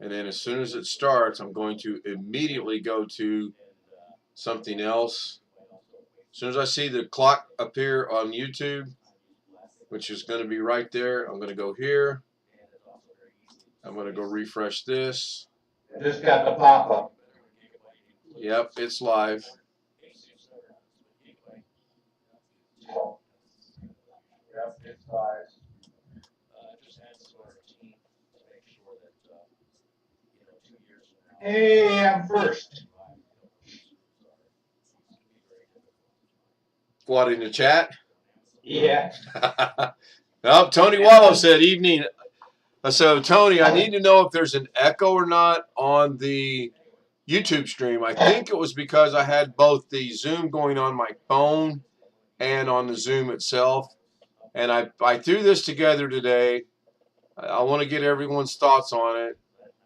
And then as soon as it starts, I'm going to immediately go to something else. As soon as I see the clock appear on YouTube, which is going to be right there, I'm going to go here. I'm going to go refresh this. Just got the pop-up. Yep, it's live. Yep, it's live. Hey, I'm first. What, in the chat? Yeah. Oh, Tony Wallow said evening. So, Tony, I need to know if there's an echo or not on the YouTube stream. I think it was because I had both the Zoom going on my phone and on the Zoom itself. And I threw this together today. I want to get everyone's thoughts on it.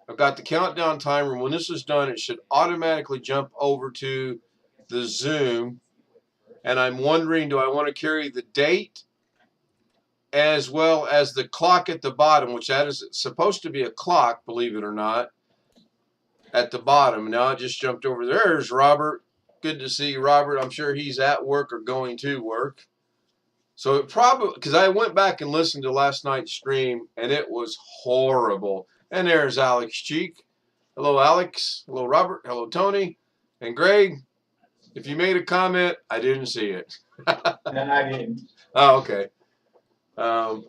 I've got the countdown timer. When this is done, it should automatically jump over to the Zoom. And I'm wondering, do I want to carry the date as well as the clock at the bottom, which that is supposed to be a clock, believe it or not, at the bottom. Now I just jumped over there. There's Robert. Good to see you, Robert. I'm sure he's at work or going to work. So it probably, because I went back and listened to last night's stream, and it was horrible. And there's Alex Cheek. Hello, Alex. Hello, Robert. Hello, Tony. And Greg, if you made a comment, I didn't see it. And I didn't. Oh, okay. Now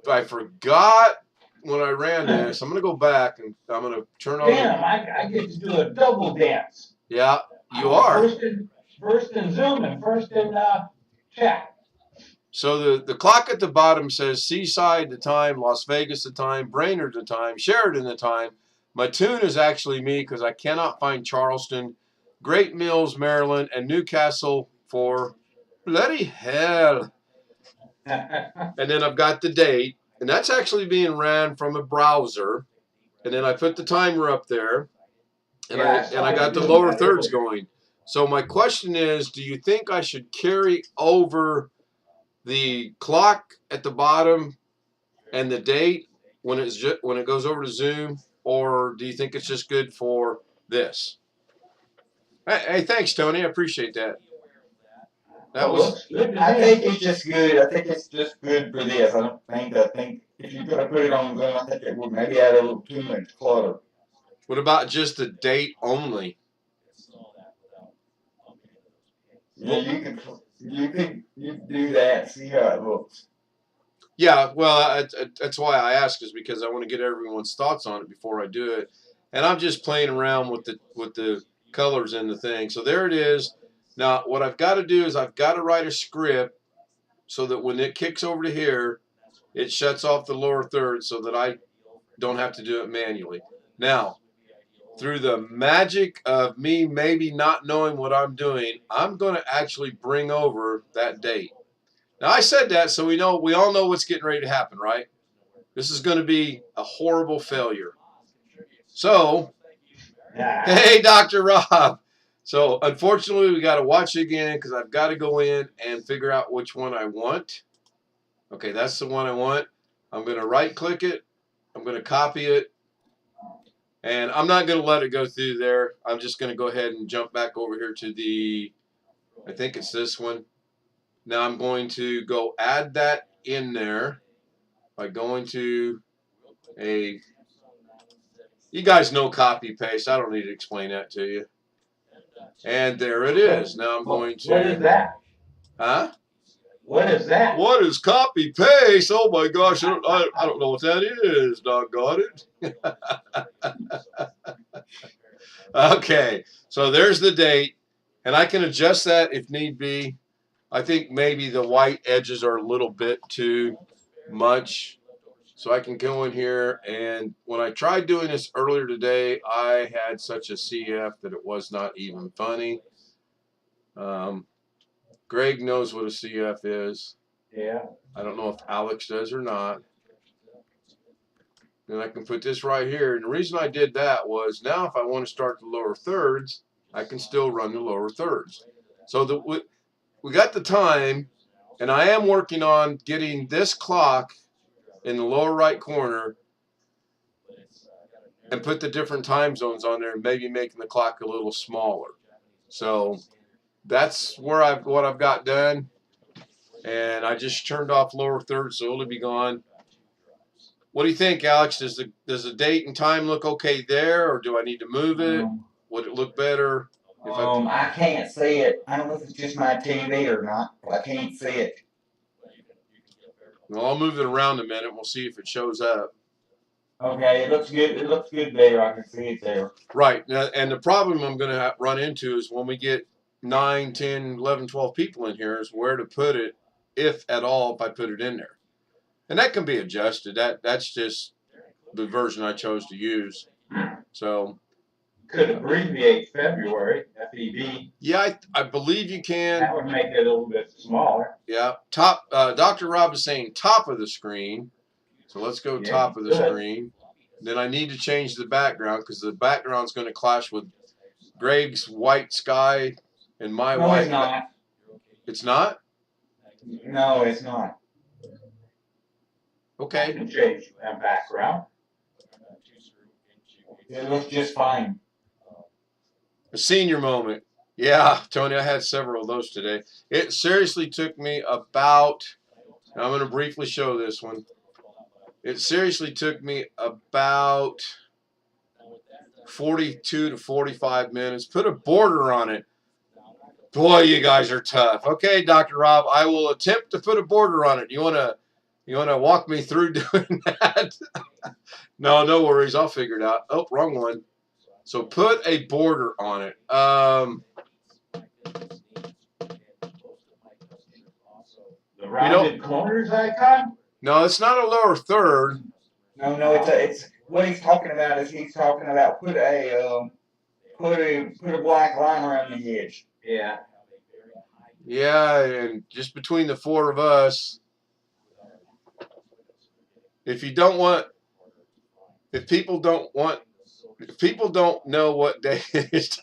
I forgot when I ran this. I'm going to go back and I'm going to turn on. Damn, I get to do a double dance. Yeah, you are. First in Zoom and first in chat. So the clock at the bottom says Seaside the time, Las Vegas the time, Brainerd the time, Sheridan the time. Mattoon is actually me because I cannot find Charleston, Great Mills, Maryland, and Newcastle for bloody hell. And then I've got the date, and that's actually being ran from a browser. And then I put the timer up there, and I got the lower thirds going. So my question is, do you think I should carry over the clock at the bottom and the date when it goes over to Zoom, or do you think it's just good for this? Hey, thanks, Tony. I appreciate that. That was. I think it's just good. I think it's just good for this. I think if you're gonna put it on Zoom, I think it would maybe add a little too much clutter. What about just the date only? Yeah, you can do that. See how it looks. Yeah, well, that's why I ask, is because I want to get everyone's thoughts on it before I do it, and I'm just playing around with the colors in the thing. So there it is. Now, what I've got to do is I've got to write a script so that when it kicks over to here, it shuts off the lower third so that I don't have to do it manually. Now, through the magic of me maybe not knowing what I'm doing, I'm going to actually bring over that date. Now, I said that so we all know what's getting ready to happen, right? This is going to be a horrible failure. So, hey, Dr. Rob. So, unfortunately, we got to watch it again because I've got to go in and figure out which one I want. Okay, that's the one I want. I'm going to right-click it. I'm going to copy it. And I'm not going to let it go through there. I'm just going to go ahead and jump back over here to the, I think it's this one. Now I'm going to go add that in there by going to you guys know copy paste. I don't need to explain that to you. And there it is. Now I'm going to. What is that? Huh? What is that? What is copy paste? Oh my gosh, I don't know what that is. Doggone it. Okay, so there's the date, and I can adjust that if need be. I think maybe the white edges are a little bit too much. So I can go in here, and when I tried doing this earlier today, I had such a CF that it was not even funny. Greg knows what a CF is. Yeah. I don't know if Alex does or not. Then I can put this right here. And the reason I did that was now if I want to start the lower thirds, I can still run the lower thirds. So we got the time, and I am working on getting this clock in the lower right corner and put the different time zones on there, and maybe making the clock a little smaller. So that's what I've got done, and I just turned off lower third, so it'll be gone. What do you think, Alex? Does the date and time look okay there, or do I need to move it? Would it look better if I can't see it. I don't know if it's just my TV or not, but I can't see it. Well, I'll move it around a minute. We'll see if it shows up. Okay, it looks good. It looks good there. I can see it there. Right. Now, and the problem I'm going to run into is when we get 9, 10, 11, 12 people in here is where to put it, if at all, if I put it in there. And that can be adjusted. That's just the version I chose to use. So Could abbreviate February, FEB. yeah, I believe you can. That would make it a little bit smaller. Yeah. Top. Dr. Rob is saying top of the screen. So let's go top of the screen. Then I need to change the background because the background's going to clash with Greg's white sky and my white. It's not. It's not? No, it's not. Okay. I can change that background. It looks just fine. A senior moment. Yeah, Tony, I had several of those today. It seriously took me about, I'm going to briefly show this one. It seriously took me about 42 to 45 minutes. Put a border on it. Boy, you guys are tough. Okay, Dr. Rob, I will attempt to put a border on it. You wanna walk me through doing that? No worries. I'll figure it out. Oh, wrong one. So put a border on it. The rounded corners icon? No, it's not a lower third. No, it's what he's talking about is he's talking about put a black line around the edge. Yeah. Yeah, and just between the four of us, if people don't know what day it is,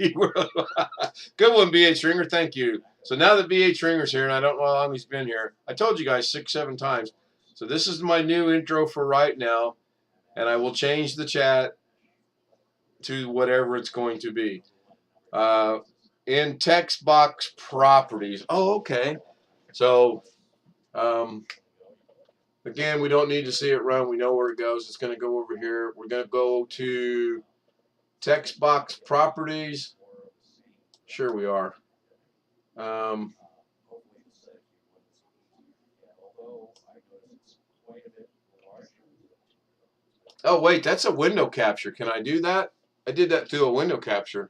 good one, B.H. Stringer, thank you. So now that B.H. Stringer's here, and I don't know how long he's been here, I told you guys 6, 7 times. So this is my new intro for right now, and I will change the chat to whatever it's going to be. In text box properties. Oh, okay. So, again, we don't need to see it run. We know where it goes. It's going to go over here. We're going to go to text box properties. Sure we are. Oh, wait, that's a window capture. Can I do that? I did that through a window capture.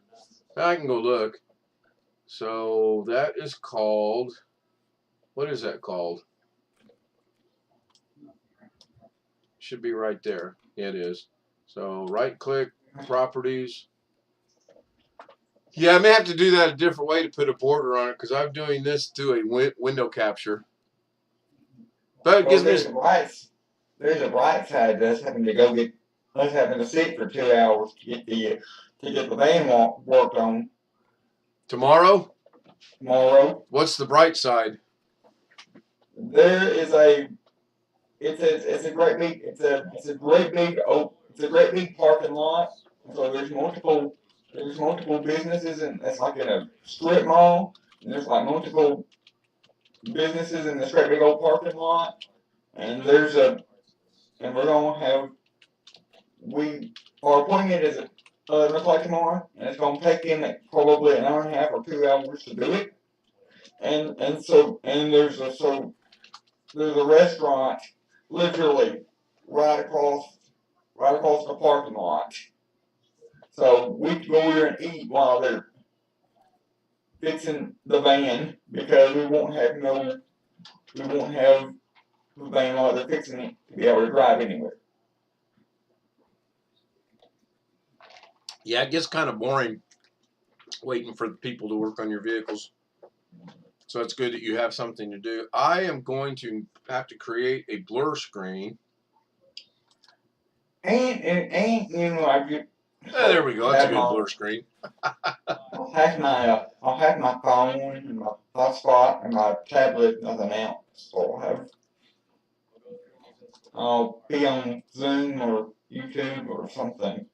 I can go look. So that is called, what is that called? Should be right there. Yeah, it is. So right click, properties. Yeah, I may have to do that a different way to put a border on it because I'm doing this through a window capture. But it gives me. There's a bright side to us having to sit for 2 hours to get the van worked on. Tomorrow? What's the bright side? There is it's a great big parking lot. So there's multiple businesses, and it's like in a strip mall. And there's like multiple businesses in this great big old parking lot. And our appointment is at 11 o'clock tomorrow, and it's going to take him probably an hour and a half or 2 hours to do it. And there's a restaurant literally right across the parking lot. So we can go there and eat while they're fixing the van because we won't have the van while they're fixing it to be able to drive anywhere. Yeah, it gets kind of boring waiting for the people to work on your vehicles. So it's good that you have something to do. I am going to have to create a blur screen. And there we go. That's a good blur screen. I'll have my phone and my hotspot and my tablet, nothing else. So I'll be on Zoom or YouTube or something.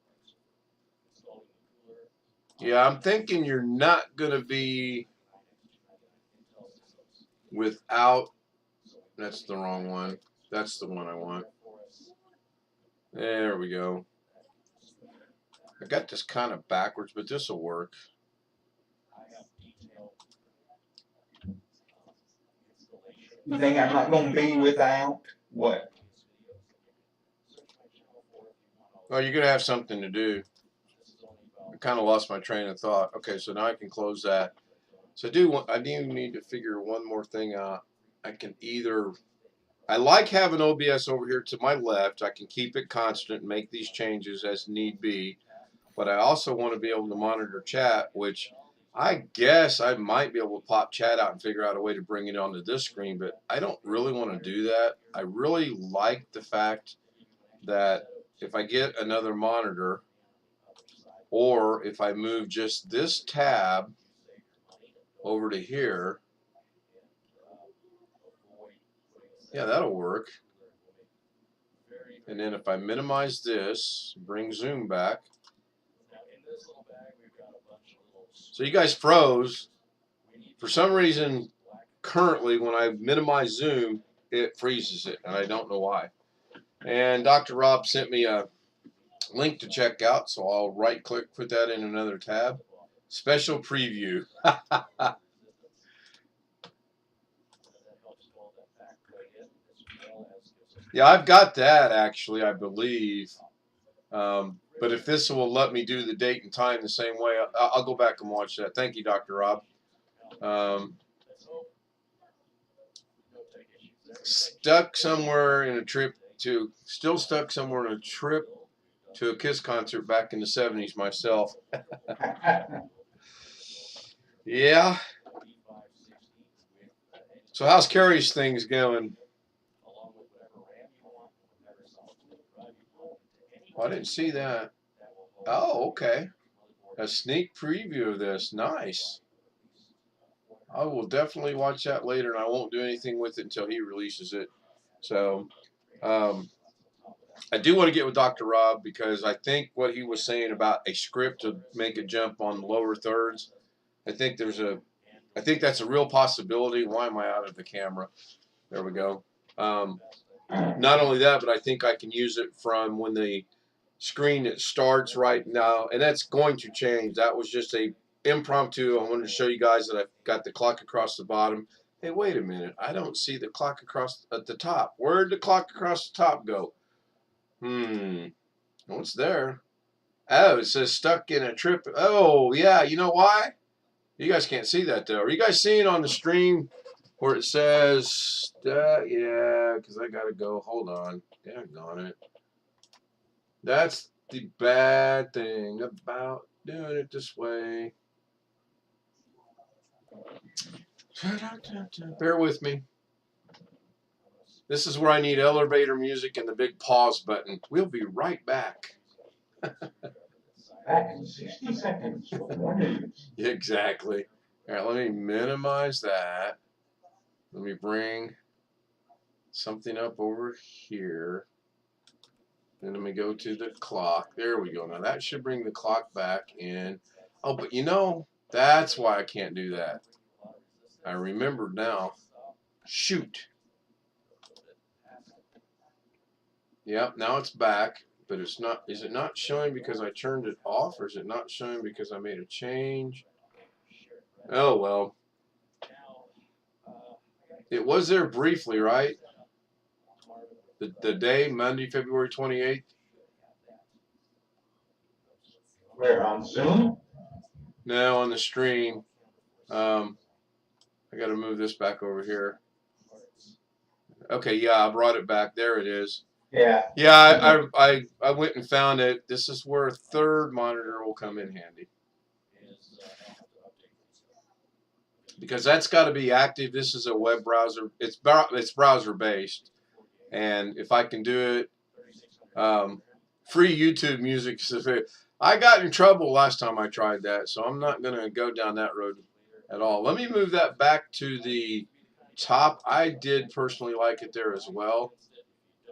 Yeah, I'm thinking you're not going to be without. That's the wrong one. That's the one I want. There we go. I got this kind of backwards, but this will work. You think I'm not going to be without what? Well, you're going to have something to do. I kind of lost my train of thought. Okay, so now I can close that. So I do need to figure one more thing out. I can either, I like having OBS over here to my left. I can keep it constant and make these changes as need be. But I also want to be able to monitor chat, which I guess I might be able to pop chat out and figure out a way to bring it onto this screen, but I don't really want to do that. I really like the fact that if I get another monitor, or if I move just this tab over to here, yeah, that'll work. And then if I minimize this, bring zoom back. So you guys froze. For some reason, currently, when I minimize zoom, it freezes it, and I don't know why. And Dr. Rob sent me a link to check out, so I'll right-click, put that in another tab. Special preview. Yeah, I've got that, actually, I believe. But if this will let me do the date and time the same way, I'll go back and watch that. Thank you, Dr. Rob. Stuck somewhere in a trip to, still stuck somewhere in a trip to a Kiss concert back in the 70s myself. Yeah. So how's Carrie's things going? Oh, I didn't see that. Oh, okay. A sneak preview of this. Nice. I will definitely watch that later, and I won't do anything with it until he releases it. So, I do want to get with Dr. Rob because I think what he was saying about a script to make a jump on lower thirds, I think that's a real possibility. Why am I out of the camera? There we go. Not only that, but I think I can use it from when the screen it starts right now, and that's going to change. That was just a impromptu. I wanted to show you guys that I've got the clock across the bottom. Hey, wait a minute. I don't see the clock across at the top. Where'd the clock across the top go? Oh, it's there. Oh, it says stuck in a trip. Oh, yeah. You know why? You guys can't see that, though. Are you guys seeing on the stream where it says, yeah, because I got to go. Hold on. Daggone it. That's the bad thing about doing it this way. Bear with me. This is where I need elevator music and the big pause button. We'll be right back. Back in 60 seconds with more news. Exactly. All right, let me minimize that. Let me bring something up over here. Then let me go to the clock. There we go. Now that should bring the clock back in. Oh, but you know, that's why I can't do that. I remembered now. Shoot. Yep, now it's back, but it's not. Is it not showing because I turned it off, or is it not showing because I made a change? Oh, well. It was there briefly, right? The day, Monday, February 28th? We're on Zoom. No, on the stream. I got to move this back over here. Okay, yeah, I brought it back. There it is. Yeah. Yeah, I went and found it. This is where a third monitor will come in handy. Because that's got to be active. This is a web browser. It's browser based, and if I can do it, free YouTube music. I got in trouble last time I tried that, so I'm not going to go down that road at all. Let me move that back to the top. I did personally like it there as well.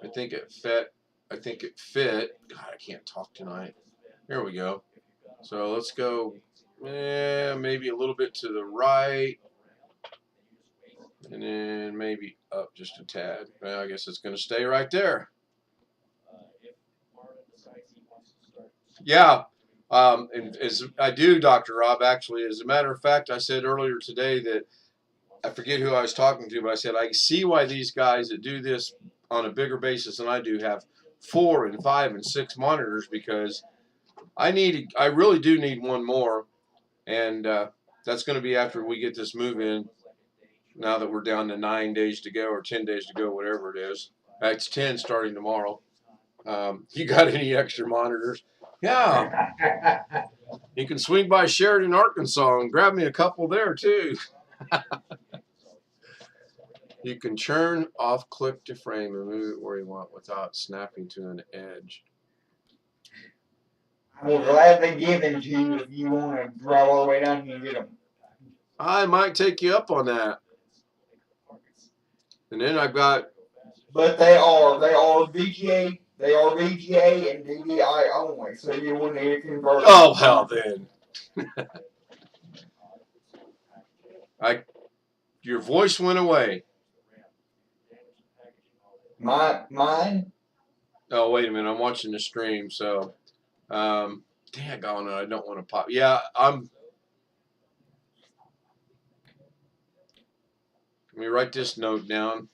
I think it fit. God, I can't talk tonight. Here we go. So let's go maybe a little bit to the right, and then maybe up just a tad. Well, I guess it's going to stay right there. Yeah, and as I do, Dr. Rob, actually, as a matter of fact, I said earlier today that I forget who I was talking to, but I said I see why these guys that do this on a bigger basis than I do have 4 and 5 and 6 monitors, because I really do need one more, and that's going to be after we get this move in. Now that we're down to 9 days to go or 10 days to go, whatever it is. It's 10 starting tomorrow. You got any extra monitors? Yeah, you can swing by Sheridan, Arkansas, and grab me a couple there too. You can churn off click to frame and move it where you want without snapping to an edge. I will gladly give them to you if you want to drive all the way down here and get them. I might take you up on that. And then I've got. But they are VGA and DVI only, so you will need a converter. Oh hell, then. Your voice went away. Mine? Oh, wait a minute. I'm watching the stream, so. Daggone it, I don't want to pop. Yeah, let me write this note down.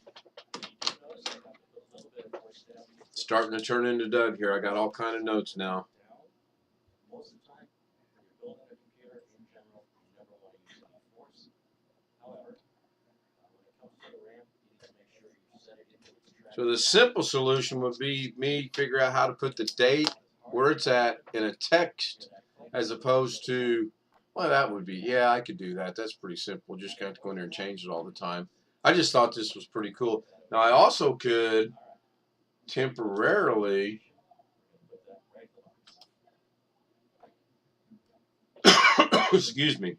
It's starting to turn into Doug here. I got all kind of notes now. So the simple solution would be me figure out how to put the date where it's at in a text, as opposed to, well, that would be, yeah, I could do that. That's pretty simple. Just got to go in there and change it all the time. I just thought this was pretty cool. Now I also could temporarily excuse me,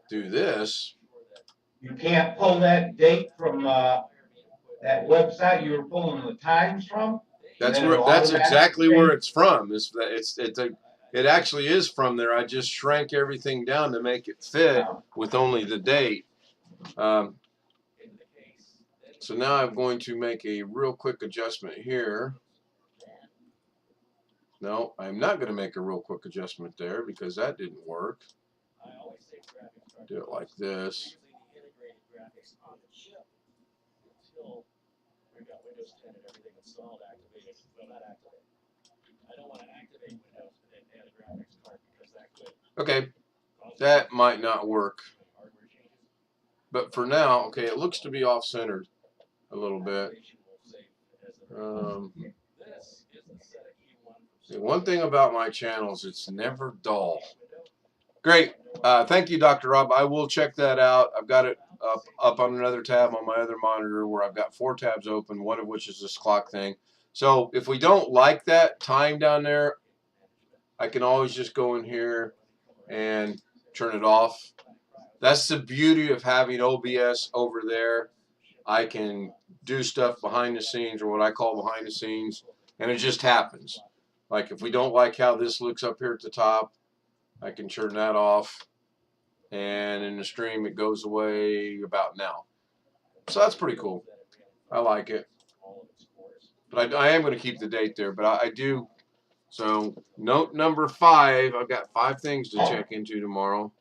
do this. You can't pull that date from that website you were pulling the times from. That's exactly where it's from. It actually is from there. I just shrank everything down to make it fit with only the date. So now I'm going to make a real quick adjustment here. No, I'm not going to make a real quick adjustment there because that didn't work. Do it like this. Okay, that might not work. But for now, okay, it looks to be off-centered a little bit. One thing about my channels, it's never dull. Great. Thank you, Dr. Rob. I will check that out. I've got it up on another tab on my other monitor where I've got 4 tabs open, one of which is this clock thing. So if we don't like that time down there, I can always just go in here and turn it off. That's the beauty of having OBS over there. I can do stuff behind the scenes, or what I call behind the scenes, and it just happens. Like if we don't like how this looks up here at the top, I can turn that off, and in the stream it goes away about now. So that's pretty cool. I like it. But I am going to keep the date there, but I do. So note number 5, I've got 5 things to check into tomorrow.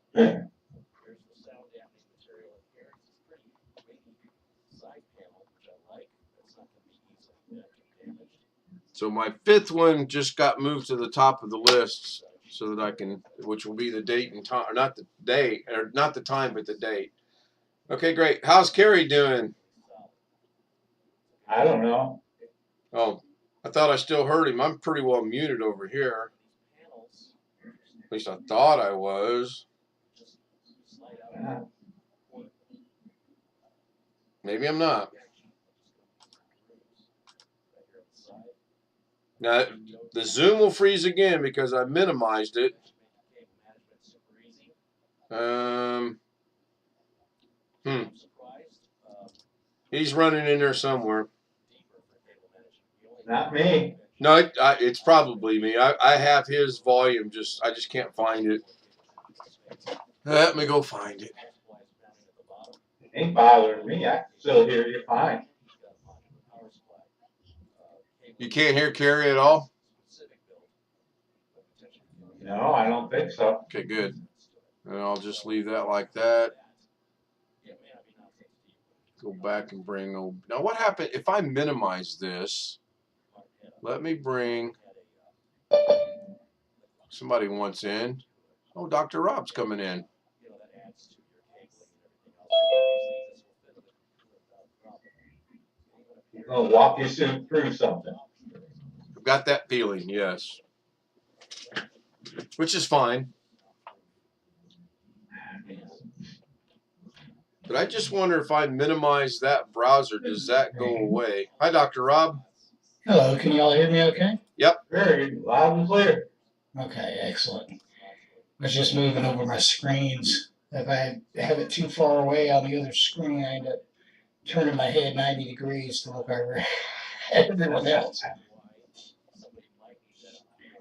So my 5th one just got moved to the top of the list so that I can, which will be the date and time, or not the date, or not the time, but the date. Okay, great. How's Carrie doing? I don't know. Oh, I thought I still heard him. I'm pretty well muted over here. At least I thought I was. Maybe I'm not. Now, the Zoom will freeze again because I minimized it. He's running in there somewhere. Not me. No, it's probably me. I have his volume. I just can't find it. Let me go find it. It ain't bothering me. I can still hear you fine. You can't hear Carrie at all? No, I don't think so. Okay, good. And I'll just leave that like that. Go back and bring old. Now, what happened if I minimize this? Let me bring. Somebody wants in. Oh, Dr. Rob's coming in. He's gonna walk you through something. I've got that feeling, yes. Which is fine. But I just wonder if I minimize that browser, does that go away? Hi, Dr. Rob. Hello, can you all hear me okay? Yep. Very loud and clear. Okay, excellent. I was just moving over my screens. If I have it too far away on the other screen, I end up turning my head 90 degrees to look over everyone else.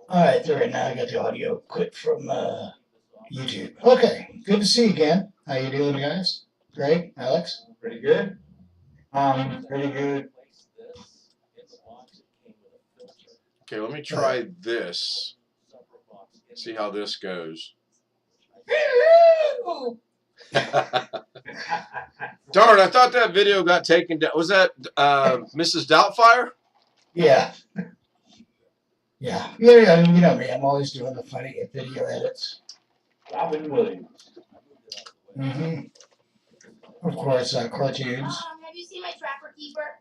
All right, there it now. I got the audio clip from YouTube. Okay, good to see you again. How you doing, guys? Great, Alex? Pretty good. Pretty good. Okay, let me try this. See how this goes. Darn, I thought that video got taken down. Was that Mrs. Doubtfire? Yeah. Yeah, you know me. I'm always doing the funny video edits. Robin Williams. Mm-hmm. Of course, cartoons. Have you seen my Trapper Keeper?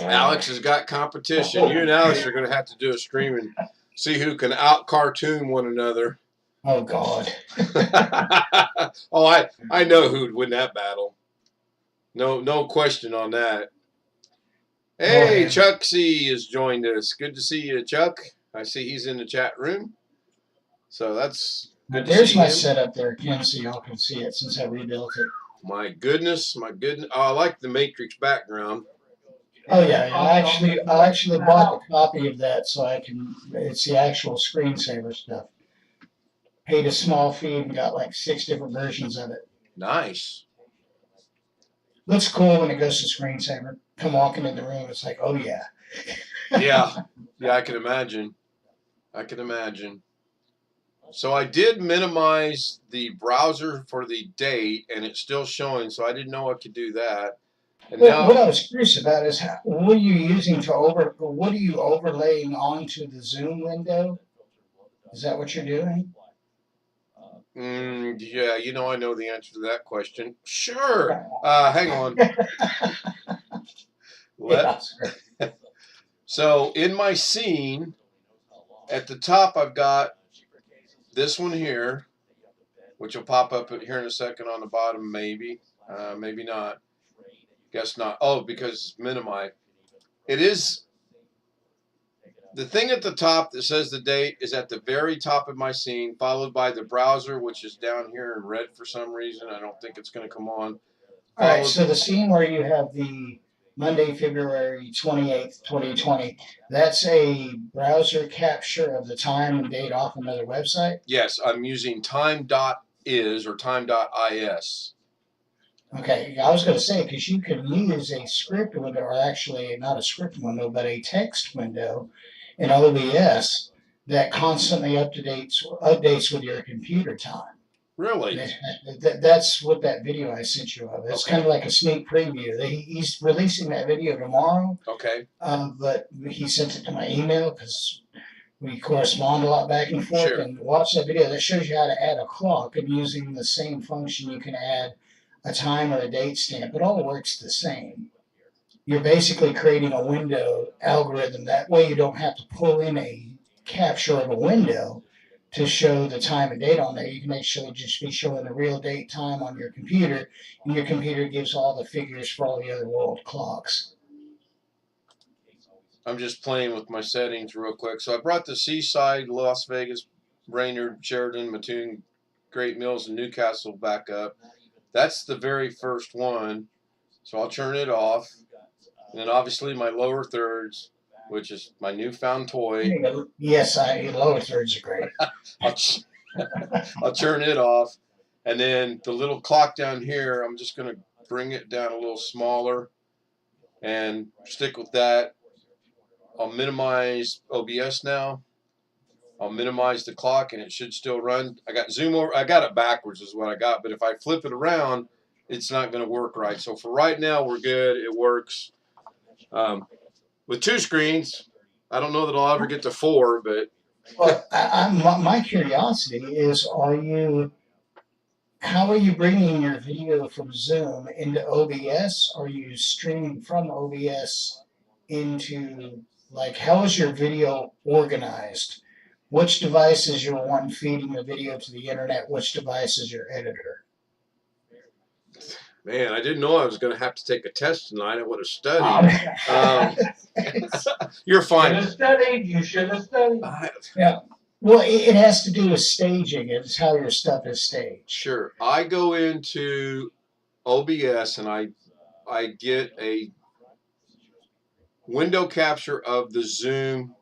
Alex has got competition. You and Alex are going to have to do a stream and see who can out-cartoon one another. Oh, God. Oh, I know who'd win that battle. No question on that. Hey, Chuck C has joined us. Good to see you, Chuck. I see he's in the chat room. So that's good to There's see my him. setup there, Ken, so y'all can see it since I rebuilt it. My goodness. Oh, I like the Matrix background. Oh yeah, I actually bought a copy of that so I can. It's the actual screensaver stuff. Paid a small fee and got like 6 different versions of it. Nice. Looks cool when it goes to screensaver. Come walking in the room, it's like, oh yeah. Yeah, I can imagine. So I did minimize the browser for the date, and it's still showing. So I didn't know I could do that. And now, what I was curious about is what are you using what are you overlaying onto the Zoom window? Is that what you're doing? yeah, I know the answer to that question. Sure. Hang on. So in my scene, at the top, I've got this one here, which will pop up here in a second on the bottom, maybe. Maybe not. Guess not. Oh, because it's minimized. It is. The thing at the top that says the date is at the very top of my scene, followed by the browser, which is down here in red for some reason. I don't think it's going to come on. All right, so the scene where you have the Monday, February 28th, 2020, that's a browser capture of the time and date off another website? Yes, I'm using time.is or time.is. Okay, I was going to say, because you can use a script window, or actually not a script window, but a text window in OBS that constantly updates with your computer time. Really? That's what that video I sent you of. It's kind of like a sneak preview. He's releasing that video tomorrow. Okay. But he sent it to my email because we correspond a lot back and forth. Sure. And watch that video. That shows you how to add a clock, and using the same function you can add a time or a date stamp. It all works the same. You're basically creating a window algorithm. That way you don't have to pull in a capture of a window to show the time and date on there. You can actually just be showing the real date time on your computer, and your computer gives all the figures for all the other world clocks. I'm just playing with my settings real quick. So I brought the Seaside, Las Vegas, Brainerd, Sheridan, Mattoon, Great Mills, and Newcastle back up. That's the very first one. So I'll turn it off. And then obviously my lower thirds. which is my newfound There toy. you go. Yes, lower thirds are great. I'll turn it off. And then the little clock down here, I'm just going to bring it down a little smaller and stick with that. I'll minimize OBS now. I'll minimize the clock and it should still run. I got zoom over. I got it backwards is what I got. But if I flip it around, it's not going to work right. So for right now, we're good. It works. With 2 screens, I don't know that I'll ever get to 4, but Well, my curiosity is, how are you bringing your video from Zoom into OBS? Are you streaming from OBS into, like, how is your video organized? Which device is your one feeding the video to the internet? Which device is your editor? man, I didn't know I was going to have to take a test tonight. I would have studied. You're Should fine. have studied, you should have studied. Yeah. Well, it has to do with staging. It's how your stuff is staged. Sure. I go into OBS and I get a window capture of the Zoom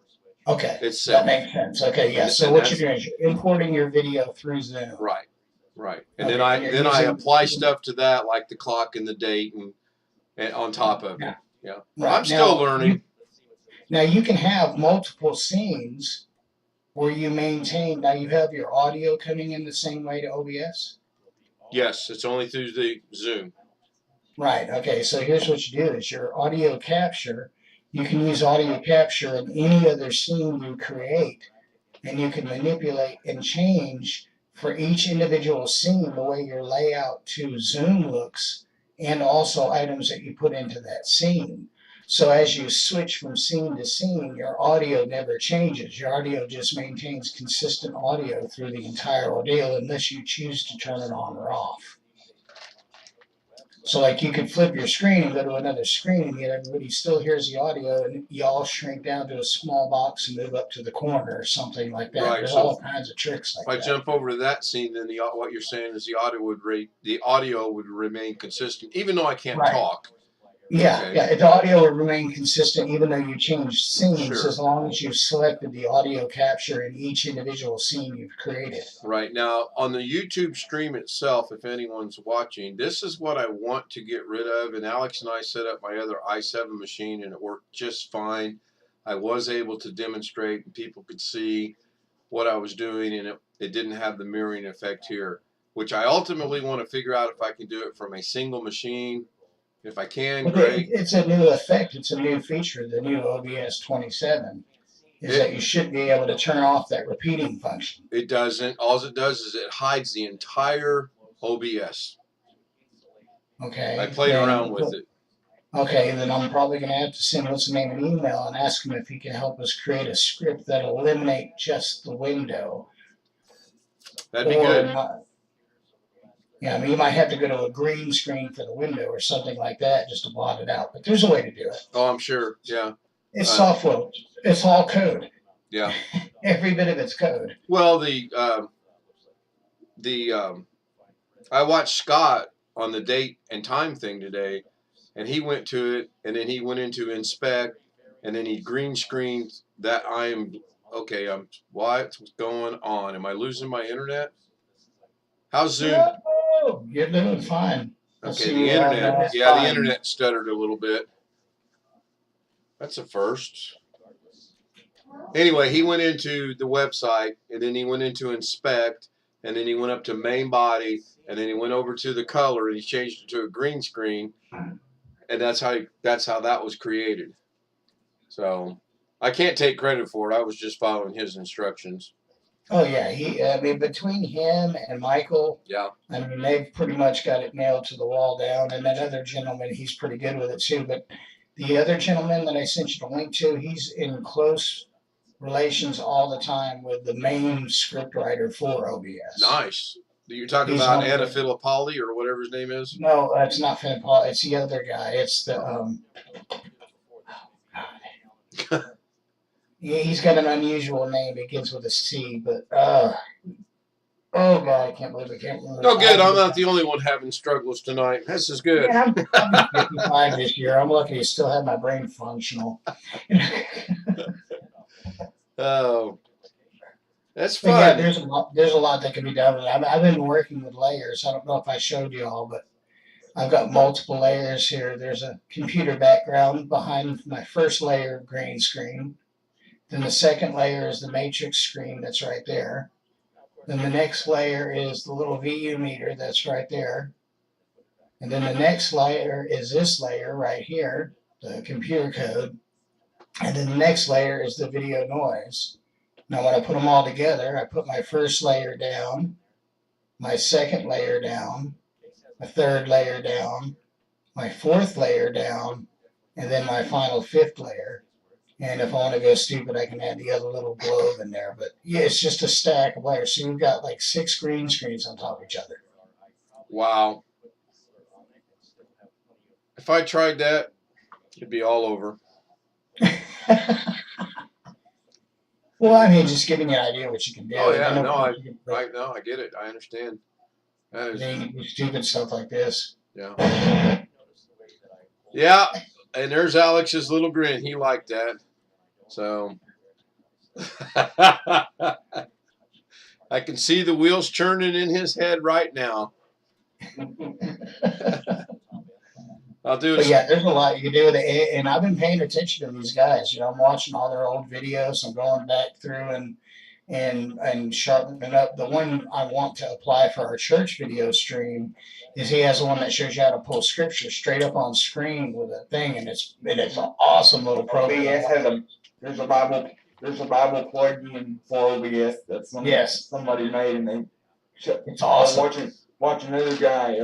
Okay, itself. that makes sense. Okay, yeah. And- So and what that's- you're doing is you're importing your video through Zoom. Right. Right. And Okay, then you're then I using- apply stuff to that, like the clock and the date and on top of it. Yeah. Right, I'm still now, learning. Now you can have multiple scenes where you maintain. Now you have your audio coming in the same way to OBS. Yes, it's only through the Zoom. Right. Okay. So here's what you do: is your audio capture. You can use audio capture in any other scene you create, and you can manipulate and change for each individual scene the way your layout to Zoom looks, and also items that you put into that scene. So as you switch from scene to scene, your audio never changes. Your audio just maintains consistent audio through the entire ordeal unless you choose to turn it on or off. So like you could flip your screen and go to another screen and yet everybody still hears the audio and you all shrink down to a small box and move up to the corner or something like that. Right, There's so all kinds of tricks like If I that. jump over to that scene, then what you're saying is the audio would remain consistent, even though I can't Right. talk. Yeah, Okay. yeah. The audio will remain consistent even though you change scenes, Sure. as long as you've selected the audio capture in each individual scene you've created. Right now, on the YouTube stream itself, if anyone's watching, this is what I want to get rid of. And Alex and I set up my other i7 machine, and it worked just fine. I was able to demonstrate, and people could see what I was doing, and it didn't have the mirroring effect here, which I ultimately want to figure out if I can do it from a single machine. If I can, But great. it's a new effect. It's a new feature, the new OBS 27, is that you should be able to turn off that repeating function. It doesn't. All it does is it hides the entire OBS. Okay. I played then- around with it. Okay, then I'm probably going to have to send what's the name an email and ask him if he can help us create a script that'll eliminate just the window. That'd be Or good. not. Yeah, I mean, you might have to go to a green screen for the window or something like that just to blot it out. But there's a way to do it. Oh, I'm sure. Yeah. It's software. It's all code. Yeah. Every bit of it's code. Well, I watched Scott on the date and time thing today, and he went to it, and then he went into inspect, and then he green screened that. What's going on? Am I losing my internet? How's Zoom? Oh, you're doing fine. Let's Okay, see, the internet. that's Yeah, the fine. internet stuttered a little bit. That's a first. Anyway, he went into the website, and then he went into inspect, and then he went up to main body, and then he went over to the color, and he changed it to a green screen, and that's how that was created. So I can't take credit for it. I was just following his instructions. Oh yeah, I mean, between him and Michael, Yeah. I mean, they've pretty much got it nailed to the wall down. And that other gentleman, he's pretty good with it too. But the other gentleman that I sent you the link to, he's in close relations all the time with the main script writer for OBS. Nice. You're talking He's about one of Anna the- Filippoli or whatever his name is? No, it's not Finn Paul. It's the other guy. It's the yeah, he's got an unusual name. It begins with a C, but Oh God, I can't believe I can't remember. No, good. I'm not the only one having struggles tonight. This is good. Yeah, I'll be 55 this year. I'm lucky to still have my brain functional. Oh, that's But yeah, fun. there's a lot that can be done. I've been working with layers. I don't know if I showed you all, but I've got multiple layers here. There's a computer background behind my first layer of green screen. Then the second layer is the matrix screen that's right there. Then the next layer is the little VU meter that's right there. And then the next layer is this layer right here, the computer code. And then the next layer is the video noise. Now, when I put them all together, I put my first layer down, my second layer down, my third layer down, my fourth layer down, and then my final fifth layer. And if I want to go stupid, I can add the other little globe in there. But yeah, it's just a stack of layers. So you've got like 6 green screens on top of each other. Wow. If I tried that, it'd be all over. Well, I mean, just giving you an idea what you can do. Oh yeah, And then no, of course you can I get it. I understand. That is, then you can do stupid stuff like this. yeah. Yeah, and there's Alex's little grin. He liked that. So I can see the wheels churning in his head right now. I'll do But it. yeah, there's a lot you can do with it. And I've been paying attention to these guys. You know, I'm watching all their old videos. I'm going back through and sharpening up. The one I want to apply for our church video stream is he has one that shows you how to pull scripture straight up on screen with a thing, and it's an awesome little program. OBS has there's a Bible plug-in for OBS that somebody made, and they It's awesome. Watch another guy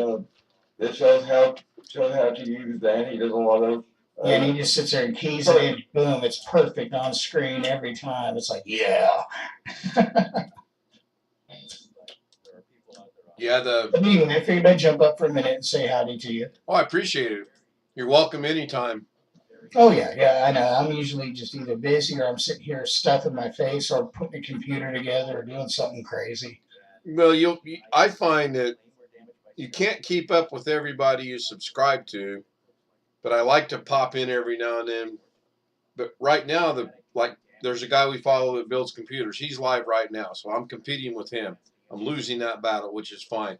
that shows how to use that. He does a lot of Yeah, and he just sits there and keys it in. Boom, it's perfect on screen every time. It's like, yeah. Yeah, But anyway, I figured I'd jump up for a minute and say howdy to you. Oh, I appreciate it. You're welcome anytime. Oh, yeah, I know. I'm usually just either busy or I'm sitting here stuffing my face or putting a computer together or doing something crazy. Well, I find that you can't keep up with everybody you subscribe to, but I like to pop in every now and then. But right now, there's a guy we follow that builds computers. He's live right now, so I'm competing with him. I'm losing that battle, which is fine.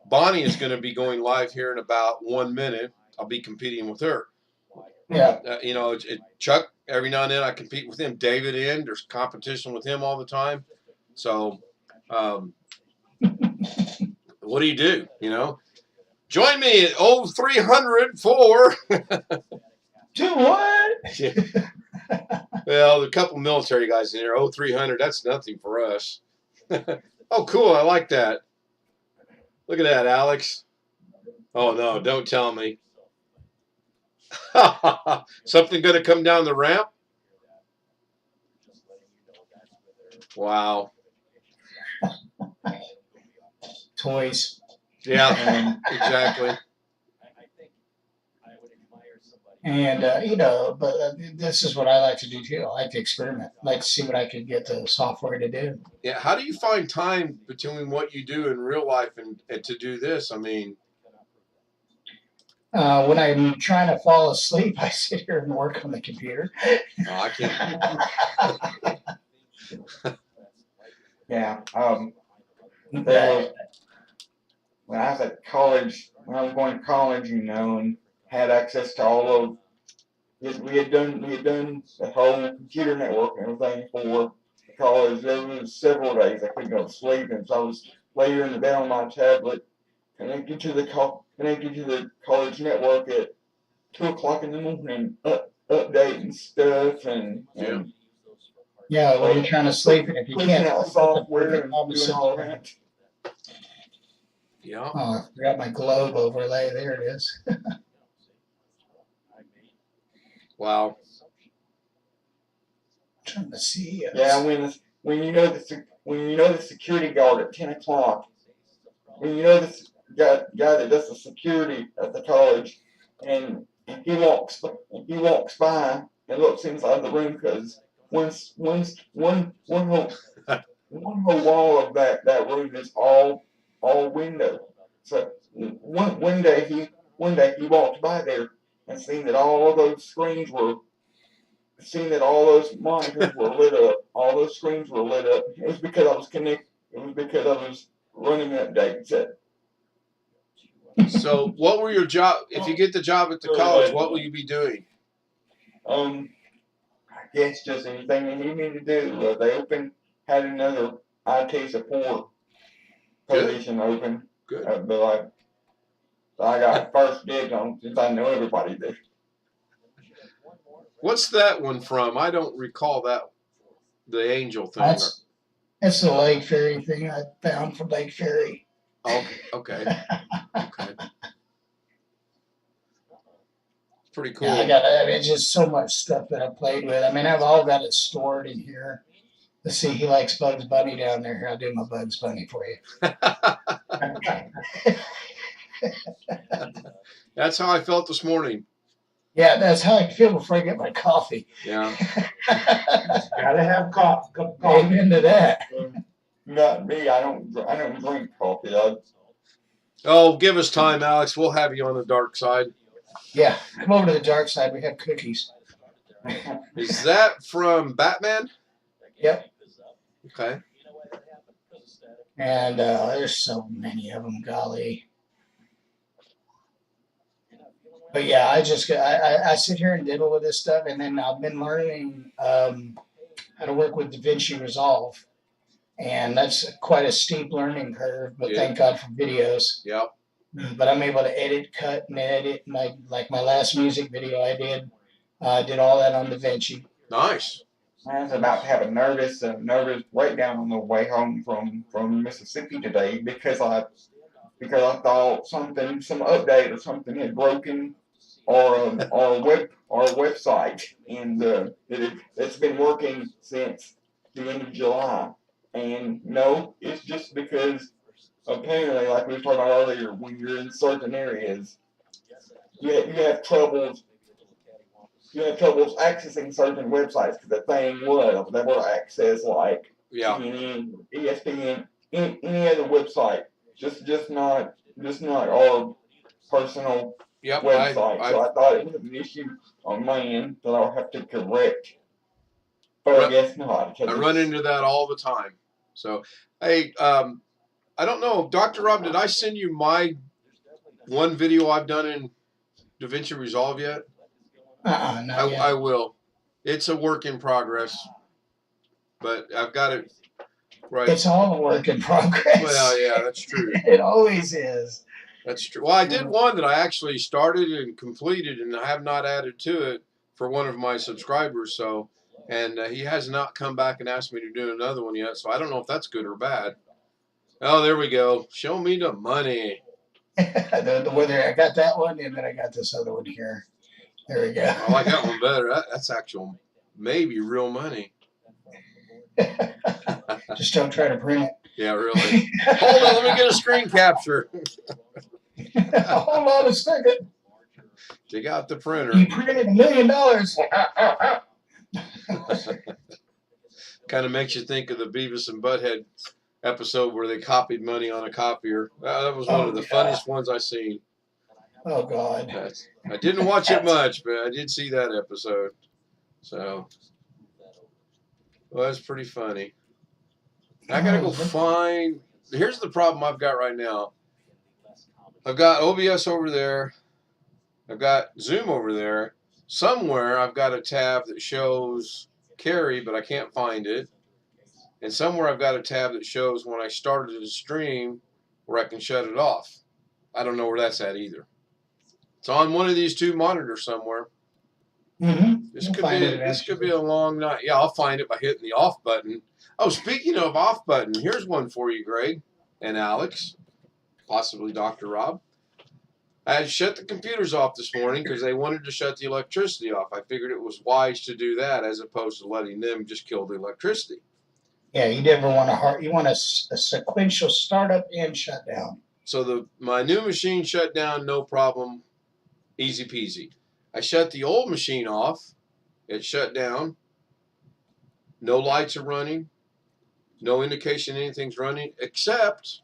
Bonnie is going to be going live here in about 1 minute. I'll be competing with her. Yeah. Chuck, every now and then I compete with him. David there's competition with him all the time. So, what do you do? Join me at 0300 for. To what? Well, a couple military guys in there. 0300, that's nothing for us. Oh, cool. I like that. Look at that, Alex. Oh, no, don't tell me. Something going to come down the ramp? Wow. Toys. Yeah, exactly. And, but this is what I like to do too. I like to experiment. I like to see what I could get the software to do. Yeah, how do you find time between what you do in real life and to do this? I mean, when I'm trying to fall asleep, I sit here and work on the computer. I can't. yeah. When I was at college, when I was going to college, and had access to all of. We had done the whole computer network and everything for college. There was several days I couldn't go to sleep, and so I was laying in the bed on my tablet, connected to the college network at 2:00 in the morning, updating stuff and yeah, when you're trying to sleep, and if you pushing can't out software and I'll be doing all that. Yeah. Oh, I forgot my globe overlay. There it is. Wow. Trying to see. Yeah, when you know the security guard at 10:00, when you know this guy that does the security at the college, and he walks by and looks inside the room because one one whole wall of that room is all window. So one day he walked by there and seen that all those screens were, seen that all those monitors were lit up, all those screens were lit up. It was because I was connected. It was because I was running updates. So, what were your job? If you get the job at the college, what will you be doing? I guess just anything they need me to do. They had another IT support position open. Good. But I got first dibs on since I know everybody there. What's that one from? I don't recall that. The angel thing. That's the Lake Ferry thing I found from Lake Ferry. Oh, okay. Okay. Pretty cool. Yeah, I mean, it's just so much stuff that I played with. I mean, I've all got it stored in here. Let's see, he likes Bugs Bunny down there. Here, I'll do my Bugs Bunny for you. That's how I felt this morning. Yeah, that's how I feel before I get my coffee. Yeah. Gotta have coffee. Amen to that. Not me. I don't drink coffee. Oh, give us time, Alex. We'll have you on the dark side. Yeah, come over to the dark side. We have cookies. Is that from Batman? Yep. Okay. And there's so many of them, golly. But yeah, I sit here and diddle with this stuff, and then I've been learning how to work with DaVinci Resolve, and that's quite a steep learning curve. But thank God for videos. Yep. But I'm able to edit, cut, and edit. Like my last music video I did all that on DaVinci. Nice. I was about to have a nervous breakdown on the way home from Mississippi today because I thought some update or something had broken or a website, and it's been working since the end of July. And no, it's just because apparently, like we were talking about earlier, when you're in certain areas, you have troubles. You have troubles accessing certain websites because the thing was they were access like CNN, ESPN, any other website, just not our personal website. So I thought it was an issue on my end that I'll have to correct, but I guess not. I run into that all the time. So hey, I don't know, Dr. Rob, did I send you my one video I've done in DaVinci Resolve yet? Not yet. I will. It's a work in progress, but I've got it right. It's all a work in progress. Well, yeah, that's true. It always is. That's true. Well, I did one that I actually started and completed, and I have not added to it for one of my subscribers. So, and he has not come back and asked me to do another one yet. So I don't know if that's good or bad. Oh, there we go. Show me the money. Whether I got that one, and then I got this other one here. There we go. I like that one better. That's actual, maybe real money. Just don't try to print it. Yeah, really. Hold on, let me get a screen capture. Hold on a second. Dig out the printer. You printed $1 million. Kind of makes you think of the Beavis and Butthead episode where they copied money on a copier. That was one of the funniest ones I've seen. Oh, God. I didn't watch it much, but I did see that episode. So, well, that's pretty funny. I got to go find... Here's the problem I've got right now. I've got OBS over there. I've got Zoom over there. Somewhere I've got a tab that shows Carrie, but I can't find it. And somewhere I've got a tab that shows when I started the stream where I can shut it off. I don't know where that's at either. It's on one of these two monitors somewhere. Mm-hmm. This could be a long night. Yeah, I'll find it by hitting the off button. Oh, speaking of off button, here's one for you, Greg and Alex, possibly Dr. Rob. I had shut the computers off this morning because they wanted to shut the electricity off. I figured it was wise to do that as opposed to letting them just kill the electricity. Yeah, you never want you want a sequential startup and shutdown. So my new machine shut down, no problem, easy peasy. I shut the old machine off. It shut down. No lights are running. No indication anything's running, except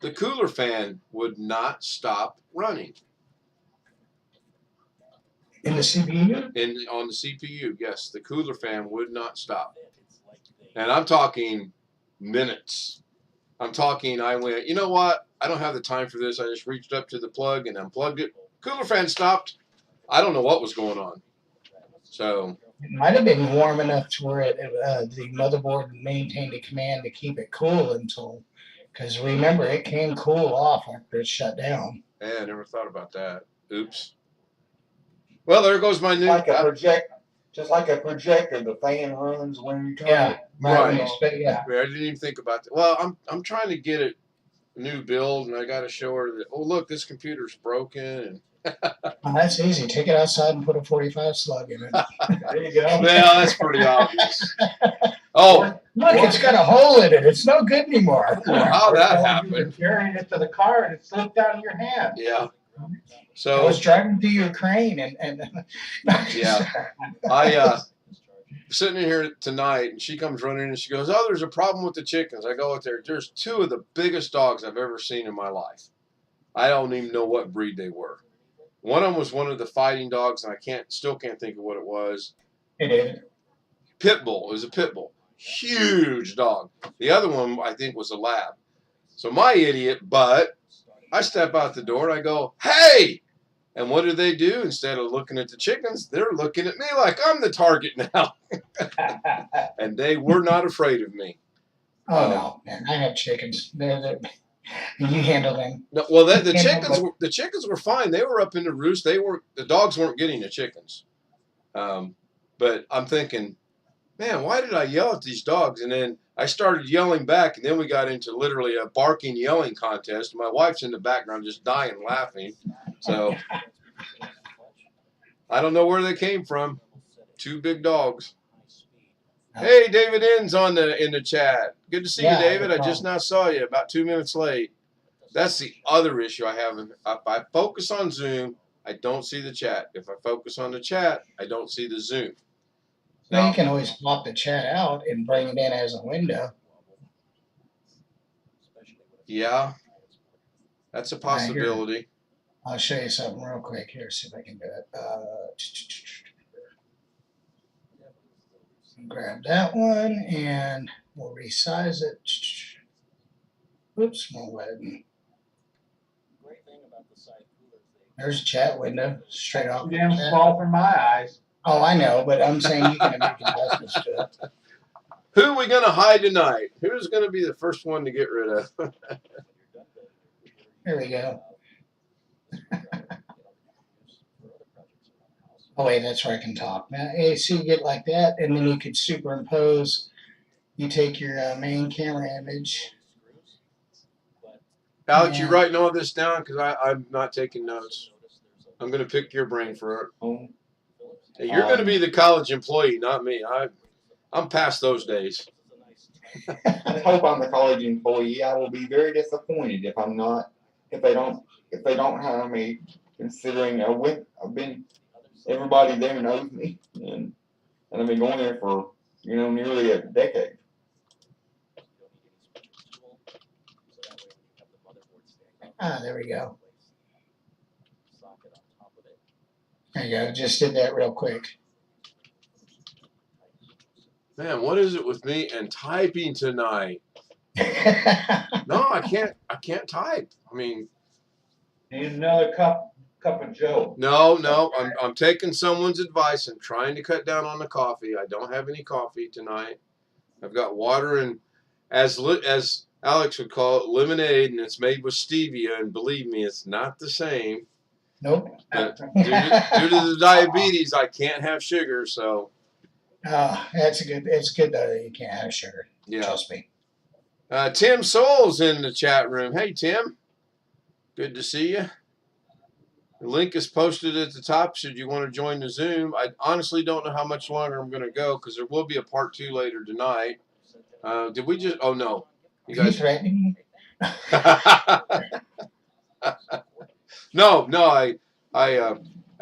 the cooler fan would not stop running. In the CPU? On the CPU, yes, the cooler fan would not stop. And I'm talking minutes. I went, you know what? I don't have the time for this. I just reached up to the plug and unplugged it. Cooler fan stopped. I don't know what was going on. So It might have been warm enough to where the motherboard maintained a command to keep it cool until, because remember, it can cool off after it's shut down. yeah, I never thought about that. Oops. Well, there goes my new. Just like a projector, the fan runs when you turn Yeah, it. Right. Yeah. I didn't even think about that. Well, I'm trying to get a new build, and I got to show her that. Oh, look, this computer's broken. And Well, that's easy. Take it outside and put a 45 slug in it. There you go. well, that's pretty obvious. Oh, Look, it's got a hole in it. It's no good anymore. how that You were happened? carrying it to the car and it slipped out of your hand. Yeah. I So was driving through Ukraine and yeah, I sitting in here tonight, and she comes running and she goes, "Oh, there's a problem with the chickens." I go out there. There's two of the biggest dogs I've ever seen in my life. I don't even know what breed they were. One of them was one of the fighting dogs, and I still can't think of what it was. It is. Pit bull. It was a pit bull. Huge dog. The other one, I think, was a lab. So my idiot butt, I step out the door and I go, "Hey!" And what do? Instead of looking at the chickens, they're looking at me like I'm the target now. And they were not afraid of me. Oh no, man! I have chickens. You handle them. No, well, the chickens were fine. They were up in the roost. The dogs weren't getting the chickens. But I'm thinking, man, why did I yell at these dogs? And then I started yelling back, and then we got into literally a barking, yelling contest. My wife's in the background just dying laughing. So I don't know where they came from. Two big dogs. Hey, David N's in the chat. Good to see you, David. I just now saw you about 2 minutes late. That's the other issue I have. If I focus on Zoom, I don't see the chat. If I focus on the chat, I don't see the Zoom. Now you can always pop the chat out and bring it in as a window. Yeah, that's a possibility. I'll show you something real quick here. See if I can do it. Grab that one and we'll resize it. Oops, wrong button. There's a chat window straight off. Damn small for my eyes. Oh, I know, but I'm saying you can make adjustments to it. Who are we going to hide tonight? Who's going to be the first one to get rid of? Here we go. Oh, wait, that's where I can talk. Now, so you get like that, and then you could superimpose. You take your main camera image. Alex, you writing all this down? Because I'm not taking notes. I'm going to pick your brain for it. Hey, you're going to be the college employee, not me. I'm past those days. I hope I'm the college employee. I will be very disappointed if I'm not. If they don't hire me, considering everybody there knows me, and I've been going there for nearly a decade. There we go. There you go. Just did that real quick. Man, what is it with me and typing tonight? No, I can't type. I mean, Need another cup of Joe. No. I'm taking someone's advice and trying to cut down on the coffee. I don't have any coffee tonight. I've got water and as Alex would call it, lemonade, and it's made with stevia. And believe me, it's not the same. Nope. But due to the diabetes, I can't have sugar. So. It's good though that you can't have sugar. Yeah. Trust me. Tim Souls in the chat room. Hey, Tim. Good to see you. The link is posted at the top should you want to join the Zoom. I honestly don't know how much longer I'm going to go because there will be a part 2 later tonight. Did we just? Oh, no. You guys threatening me? No. I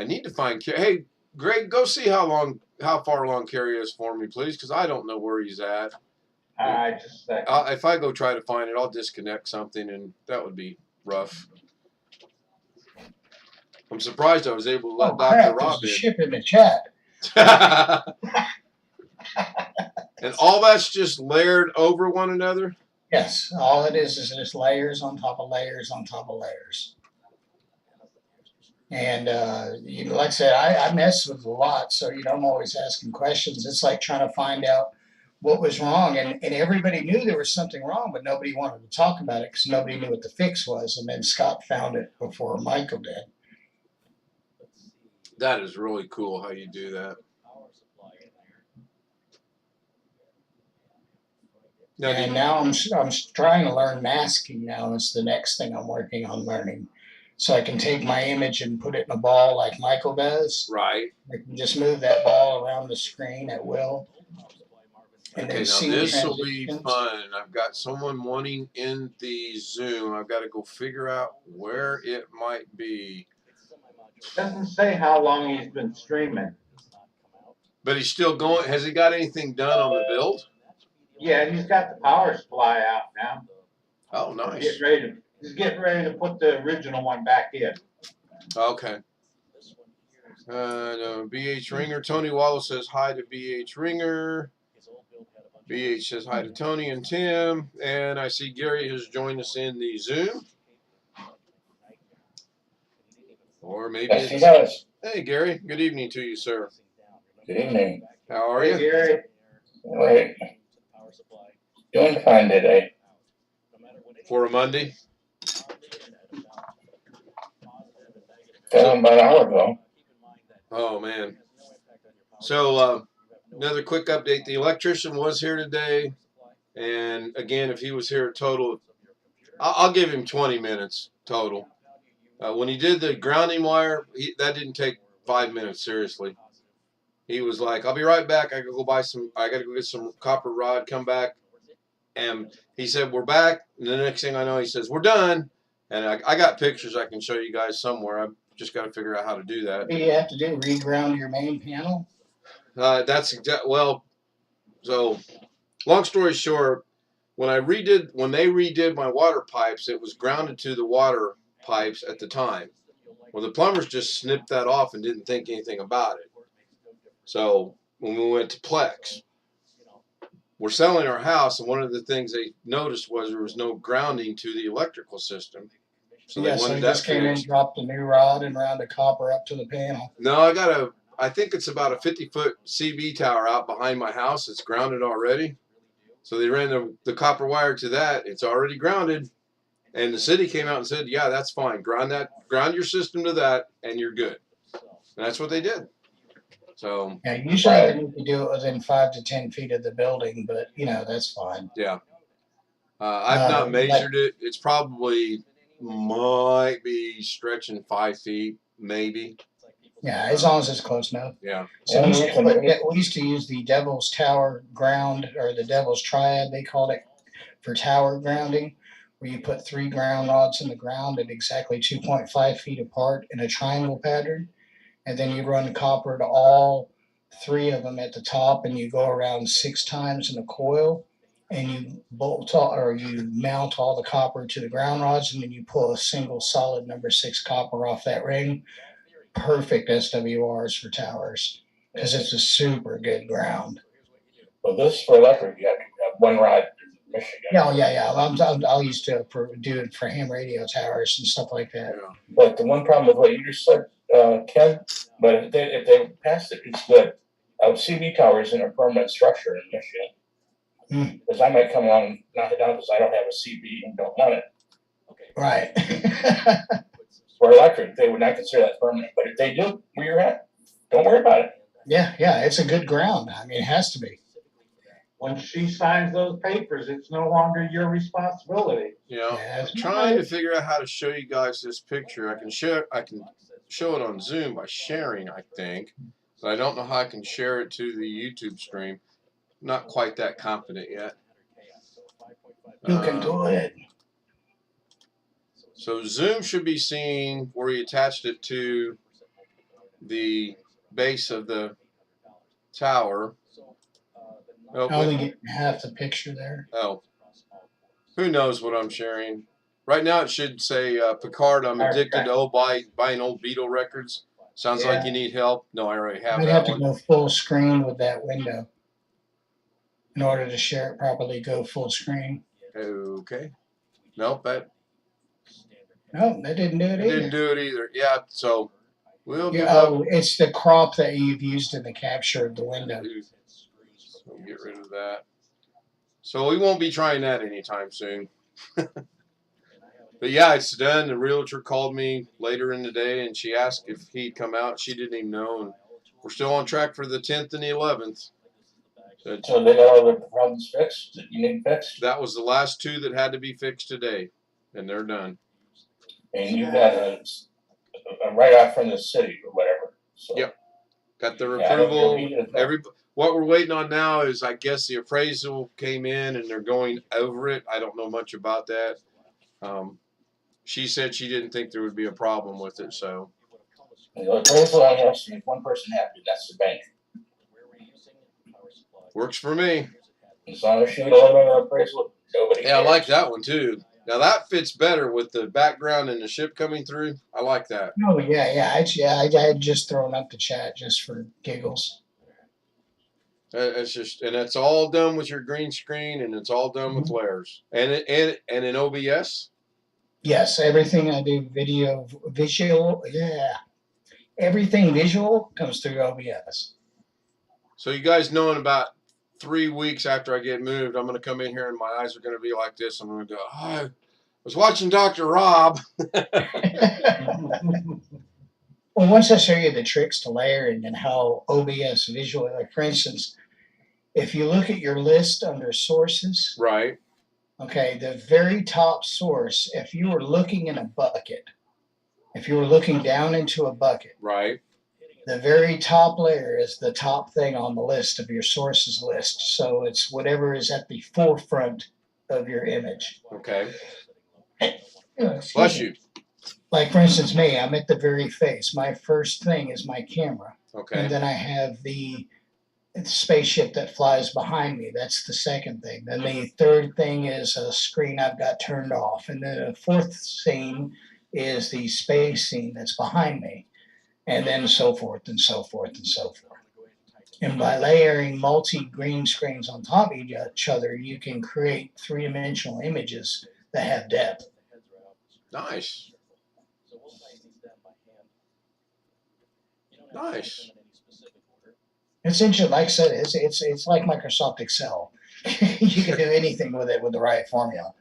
need to find. Hey, Greg, go see how far along Kerry is for me, please, because I don't know where he's at. All right, just a second. If I go try to find it, I'll disconnect something, and that would be rough. I'm surprised I was able to let Oh Dr. crap! Rob There's a in. ship in the chat. And all that's just layered over one another? Yes, all it is just layers on top of layers on top of layers. And like I said, I mess with a lot, so I'm always asking questions. It's like trying to find out what was wrong, and everybody knew there was something wrong, but nobody wanted to talk about it because nobody knew what the fix was. And then Scott found it before Michael did. That is really cool how you do that. Now I'm trying to learn masking. Now is the next thing I'm working on learning, so I can take my image and put it in a ball like Michael does. Right. I can just move that ball around the screen at will. And Okay, then now this will be fun. I've got someone wanting in the Zoom. I've got to go figure out where it might be. Doesn't say how long he's been streaming. But he's still going. Has he got anything done on the build? Yeah, he's got the power supply out now. Oh, nice. He's getting ready to put the original one back in. Okay. No, BH Ringer. Tony Wallace says hi to BH Ringer. BH says hi to Tony and Tim. And I see Gary has joined us in the Zoom. Or maybe yes, he does. Hey, Gary. Good evening to you, sir. Good evening. How are you? Gary. All right. Doing fine today. For a Monday? About an hour ago. Oh, man. So, another quick update. The electrician was here today. And, again, if he was here total, I'll give him 20 minutes total. When he did the grounding wire, that didn't take 5 minutes, seriously. He was like, I'll be right back. I got to go get some copper rod, come back. And he said, we're back. And the next thing I know, he says, we're done. And I got pictures I can show you guys somewhere. I've just got to figure out how to do that. What do you have to do? Reground your main panel? So long story short, when they redid my water pipes, it was grounded to the water pipes at the time. Well, the plumbers just snipped that off and didn't think anything about it. So when we went to Plex, we're selling our house, and one of the things they noticed was there was no grounding to the electrical system. So they wanted that just came in, dropped a new rod and ran the copper up to the panel. No, I think it's about a 50-foot CB tower out behind my house. It's grounded already. So they ran the copper wire to that. It's already grounded. And the city came out and said, yeah, that's fine. Ground your system to that, and you're good. And that's what they did. So yeah, usually you need to do it within 5 to 10 feet of the building, but that's fine. Yeah, I've not measured it. It's probably might be stretching 5 feet, maybe. Yeah, as long as it's close enough. Yeah. So we used to use the Devil's Tower ground, or the Devil's Triad, they called it, for tower grounding, where you put 3 ground rods in the ground at exactly 2.5 feet apart in a triangle pattern. And then you run copper to all 3 of them at the top, and you go around 6 times in a coil, and you you mount all the copper to the ground rods, and then you pull a single solid number 6 copper off that ring. Perfect SWRs for towers, because it's a super good ground. Well, this for electric, you have 1 rod in Michigan. Yeah. I'll used to do it for ham radio towers and stuff like that. Yeah. But the one problem with what you just said, Ken, but if they passed it, it's good. CB towers in a permanent structure in Michigan. Because I might come along and knock it down because I don't have a CB and don't want it. Right. For electric, they would not consider that permanent. But if they do, where you're at, don't worry about it. Yeah, it's a good ground. I mean, it has to be. When she signs those papers, it's no longer your responsibility. I'm trying to figure out how to show you guys this picture. I can show it on Zoom by sharing, I think. But I don't know how I can share it to the YouTube stream. Not quite that confident yet. You can do it. So Zoom should be seeing where he attached it to the base of the tower. I Oh, only get half the picture there. oh, who knows what I'm sharing? Right now it should say Picard. I'm addicted to buying old Beatle records. Sounds like you need help. No, I already have I'd that have to one. go full screen with that window in order to share it properly. Go full screen. Okay. Nope, that No, that didn't do it didn't either. do it either. Yeah, so we'll Yeah, give up. oh, it's the crop that you've used in the capture of the window. So get rid of that. So we won't be trying that anytime soon. But yeah, it's done. The realtor called me later in the day and she asked if he'd come out. She didn't even know. And we're still on track for the 10th and the 11th. So they got all the problems fixed that you need fixed? That was the last two that had to be fixed today. And they're done. And you got a write-off from the city or whatever. So. Yep. Got their Yeah, I don't approval. need it, no. What we're waiting on now is, I guess, the appraisal came in and they're going over it. I don't know much about that. She said she didn't think there would be a problem with it. So The appraisal only has to make one person happy. That's the bank. works for me. As long as she get a little bit of appraisal, nobody Yeah, I cares. like that one too. Now that fits better with the background and the ship coming through. I like that. Oh yeah. I had just thrown up the chat just for giggles. It's just, and it's all done with your green screen, and it's all done with layers, and in OBS. Yes, everything I do, visual, everything visual comes through OBS. So you guys know in about 3 weeks after I get moved, I'm going to come in here and my eyes are going to be like this. I'm going to go, oh, I was watching Dr. Rob. Well, once I show you the tricks to layering and how OBS visually, like for instance, if you look at your list under sources, Right. okay, the very top source, if you were looking in a bucket, if you were looking down into a bucket, Right. the very top layer is the top thing on the list of your sources list. So it's whatever is at the forefront of your image. Okay. Excuse Bless me. you. Like for instance, me, I'm at the very face. My first thing is my camera. Okay. And then I have the spaceship that flies behind me. That's the second thing. Then the third thing is a screen I've got turned off. And then the fourth scene is the space scene that's behind me. And then so forth and so forth and so forth. And by layering multi-green screens on top of each other, you can create three-dimensional images that have depth. Nice. Nice. It's interesting. Like I said, it's like Microsoft Excel. You can do anything with it with the right formula.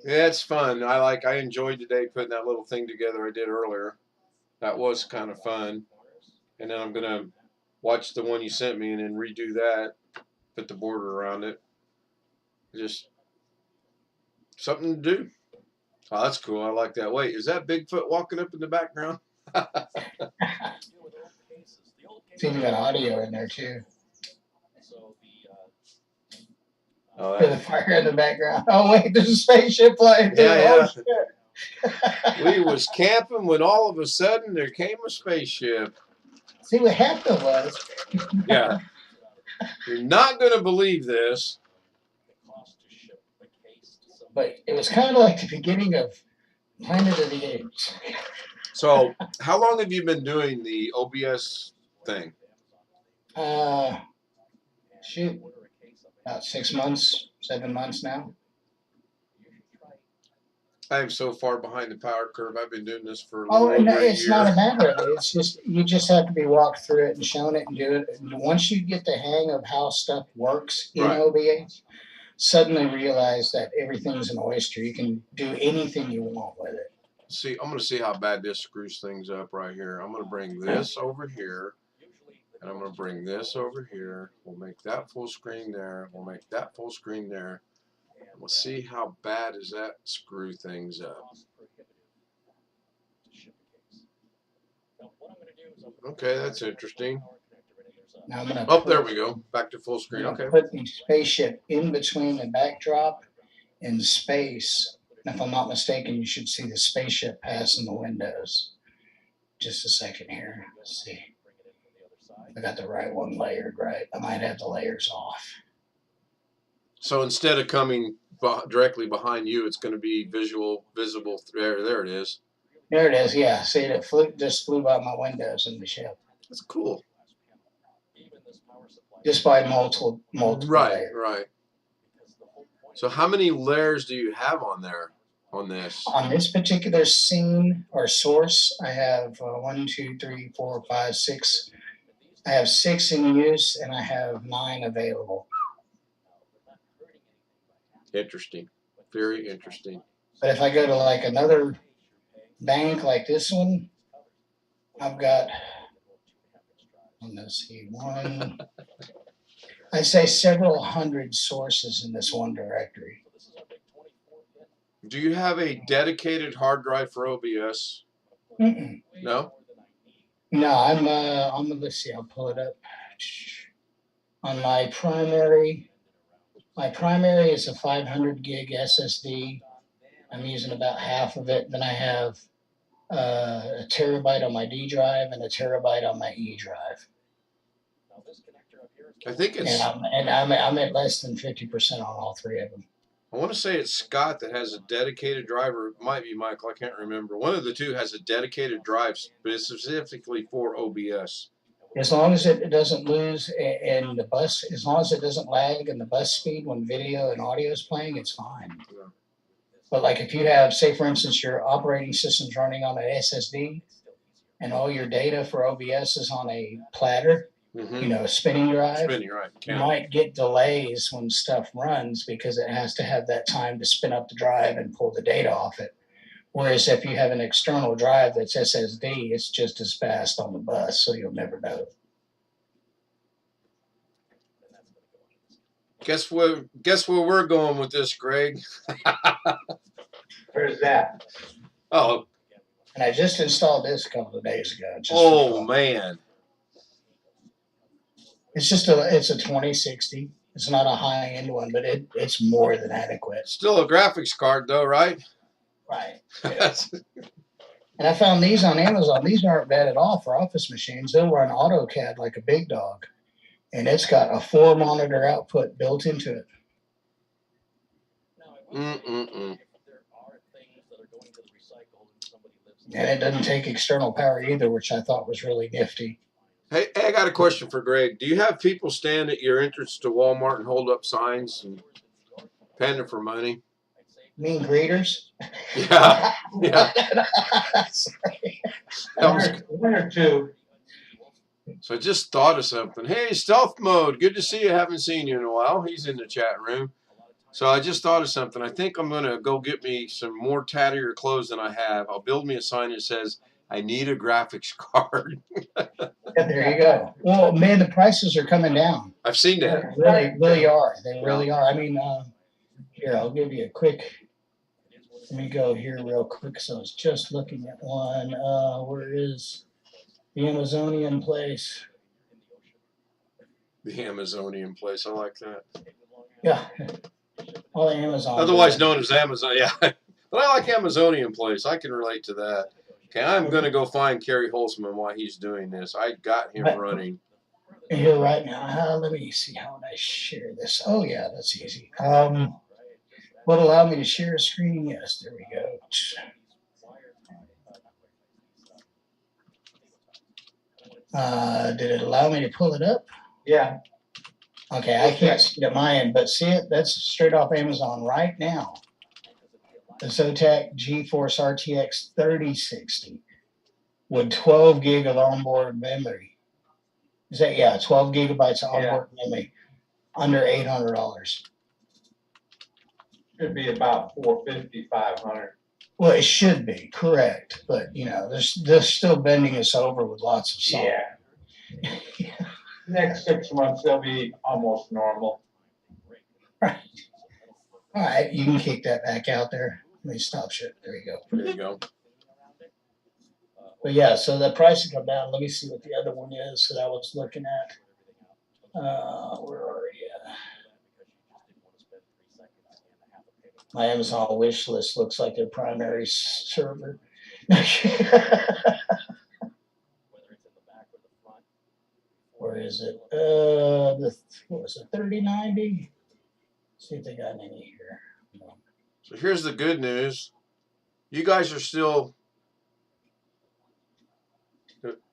Yeah, it's fun. I enjoyed today putting that little thing together I did earlier. That was kind of fun. And then I'm gonna watch the one you sent me and then redo that, put the border around it. Just something to do. Oh, that's cool. I like that. Wait, is that Bigfoot walking up in the background? It's even got audio in there too. Oh, For the fire in the background. Oh wait, there's a spaceship flying through. Yeah, Oh shit. we was camping when all of a sudden there came a spaceship. See what happened was. Yeah. You're not going to believe this. But it was kind of like the beginning of Planet of the Apes. So, how long have you been doing the OBS thing? Shoot, about 6 months, 7 months now. I am so far behind the power curve. I've been doing this for a Oh, little no, over a it's not a year. matter of it. It's just you just have to be walked through it and shown it and do it. And once you get the hang of how stuff works in Right. OBS, suddenly realize that everything's an oyster. You can do anything you want with it. See, I'm going to see how bad this screws things up right here. I'm going to bring this over here, and I'm going to bring this over here. We'll make that full screen there. We'll make that full screen there. And we'll see how bad does that screw things up. Okay, that's interesting. Now I'm gonna Oh, there we go. Back to full screen. I'm gonna Okay. put the spaceship in between the backdrop and space. And if I'm not mistaken, you should see the spaceship passing the windows. Just a second here. Let's see. I got the right one layered right. I might have the layers off. So instead of coming directly behind you, it's going to be visible. There it is. There it is. Yeah. See, it just flew by my windows in the ship. That's cool. Just by multiple layers. Right. So how many layers do you have on there on this? On this particular scene or source, I have 1, 2, 3, 4, 5, 6. I have 6 in use, and I have 9 available. Interesting. Very interesting. But if I go to like another bank like this one, I've got, let's see, one, I'd say several hundred sources in this one directory. Do you have a dedicated hard drive for OBS? Mm-mm. No? No, I'm let's see, I'll pull it up. On my primary is a 500 gig SSD. I'm using about half of it. Then I have a terabyte on my D drive and a terabyte on my E drive. I think it's. And I'm at less than 50% on all 3 of them. I want to say it's Scott that has a dedicated drive, or it might be Michael. I can't remember. One of the two has a dedicated drive specifically for OBS. As long as it doesn't lose in the bus, as long as it doesn't lag in the bus speed when video and audio is playing, it's fine. Yeah. But like if you have, say for instance, your operating system's running on an SSD and all your data for OBS is on a platter, a spinning drive, right. You might get delays when stuff runs because it has to have that time to spin up the drive and pull the data off it. Whereas if you have an external drive that's SSD, it's just as fast on the bus, so you'll never know. Guess where we're going with this, Greg? Where's that? Oh. And I just installed this a couple of days ago. Man. It's a 2060. It's not a high-end one, but it's more than adequate. Still a graphics card though, right? Right. Yeah. And I found these on Amazon. These aren't bad at all for office machines. They'll run AutoCAD like a big dog. And it's got a 4-monitor output built into it. Mm-mm-mm. And it doesn't take external power either, which I thought was really nifty. Hey, I got a question for Greg. Do you have people stand at your entrance to Walmart and hold up signs and panting for money? Mean greeters? Yeah. One or two. So I just thought of something. Hey, Stealth Mode. Good to see you. Haven't seen you in a while. He's in the chat room. So I just thought of something. I think I'm going to go get me some more tattier clothes than I have. I'll build me a sign that says, I need a graphics card. There you go. Well, man, the prices are coming down. I've seen that. They really are. They really are. I mean, here, I'll give you a quick. Let me go here real quick. So I was just looking at one. Where is the Amazonian place? The Amazonian place. I like that. Yeah. All the Amazon. Otherwise known as Amazon. Yeah. But I like Amazonian place. I can relate to that. Okay, I'm going to go find Kerry Holzman while he's doing this. I got him running. Here right now. Let me see. How would I share this? Oh, yeah, that's easy. Would allow me to share a screen? Yes, there we go. Did it allow me to pull it up? Yeah. Okay, I can't see it at my end, but see it? That's straight off Amazon right now. The Zotac GeForce RTX 3060 with 12 gig of onboard memory. Is that, yeah, 12 gigabytes of onboard memory, under $800. Should be about 450, 500. Well, it should be, correct. But, they're still bending us over with lots of salt. Yeah. Next 6 months, they'll be almost normal. Right. All right, you can kick that back out there. Let me stop shit. There you go. There you go. But yeah, so the price will come down. Let me see what the other one is that I was looking at. Where are you? My Amazon wish list looks like their primary server. Where is it? What was it? 3090. See if they got any here. No. So here's the good news. You guys are still.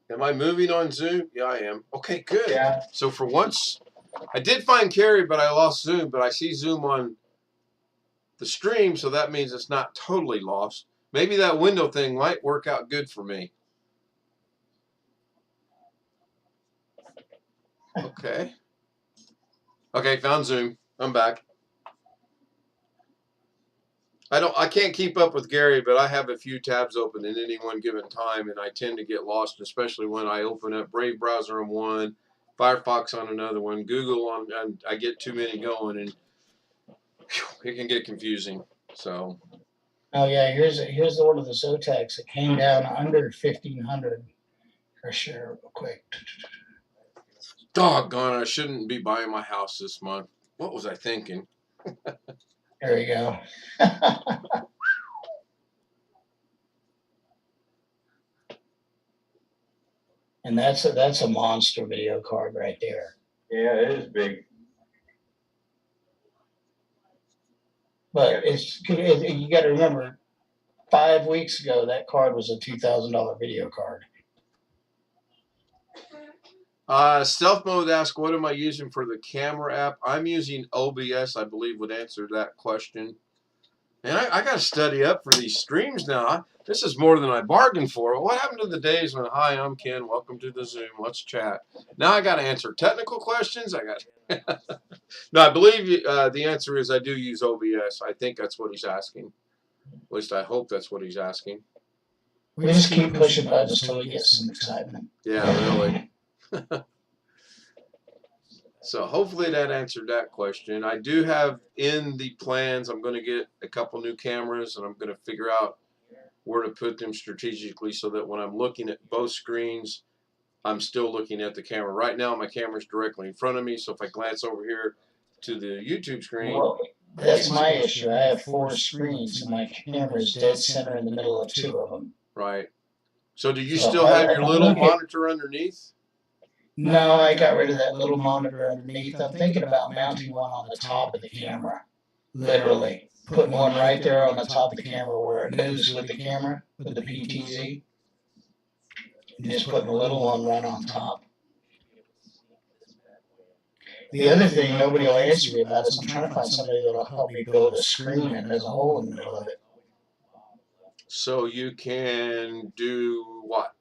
Am I moving on Zoom? Yeah, I am. Okay, good. Yeah. So for once, I did find Carrie, but I lost Zoom. But I see Zoom on the stream, so that means it's not totally lost. Maybe that window thing might work out good for me. Okay. Okay, found Zoom. I'm back. I can't keep up with Gary, but I have a few tabs open at any one given time, and I tend to get lost, especially when I open up Brave browser on one, Firefox on another one, Google on, and I get too many going, and whew, it can get confusing. So. Oh yeah, here's the one of the Zotacs. It came down under 1,500 per share real quick. Doggone, I shouldn't be buying my house this month. What was I thinking? There we go. And that's a monster video card right there. Yeah, it is big. But you got to remember, 5 weeks ago that card was a $2,000 video card. Stealth Mode asks, what am I using for the camera app? I'm using OBS, I believe, would answer that question. And I got to study up for these streams now. This is more than I bargained for. What happened to the days when, hi, I'm Ken, welcome to the Zoom, let's chat. Now I got to answer technical questions. No, I believe the answer is I do use OBS. I think that's what he's asking. At least I hope that's what he's asking. We just keep pushing buttons until we get some excitement. Yeah, really. So hopefully that answered that question. I do have in the plans, I'm going to get a couple new cameras, and I'm going to figure out where to put them strategically so that when I'm looking at both screens, I'm still looking at the camera. Right now, my camera's directly in front of me, so if I glance over here to the YouTube screen. Well, that's my issue. I have 4 screens, and my camera is dead center in the middle of 2 of them. Right. So do you still have your little monitor underneath? No, I got rid of that little monitor underneath. I'm thinking about mounting one on the top of the camera. Literally. Putting one right there on the top of the camera where it moves with the camera, with the PTZ. And just putting a little one right on top. The other thing nobody will answer me about is I'm trying to find somebody that will help me build a screen and there's a hole in the middle of it. So you can do what?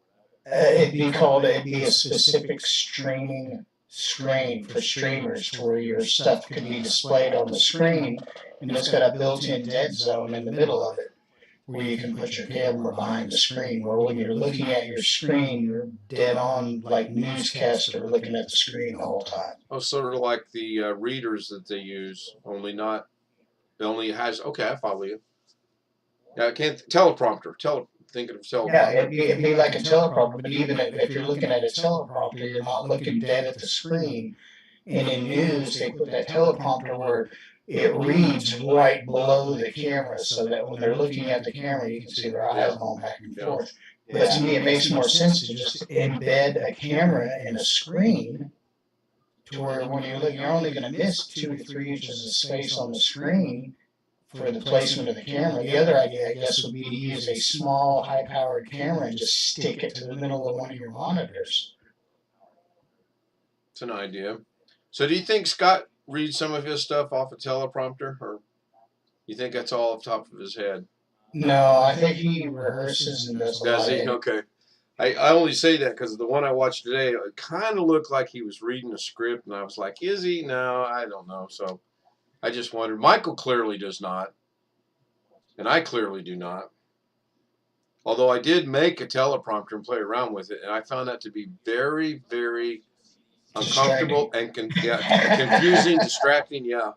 It'd be a specific streaming screen for streamers to where your stuff could be displayed on the screen, and it's got a built-in dead zone in the middle of it where you can put your camera behind the screen, where when you're looking at your screen, you're dead on like newscaster looking at the screen the whole time. Oh, sort of like the readers that they use, it only has, okay, I follow you. Yeah, I can't, teleprompter, thinking of teleprompter. Yeah, it'd be like a teleprompter, but even if you're looking at a teleprompter, you're not looking dead at the screen. And in news, they put that teleprompter where it reads right below the camera so that when they're looking at the camera, you can see their eyes going back and forth. But to me, it makes more sense to just embed a camera in a screen to where when you're looking, you're only going to miss 2 to 3 inches of space on the screen for the placement of the camera. The other idea, I guess, would be to use a small, high-powered camera and just stick it to the middle of one of your monitors. It's an idea. So do you think Scott reads some of his stuff off a teleprompter, or you think that's all off the top of his head? No, I think he rehearses and does a lot. Does he? Okay. I only say that because the one I watched today, it kind of looked like he was reading a script, and I was like, is he? No, I don't know. So I just wondered. Michael clearly does not, and I clearly do not. Although I did make a teleprompter and play around with it, and I found that to be very, very uncomfortable and confusing, distracting. Yeah.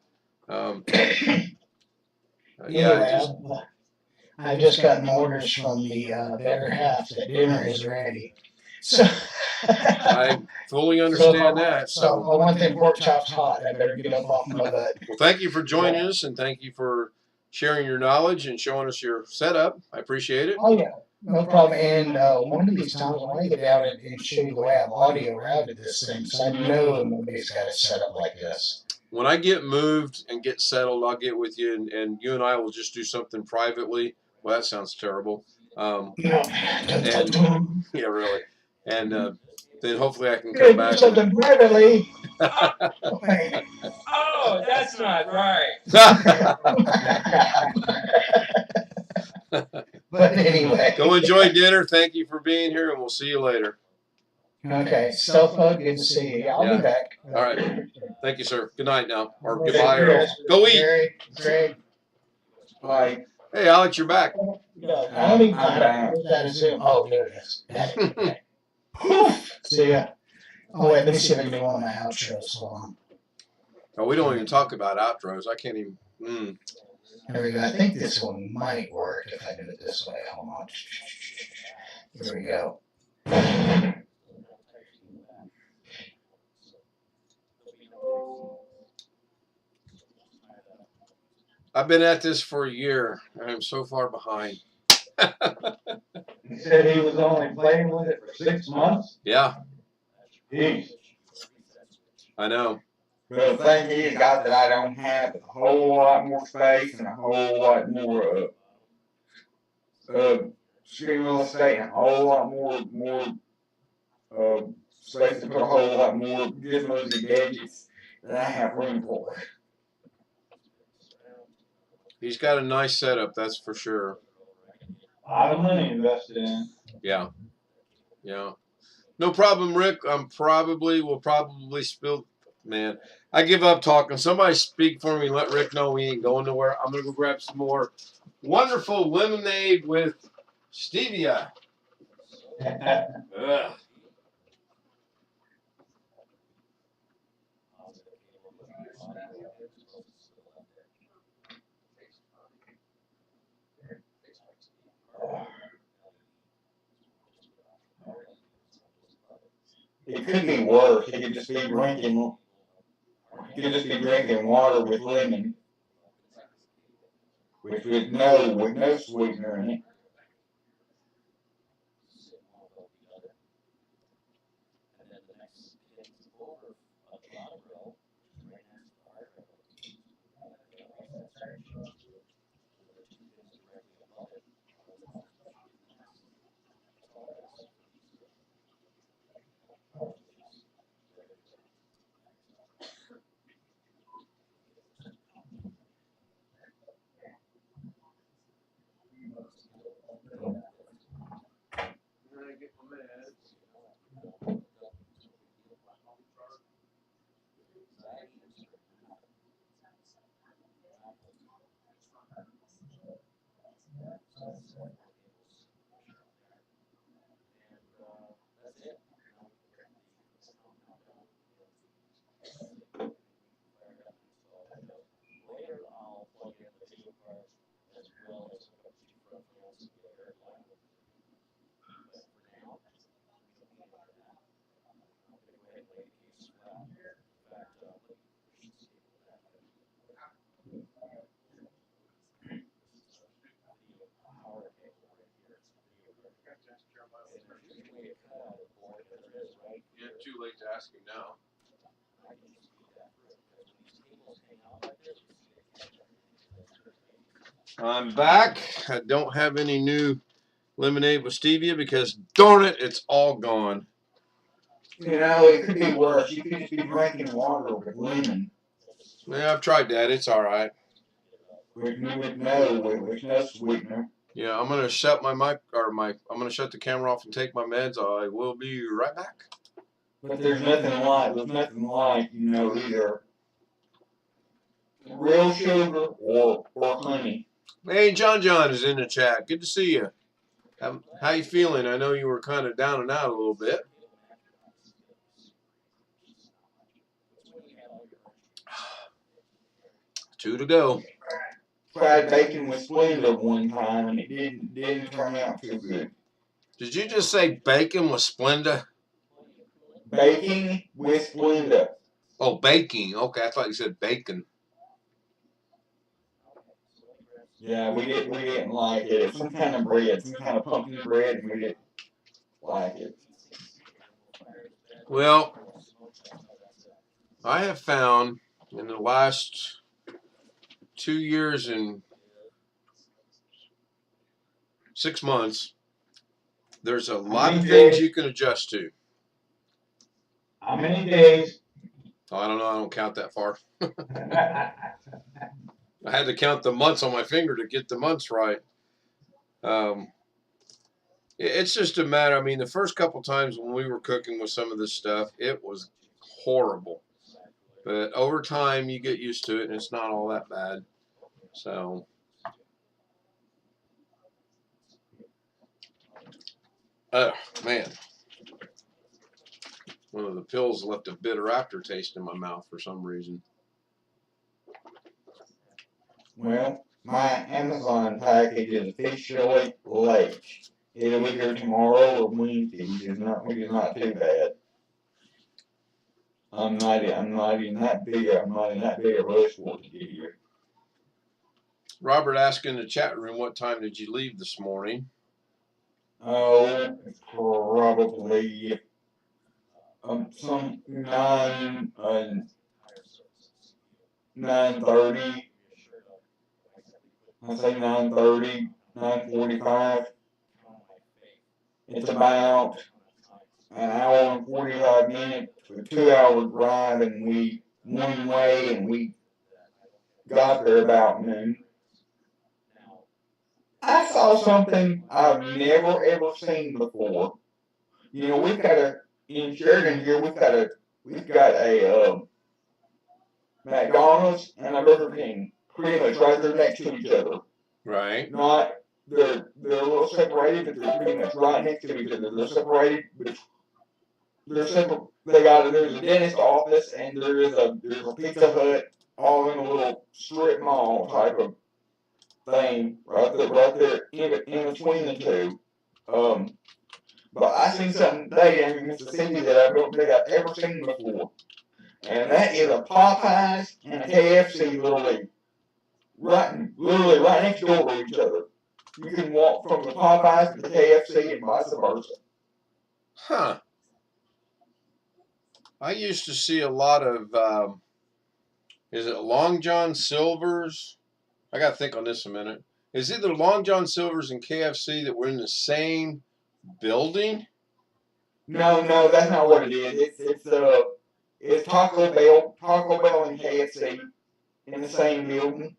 I've just gotten orders from the better half that dinner is ready. So I fully understand that. So I want them pork chops hot. I better get up off my butt. Well, thank you for joining us, and thank you for sharing your knowledge and showing us your setup. I appreciate it. Oh yeah. No problem. And one of these times, I want to get down and show you the way I've audio routed this thing, because I know nobody's got it set up like this. When I get moved and get settled, I'll get with you, and you and I will just do something privately. Well, that sounds terrible. No. And, yeah, really. And then hopefully I can You're come gonna do back. something privately. Oh, that's not right. But anyway. Go enjoy dinner. Thank you for being here, and we'll see you later. Okay, Stealth Bug, good to see you. Yeah, I'll be back. All right. Thank you, sir. Good night now. Or Okay, goodbye. Or Chris, go eat. Gary, Greg. Like, Hey, Alex, you're back. I don't even know how to put that in Zoom. Oh, there it is. Got it. Okay. Poof. See ya. Oh, wait, let me see if I can do one of my outros. Hold on. Oh, we don't even talk about outros. I can't even. There we go. I think this one might work if I do it this way. Hold on. Here we go. I've been at this for a year. I am so far behind. He said he was only playing with it for 6 months. Yeah, Jeez. I know. but the thing is, guys, that I don't have a whole lot more space and a whole lot more stream real estate and a whole lot more space to put a whole lot more gizmos and gadgets than I have room for. He's got a nice setup, that's for sure. A lot of money invested in. Yeah. Yeah. No problem, Rick. We'll probably spill. Man, I give up talking. Somebody speak for me and let Rick know we ain't going nowhere. I'm going to go grab some more wonderful lemonade with stevia. Ugh. It could be worse. He could just be drinking. He could just be drinking water with lemon, with no sweetener in it. Yeah, too late to ask him now. I'm back. I don't have any new lemonade with stevia because, darn it, it's all gone. You know, it could be worse. You could just be drinking water with lemon. Yeah, I've tried that. It's all right. With no sweetener. Yeah, I'm gonna shut my mic I'm gonna shut the camera off and take my meds. I will be right back. But there's nothing like, either real sugar or honey. Hey, John is in the chat. Good to see you. How you feeling? I know you were kind of down and out a little bit. Two to go. Tried baking with Splenda one time and it didn't turn out too good. Did you just say bacon with Splenda? Baking with Splenda. Oh, baking. Okay, I thought you said bacon. Yeah, we didn't like it. It's some kind of bread, some kind of pumpkin bread, and we didn't like it. Well, I have found in the last 2 years and 6 months, there's a lot of things you can adjust to. How many days? I don't know. I don't count that far. I had to count the months on my finger to get the months right. It's just a matter. I mean, the first couple times when we were cooking with some of this stuff, it was horrible. But over time, you get used to it, and it's not all that bad. So, oh man, one of the pills left a bitter aftertaste in my mouth for some reason. Well, my Amazon package is officially late. It'll be here tomorrow or Wednesday, which is not too bad. I'm not in that big a rush for it to get here. Robert asked in the chat room, what time did you leave this morning? Oh, probably some 9:30. I say 9:30, 9:45. It's about an hour and 45 minutes, a 2 hour drive, and one way, and we got there about noon. I saw something I've never ever seen before. You know, in Sheridan here, we've got a McDonald's and a Burger King pretty much right there next to each other. Right. Not, they're a little separated, but they're pretty much right next to each other. They're separated, but there's a dentist office and there's a Pizza Hut all in a little strip mall type of thing right there in between the two. But I seen something today in Mississippi that I don't think I've ever seen before. And that is a Popeyes and a KFC literally right next door to each other. You can walk from the Popeyes to the KFC and vice versa. Huh. I used to see a lot of, is it Long John Silver's? I got to think on this a minute. Is either Long John Silver's and KFC that were in the same building? No, that's not what it is. It's Taco Bell and KFC in the same building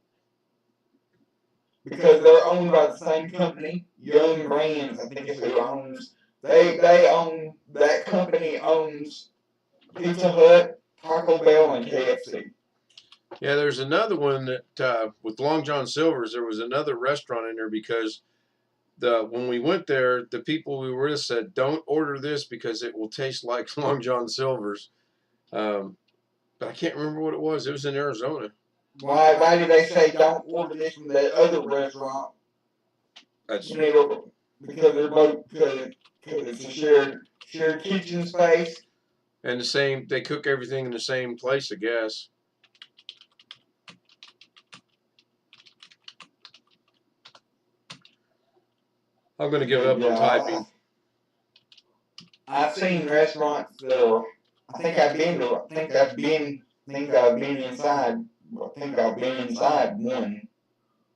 because they're owned by the same company, Young Brands. I think is who owns. They own that company owns Pizza Hut, Taco Bell, and KFC. Yeah, there's another one that with Long John Silver's, there was another restaurant in there because when we went there, the people we were with said, "Don't order this because it will taste like Long John Silver's." But I can't remember what it was. It was in Arizona. Why did they say don't order this from that other restaurant? That's because they're both because it's a shared kitchen space. and the same. They cook everything in the same place, I guess. I'm gonna give up on typing. I've seen restaurants that are. I think I've been inside. I think I've been inside one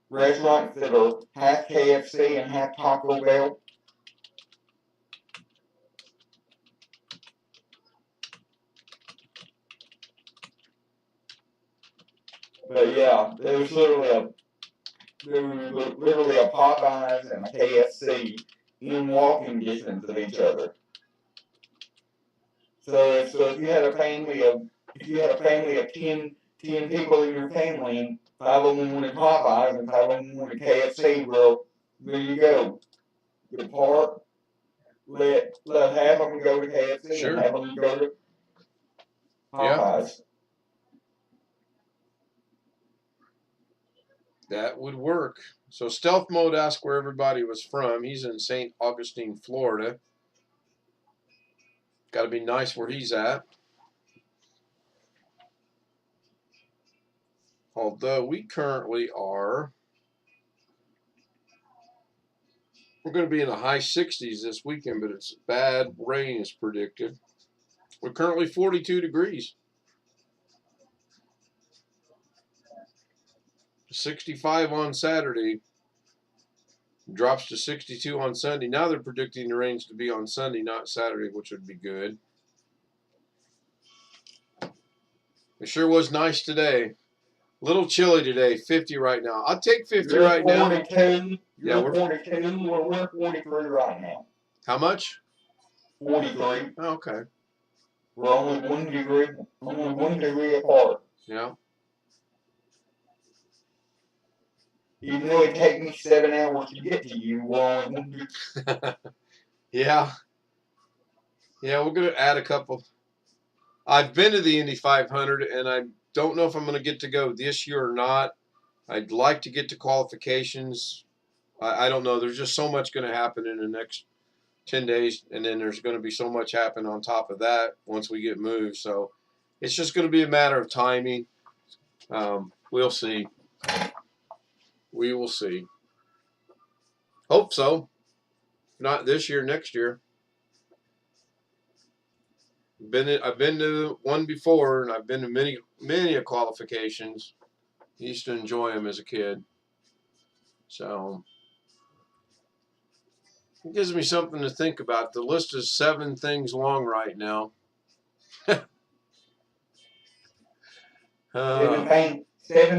restaurant that are half KFC and half Taco Bell. But yeah, there was literally a Popeyes and a KFC in walking distance of each other. So if you had a family of 10 people in your family, and 5 of them wanted Popeyes and 5 of them wanted KFC, well, there you go. You part, let half of them go to KFC Sure. and half of them go to Popeyes. That would work. So Stealth Mode asked where everybody was from. He's in St. Augustine, Florida. Got to be nice where he's at. Although we currently are We're going to be in the high 60s this weekend, but it's bad rain is predicted. We're currently 42 degrees. 65 on Saturday. Drops to 62 on Sunday. Now they're predicting the rains to be on Sunday, not Saturday, which would be good. It sure was nice today. A little chilly today, 50 right now. I'll take 50 You're right now. 42. Yeah, You're 42. We're 43 right now. How much? 43. Oh, okay. We're only 1 degree apart. Yeah. Even though it takes me 7 hours to get to you, we're only 1 degree. Yeah. Yeah, we're going to add a couple. I've been to the Indy 500, and I don't know if I'm going to get to go this year or not. I'd like to get to qualifications. I don't know. There's just so much going to happen in the next 10 days, and then there's going to be so much happen on top of that once we get moved. So it's just going to be a matter of timing. We'll see. We will see. Hope so. If not this year, next year. I've been to one before, and I've been to many qualifications. I used to enjoy them as a kid. So it gives me something to think about. The list is 7 things long right now. 7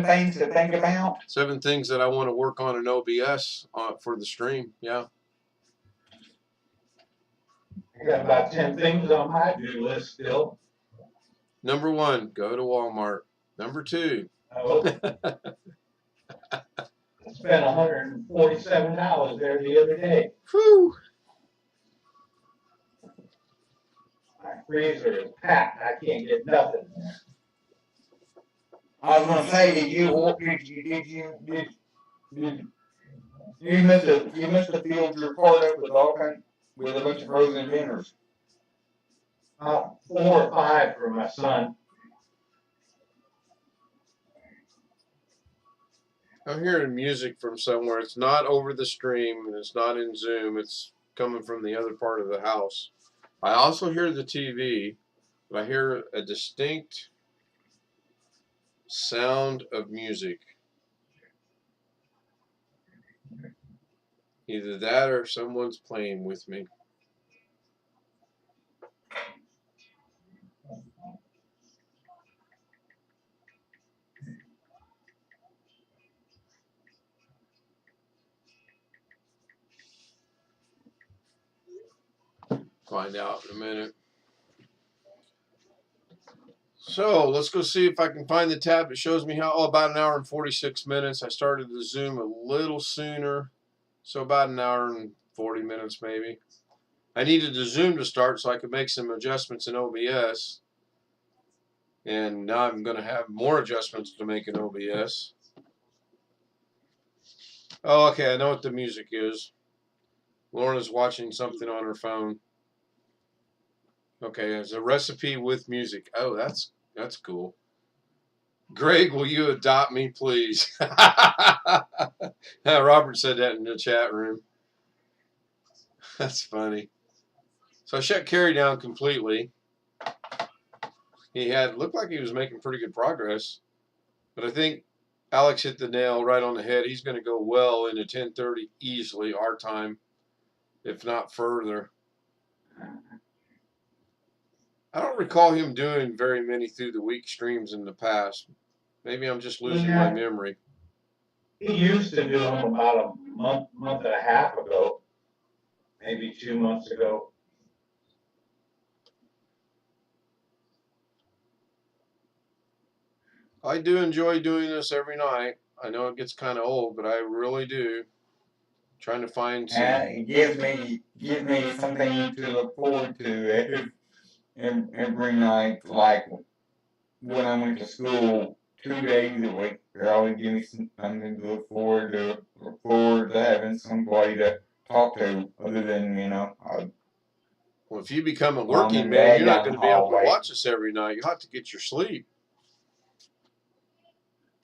things to think about. 7 things that I want to work on in OBS for the stream. Yeah. I got about 10 things on my to-do list still. Number 1, go to Walmart. Number 2. I spent $147 there the other day. Whew. My freezer is packed. I can't get nothing. I was gonna say, you must have filled your cart up with a bunch of frozen dinners. 4 or 5 for my son. I'm hearing music from somewhere. It's not over the stream, and it's not in Zoom. It's coming from the other part of the house. I also hear the TV, but I hear a distinct sound of music. Either that or someone's playing with me. Find out in a minute. So let's go see if I can find the tab that shows me how. Oh, about an hour and 46 minutes. I started the Zoom a little sooner, so about an hour and 40 minutes maybe. I needed the Zoom to start so I could make some adjustments in OBS, and now I'm going to have more adjustments to make in OBS. Oh, okay, I know what the music is. Lorna's watching something on her phone. Okay, it's a recipe with music. Oh, that's cool. Greg, will you adopt me, please? Robert said that in the chat room. That's funny. So I shut Kerry down completely. He looked like he was making pretty good progress, but I think Alex hit the nail right on the head. He's going to go well into 10:30 easily, our time, if not further. I don't recall him doing very many through the week streams in the past. Maybe I'm just losing my memory. He used to do them about a month and a half ago, maybe 2 months ago. I do enjoy doing this every night. I know it gets kind of old, but I really do. Trying to find some. And it gives me something to look forward to every night. Like when I went to school 2 days a week, they always give me something to look forward to. Look forward to having somebody to talk to, other than Well, if you become a working man, you're not going to be able to watch us every night. You'll have to get your sleep.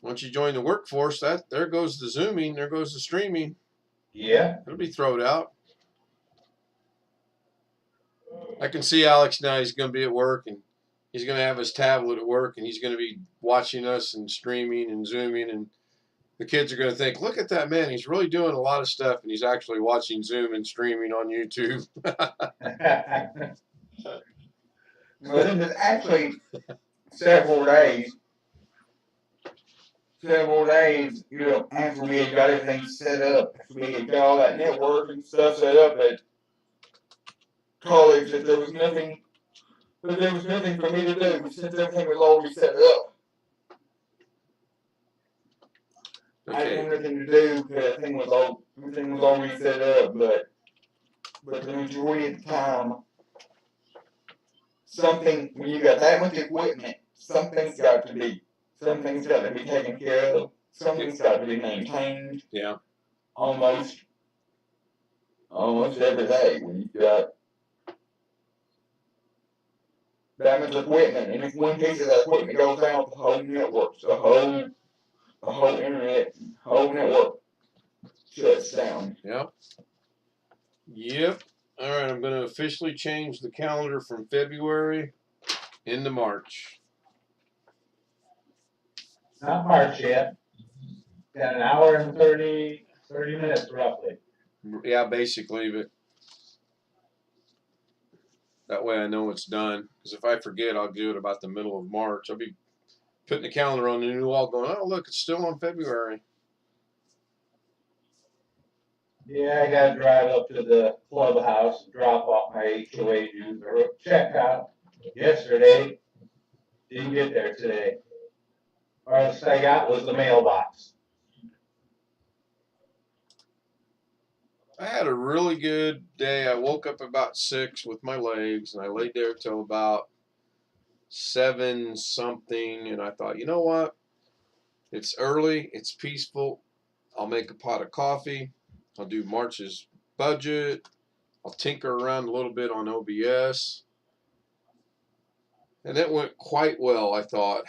Once you join the workforce, there goes the Zooming, there goes the streaming. Yeah. It'll be thrown out. I can see Alex now. He's going to be at work, and he's going to have his tablet at work, and he's going to be watching us and streaming and zooming, and the kids are going to think, look at that man. He's really doing a lot of stuff, and he's actually watching Zoom and streaming on YouTube. Well, this is actually several days. After we had got everything set up, we had got all that network and stuff set up at college, that there was nothing for me to do since everything was already set up. I didn't have anything to do because everything was already set up, but the majority of the time, when you got that much equipment, something's got to be taken care of. Something's got to be maintained. Yeah. Almost every day when you got that much equipment, and if one piece of that equipment goes out, the whole network, the whole internet, whole network shuts down. Yep. All right, I'm going to officially change the calendar from February into March. Not March yet. Got an hour and 30 minutes roughly. Yeah, basically, but that way I know it's done. Because if I forget, I'll do it about the middle of March. I'll be putting the calendar on the new wall going, oh, look, it's still on February. Yeah, I got to drive up to the clubhouse and drop off my HOA dues or check out yesterday. Didn't get there today. Farthest I got was the mailbox. I had a really good day. I woke up about 6 with my legs, and I laid there till about 7 something, and I thought, you know what? It's early. It's peaceful. I'll make a pot of coffee. I'll do March's budget. I'll tinker around a little bit on OBS. And it went quite well, I thought.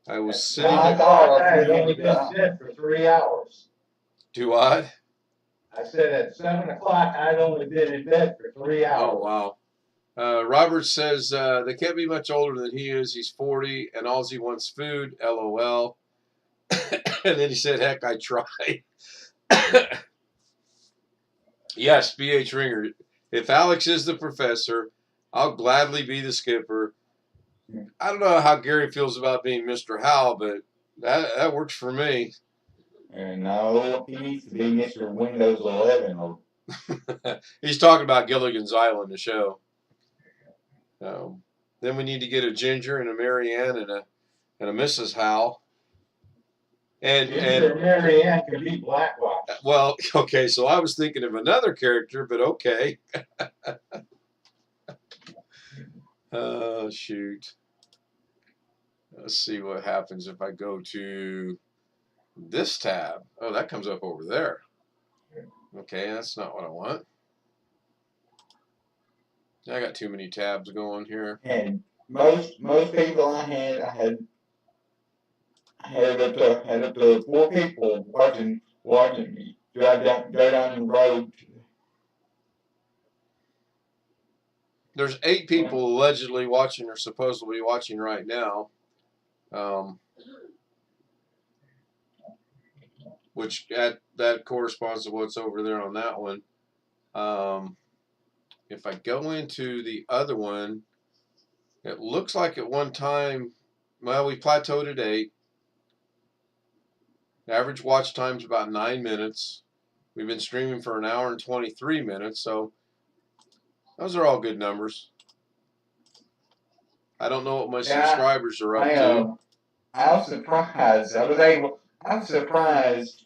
I was sitting I there. thought I had only been dead for 3 hours. Do what? I said at 7 o'clock, I'd only been in bed for 3 hours. Oh, wow. Robert says they can't be much older than he is. He's 40, and all he wants food, LOL. And then he said, heck, I tried. Yes, BH Ringer. If Alex is the professor, I'll gladly be the skipper. I don't know how Gary feels about being Mr. Howell, but that works for me. And no, he needs to be Mr. Windows 11. Or He's talking about Gilligan's Island, the show. Then we need to get a Ginger and a Mary Ann and a Mrs. Howell. Ginger and Mary Ann can be Blackwatch. Well, okay, so I was thinking of another character, but okay. Oh, shoot. Let's see what happens if I go to this tab. Oh, that comes up over there. Okay, that's not what I want. I got too many tabs going here. And most people I had up to 4 people watching me go down the road. There's 8 people allegedly watching or supposedly watching right now, which that corresponds to what's over there on that one. If I go into the other one, it looks like at one time, well, we plateaued at 8. Average watch time's about 9 minutes. We've been streaming for an hour and 23 minutes, so those are all good numbers. I don't know what my subscribers are up to. I was surprised.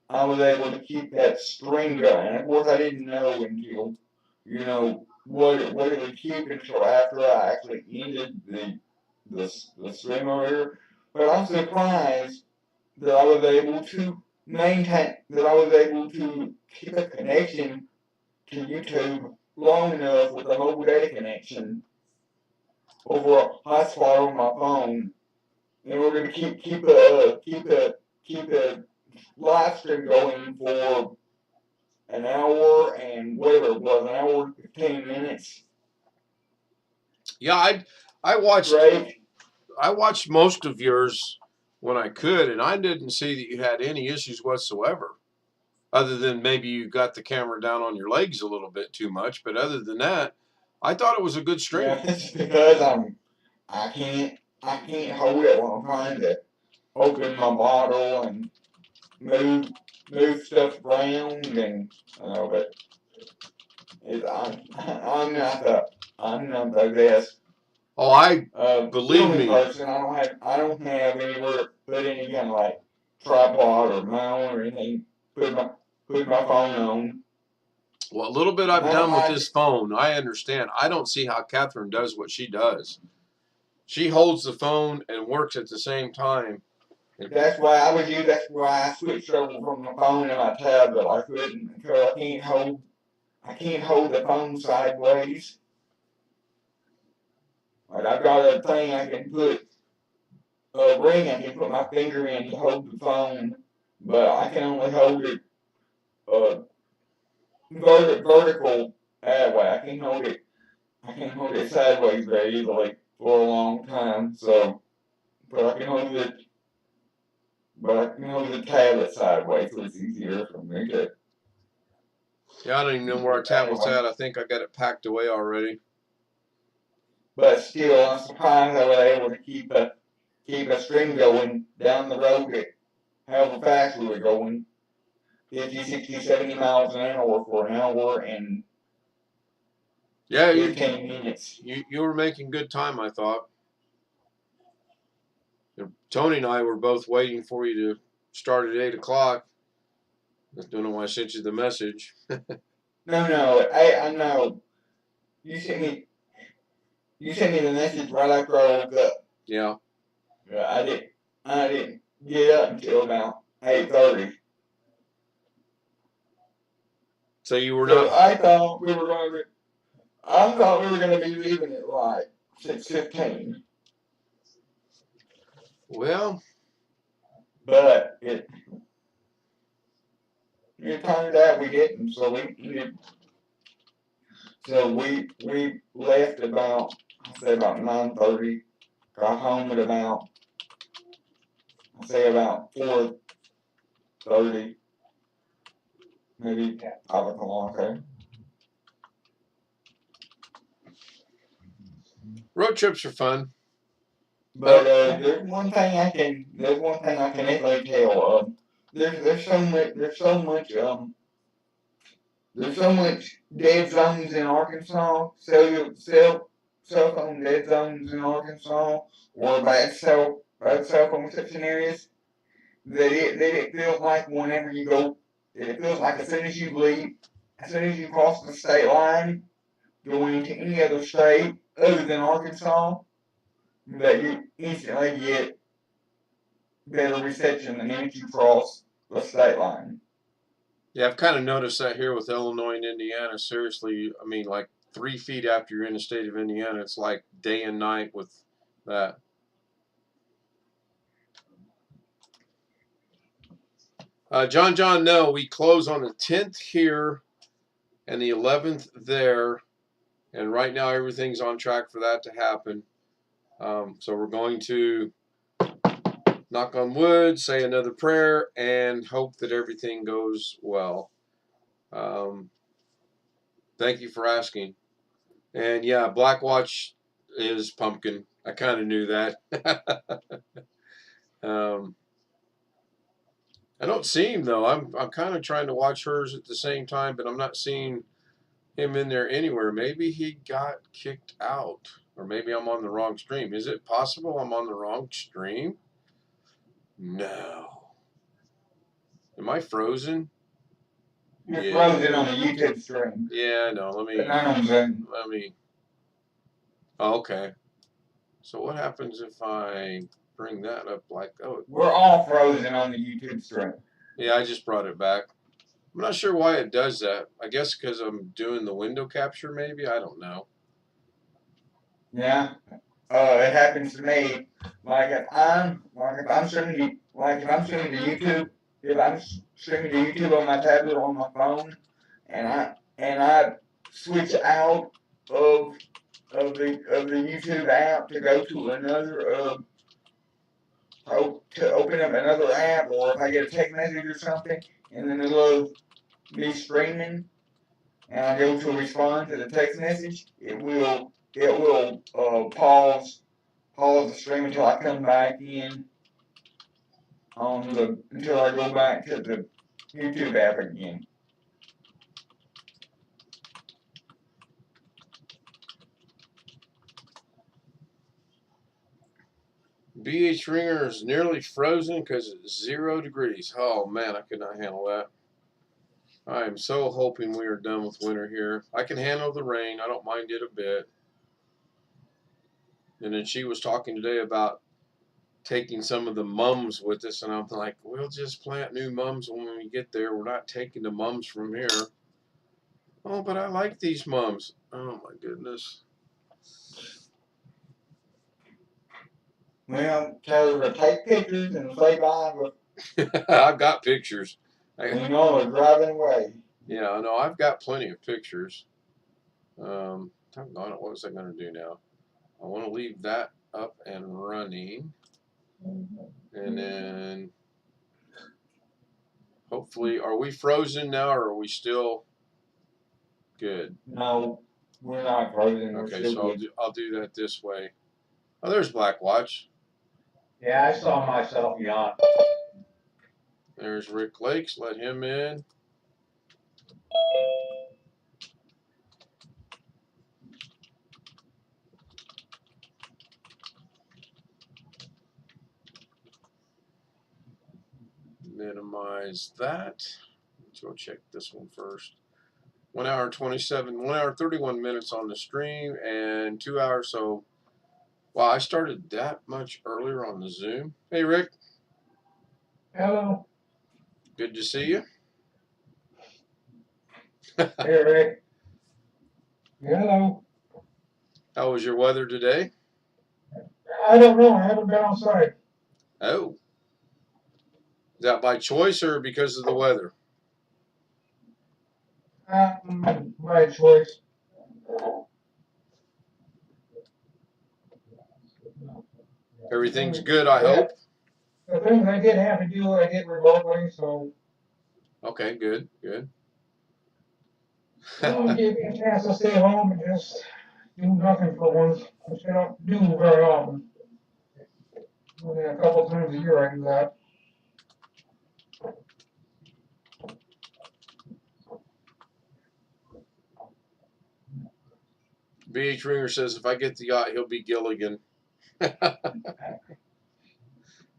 I was able to keep that string going. Of course, I didn't know until, what it would keep until after I actually ended the stream over. But I'm surprised that I was able to keep a connection to YouTube long enough with a mobile data connection over a hotspot on my phone in order to keep the live stream going for an hour and whatever it was, an hour and 15 minutes. Yeah, I watched Great. I watched most of yours when I could, and I didn't see that you had any issues whatsoever. Other than maybe you got the camera down on your legs a little bit too much, but other than that, I thought it was a good stream. Yeah, it's because I can't hold it while I'm trying to open my bottle and move stuff around and but I'm not the best. Oh, I believe filming me. person. I don't have anywhere to put any kind of like tripod or mount or anything. Put my phone on. Well, a little bit I've I done don't with like this phone, I understand. I don't see how Catherine does what she does. She holds the phone and works at the same time. That's why I would use. That's why I switched over from my phone to my tablet. I couldn't because I can't hold the phone sideways. Like I've got a thing I can put a ring I can put my finger in to hold the phone, but I can only hold it uh, vertical that way. I can't hold it sideways very easily for a long time. So, but I can hold it. But I can hold the tablet sideways, so it's easier for me to. Yeah, I don't even know where our tablet's at. I think I got it packed away already. But still, I'm surprised I was able to keep a stream going down the road at however fast we were going. 50, 60, 70 miles an hour for an hour and Yeah, 15 minutes. You were making good time, I thought. Tony and I were both waiting for you to start at 8 o'clock. I don't know why I sent you the message. No, I know. You sent me the message right after I woke up. Yeah. Yeah, I didn't get up until about 8:30. So you were So not. I thought we were gonna be leaving at like 6:15. Well, But it turned out we didn't. So we left about I say about 9:30. Got home at about I say about 4:30, maybe 5 o'clock. Okay. road trips are fun. But there's one thing I can definitely tell. There's so much dead zones in Arkansas. Cell phone dead zones in Arkansas, or bad cell phone reception areas. That it feels like whenever you go, it feels like as soon as you leave, as soon as you cross the state line, going into any other state other than Arkansas, that you instantly get better reception the minute you cross the state line. Yeah, I've kind of noticed that here with Illinois and Indiana. Seriously, I mean, like 3 feet after you're in the state of Indiana, it's like day and night with that. John, no, we close on the 10th here and the 11th there. And right now, everything's on track for that to happen. So we're going to knock on wood, say another prayer, and hope that everything goes well. Thank you for asking. And yeah, Black Watch is pumpkin. I kind of knew that. I don't see him though. I'm kind of trying to watch hers at the same time, but I'm not seeing him in there anywhere. Maybe he got kicked out, or maybe I'm on the wrong stream. Is it possible I'm on the wrong stream? No. Am I frozen? You're frozen on the YouTube stream. Yeah, no. Let me. Oh, okay. So what happens if I bring that up like oh? We're all frozen on the YouTube stream. Yeah, I just brought it back. I'm not sure why it does that. I guess because I'm doing the window capture, maybe. I don't know. Yeah. It happens to me. Like if I'm streaming to YouTube, if I'm streaming to YouTube on my tablet or on my phone, and I switch out of the YouTube app to go to another to open up another app, or if I get a text message or something in the middle of me streaming, and I go to respond to the text message, it will pause the stream until I come back in until I go back to the YouTube app again. BH Ringer is nearly frozen because it's 0 degrees. Oh man, I could not handle that. I am so hoping we are done with winter here. I can handle the rain. I don't mind it a bit. And then she was talking today about taking some of the mums with us, and I'm like, we'll just plant new mums when we get there. We're not taking the mums from here. Oh, but I like these mums. Oh my goodness. Well, tell her to take pictures and say bye, but I've got pictures. we know they're driving away. Yeah, no, I've got plenty of pictures. What was I going to do now? I want to leave that up and running. And then hopefully, are we frozen now or are we still good? No, we're not frozen. Okay, so I'll do that this way. Oh, there's Black Watch. Yeah, I saw myself yawn. There's Rick Lakes. Let him in. Minimize that. Let's go check this one first. 1 hour 31 minutes on the stream and 2 hours. So, wow, I started that much earlier on the Zoom. Hey, Rick. Hello. Good to see you. Hey, Rick. Hello. How was your weather today? I don't know. I haven't been outside. Oh. Is that by choice or because of the weather? By choice. Everything's good, I hope. The things I did have to do, I did remotely, so. Okay, good. Well, gave me a chance to stay home and just do nothing for once, which I don't do very often. Only a couple times a year I do that. BH Ringer says if I get the yacht, he'll be Gilligan.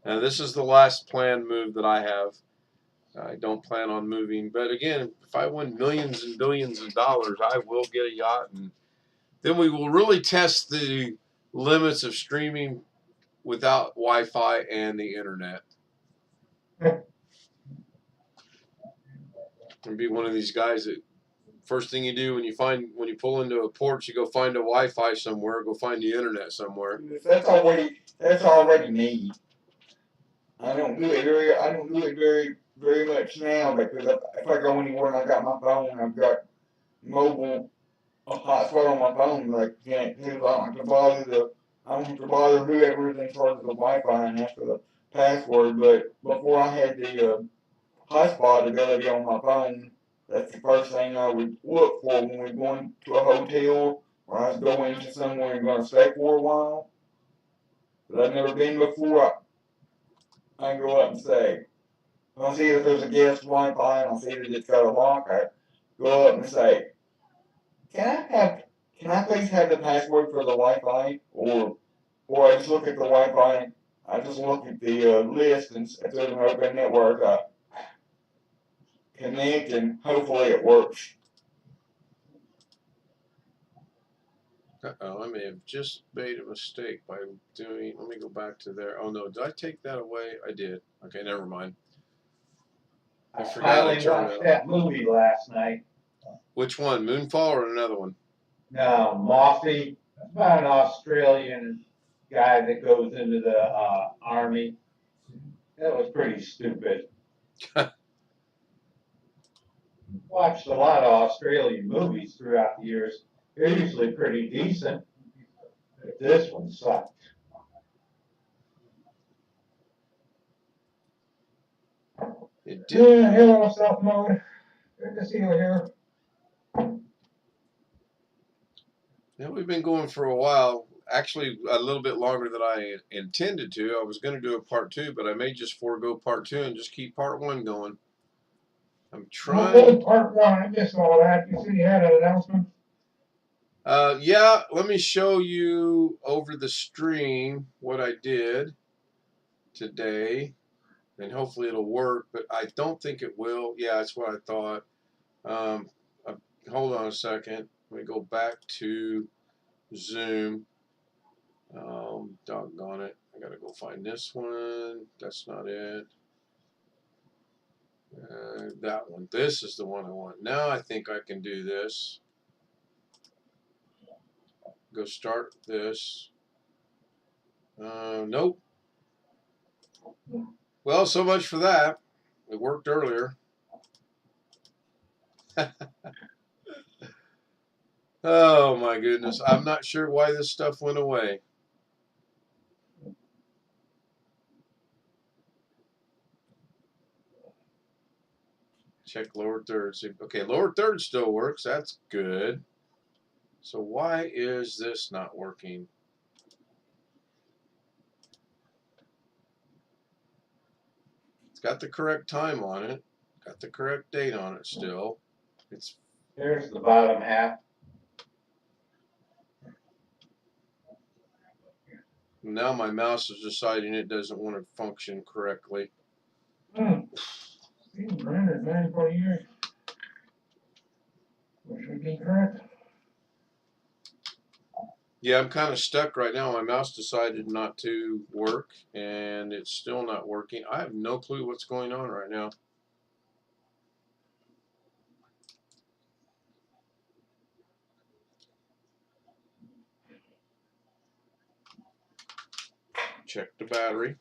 Now, this is the last planned move that I have. I don't plan on moving. But again, if I win millions and billions of dollars, I will get a yacht. And then we will really test the limits of streaming without Wi-Fi and the internet. And be one of these guys that first thing you do when you pull into a port, you go find a Wi-Fi somewhere, go find the internet somewhere. That's already me. I don't do it very much now, because if I go anywhere and I got my phone, I've got mobile a hotspot on my phone, like can't I don't have to bother whoever is in charge of the Wi-Fi and ask for the password. But before I had the hotspot ability on my phone, that's the first thing I would look for when we're going to a hotel or I was going to somewhere and going to stay for a while. But I've never been before. I go up and say, I'll see if there's a guest Wi-Fi and I'll see that it's got a lock. I go up and say, can I please have the password for the Wi-Fi? Or I just look at the Wi-Fi, I just look at the list, and if there's an open network, I connect and hopefully it works. Uh-oh, I may have just made a mistake by doing, let me go back to there. Oh no, did I take that away? I did. Okay, never mind. I finally watched that movie last night. Which one, Moonfall or another one? No, Mossy. It's about an Australian guy that goes into the army. That was pretty stupid. Watched a lot of Australian movies throughout the years. They're usually pretty decent, but this one sucked. It did. Hello, South Mode. Good to see you here. Yeah, we've been going for a while. Actually, a little bit longer than I intended to. I was going to do a part 2, but I may just forego part 2 and just keep part 1 going. I'm trying. Okay, part 1. I missed all that. You said you had an announcement? Yeah, let me show you over the stream what I did today, and hopefully it'll work, but I don't think it will. Yeah, that's what I thought. Hold on a second. Let me go back to Zoom. Doggone it. I gotta go find this one. That's not it. That one. This is the one I want. Now I think I can do this. Go start this. Nope. Well, so much for that. It worked earlier. Oh my goodness. I'm not sure why this stuff went away. Check lower third. Okay, lower third still works. That's good. So why is this not working? It's got the correct time on it. Got the correct date on it still. It's Here's the bottom half. now my mouse is deciding it doesn't want to function correctly. Been rendered 94 years. Which would be correct. Yeah, I'm kind of stuck right now. My mouse decided not to work, and it's still not working. I have no clue what's going on right now. Check the battery.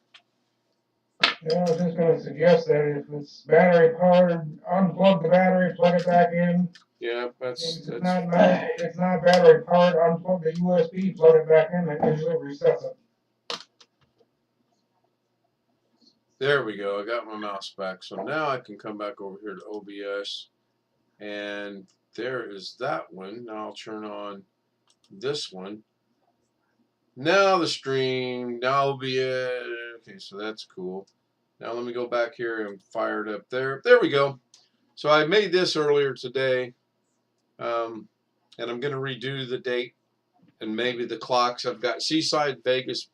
Yeah, I was just going to suggest that if it's battery powered, unplug the battery, plug it back in. Yeah, If it's not battery powered, unplug the USB, plug it back in, and usually resets it. there we go. I got my mouse back. So now I can come back over here to OBS, and there is that one. Now I'll turn on this one. Now the stream. Now OBS. Okay, so that's cool. Now let me go back here and fire it up there. There we go. So I made this earlier today, and I'm going to redo the date and maybe the clocks. I've got Seaside, Vegas,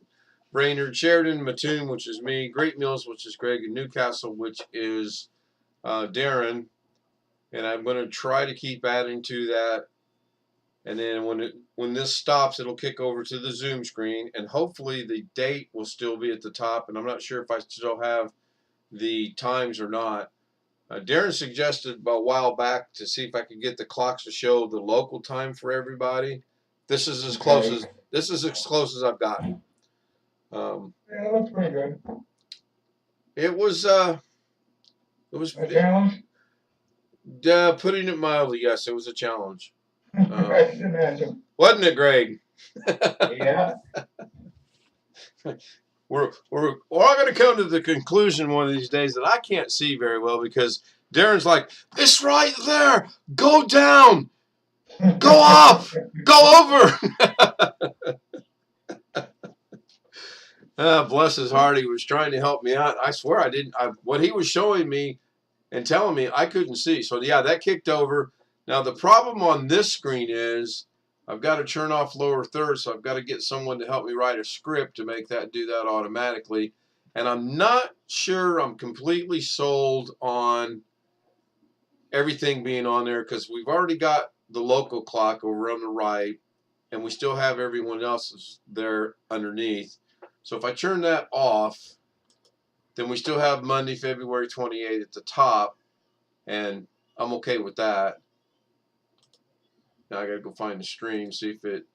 Brainerd, Sheridan, Mattoon, which is me, Great Mills, which is Greg, and Newcastle, which is Darren. And I'm going to try to keep adding to that. And then when this stops, it'll kick over to the Zoom screen, and hopefully the date will still be at the top. And I'm not sure if I still have the times or not. Darren suggested a while back to see if I could get the clocks to show the local time for everybody. This is as close as I've gotten. Yeah, that's pretty good. It was A challenge? putting it mildly. Yes, it was a challenge. I should imagine. Wasn't it, Greg? Yeah. We're all going to come to the conclusion one of these days that I can't see very well because Darren's like, it's right there. Go down. Go up. Go over. Bless his heart. He was trying to help me out. I swear I didn't. What he was showing me and telling me, I couldn't see. So, yeah, that kicked over. Now, the problem on this screen is I've got to turn off lower third, so I've got to get someone to help me write a script to make that do that automatically. And I'm not sure I'm completely sold on everything being on there because we've already got the local clock over on the right, and we still have everyone else's there underneath. So if I turn that off, then we still have Monday, February 28th at the top, and I'm okay with that. Now I gotta go find the stream, see if it.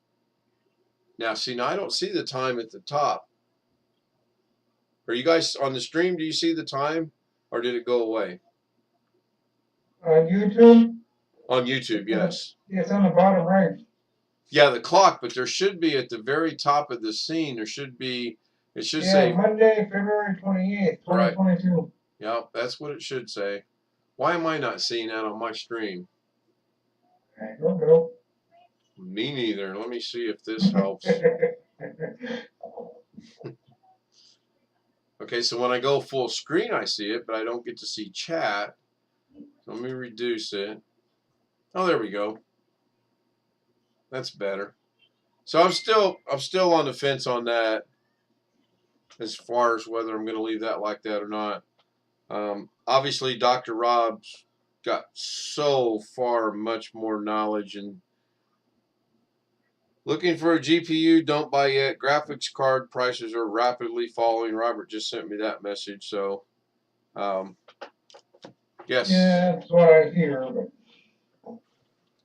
Now I don't see the time at the top. Are you guys on the stream? Do you see the time? or did it go away? On YouTube? On YouTube, yes. It's on the bottom right. Yeah, the clock, but there should be at the very top of the scene, there should be, it should say. Monday, February 28th, 2022. Right. Yeah, that's what it should say. Why am I not seeing that on my stream? I don't know. Me neither. Let me see if this helps. Okay, so when I go full screen, I see it, but I don't get to see chat. So let me reduce it. Oh, there we go. That's better. So I'm still on the fence on that, as far as whether I'm going to leave that like that or not. Obviously, Dr. Rob's got so far much more knowledge. And looking for a GPU, don't buy yet. Graphics card prices are rapidly falling. Robert just sent me that message. So, yes. Yeah, that's what I hear.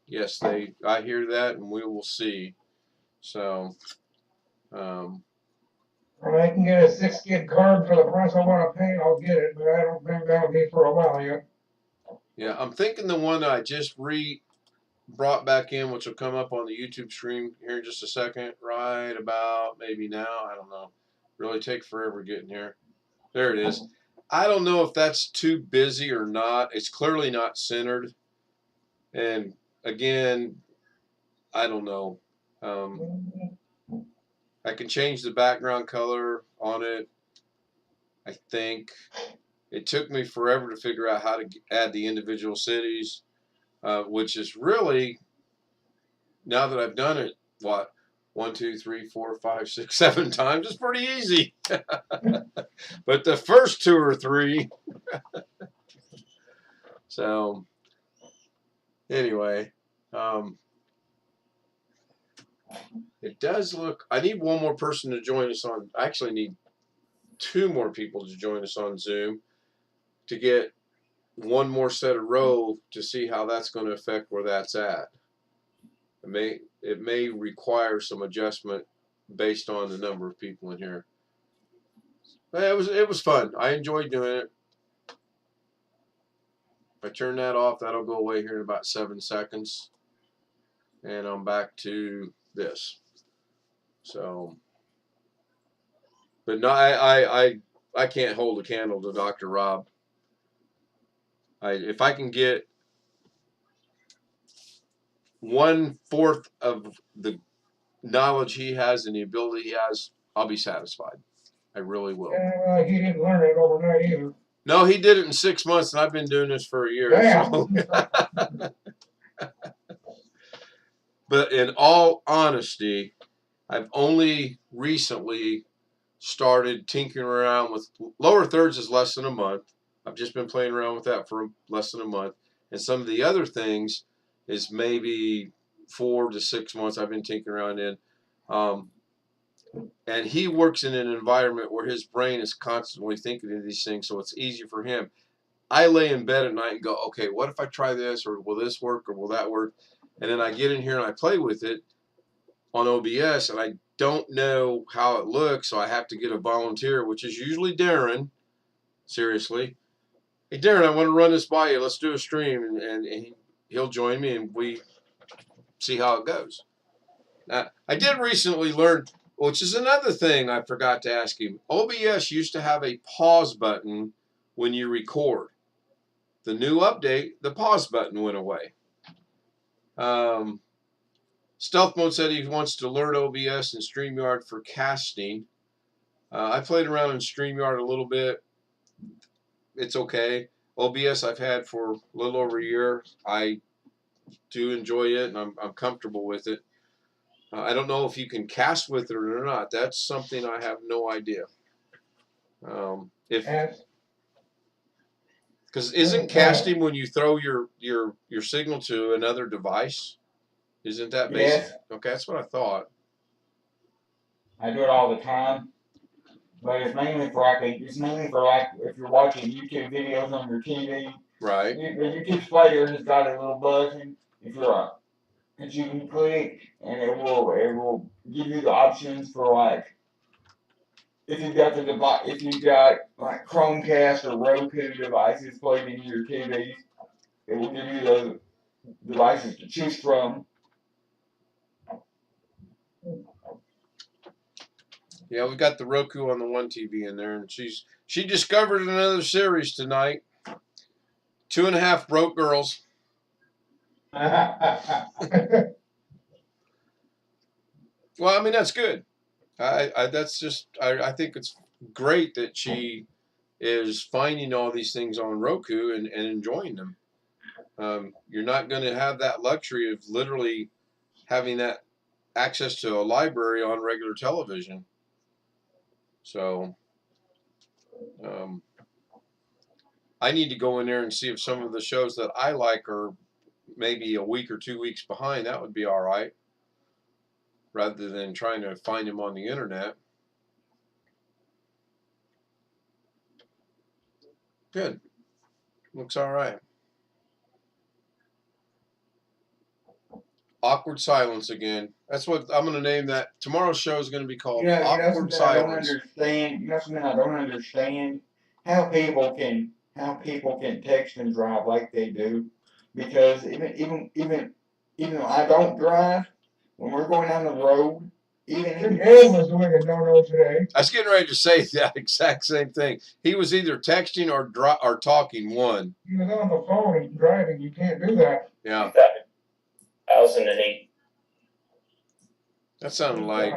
Yes, I hear that, and we will see. So, If I can get a 6 gig card for the price I want to pay, I'll get it, but I don't think that'll be for a while yet. yeah, I'm thinking the one I just brought back in, which will come up on the YouTube stream here in just a second, right about maybe now. I don't know. Really take forever getting here. There it is. I don't know if that's too busy or not. It's clearly not centered. And again, I don't know. I can change the background color on it. I think it took me forever to figure out how to add the individual cities, which is really, now that I've done it, what, 1, 2, 3, 4, 5, 6, 7 times, it's pretty easy. But the first 2 or 3. So anyway, it does look, I need one more person to join us on, I actually need 2 more people to join us on Zoom to get one more set of row to see how that's going to affect where that's at. It may require some adjustment based on the number of people in here. But it was fun. I enjoyed doing it. If I turn that off, that'll go away here in about 7 seconds. And I'm back to this. So, but no, I can't hold a candle to Dr. Rob. If I can get 1/4 of the knowledge he has and the ability he has, I'll be satisfied. I really will. Yeah, he didn't learn it overnight either. No, he did it in 6 months, and I've been doing this for a year. So. But in all honesty, I've only recently started tinkering around with lower thirds is less than a month. I've just been playing around with that for less than a month. And some of the other things is maybe 4 to 6 months I've been tinkering around in. And he works in an environment where his brain is constantly thinking of these things, so it's easy for him. I lay in bed at night and go, okay, what if I try this, or will this work, or will that work? And then I get in here and I play with it on OBS, and I don't know how it looks, so I have to get a volunteer, which is usually Darren. Seriously. Hey, Darren, I want to run this by you. Let's do a stream, and he'll join me, and we see how it goes. Now, I did recently learn, which is another thing I forgot to ask him. OBS used to have a pause button when you record. The new update, the pause button went away. Stealth Mode said he wants to learn OBS and StreamYard for casting. I played around in StreamYard a little bit. It's okay. OBS I've had for a little over a year. I do enjoy it, and I'm comfortable with it. I don't know if you can cast with it or not. That's something I have no idea. Because isn't casting when you throw your signal to another device? Isn't that basic? Yes. Okay, that's what I thought. I do it all the time, but it's mainly for like if you're watching YouTube videos on your TV. Right. The YouTube player has got a little button that you can click, and it will give you the options for like if you've got the device, if you've got like Chromecast or Roku devices plugged into your TV, it will give you those devices to choose from. Yeah, we got the Roku on the one TV in there, and she discovered another series tonight. 2.5 Broke Girls. Well, I mean that's good. I think it's great that she is finding all these things on Roku and enjoying them. You're not going to have that luxury of literally having that access to a library on regular television. So I need to go in there and see if some of the shows that I like are maybe a week or 2 weeks behind. That would be all right, rather than trying to find them on the internet. Good. Looks all right. Awkward silence again. That's what I'm going to name that. Tomorrow's show is going to be called Awkward Silence. You know something I don't understand? How people can text and drive like they do. Because even though I don't drive, when we're going down the road, even Ed was doing a no-no today. I was getting ready to say that exact same thing. He was either texting or talking one. He was on the phone and driving. You can't do that. Yeah. 2008. That sounded like.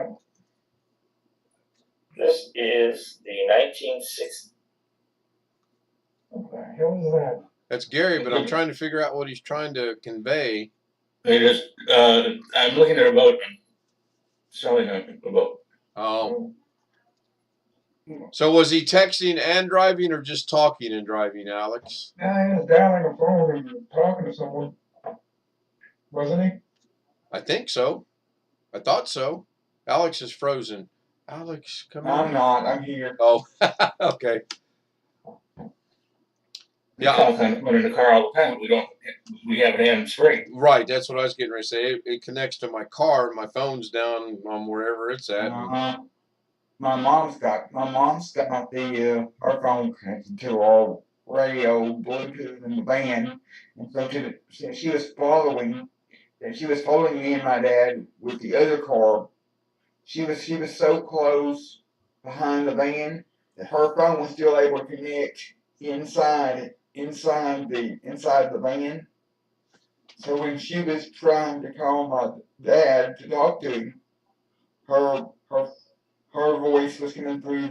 This is the 1960s. What the hell is that? That's Gary, but I'm trying to figure out what he's trying to convey. I'm looking at a boat and selling a boat. Oh. So was he texting and driving or just talking and driving, Alex? Yeah, he was dialing a phone and talking to someone. Wasn't he? I think so. I thought so. Alex is frozen. Alex, come on. I'm not. I'm here. Oh, okay. Yeah, I'm in the car all the time. We have it hands free. Right, that's what I was getting ready to say. It connects to my car, and my phone's down on wherever it's at. My mom's got the her phone connected to our radio, Bluetooth in the van, and so she was following me and my dad with the other car. She was so close behind the van that her phone was still able to connect inside the van. So when she was trying to call my dad to talk to him, her voice was coming through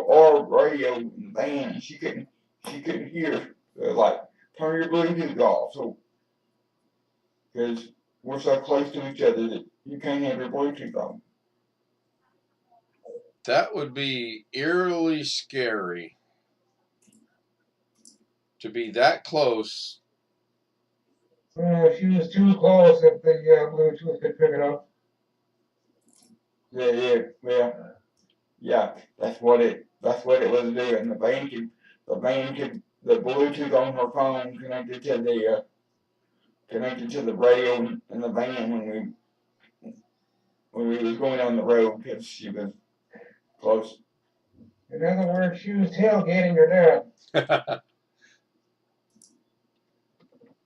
our radio in the van. She couldn't hear. Like, turn your Bluetooth off. So because we're so close to each other that you can't have your Bluetooth on. That would be eerily scary. To be that close. She was too close if the Bluetooth could pick it up. Yeah. That's what it was doing. The Bluetooth on her phone connected to the radio in the van when we was going on the road because she was close. In other words, she was tailgating your dad.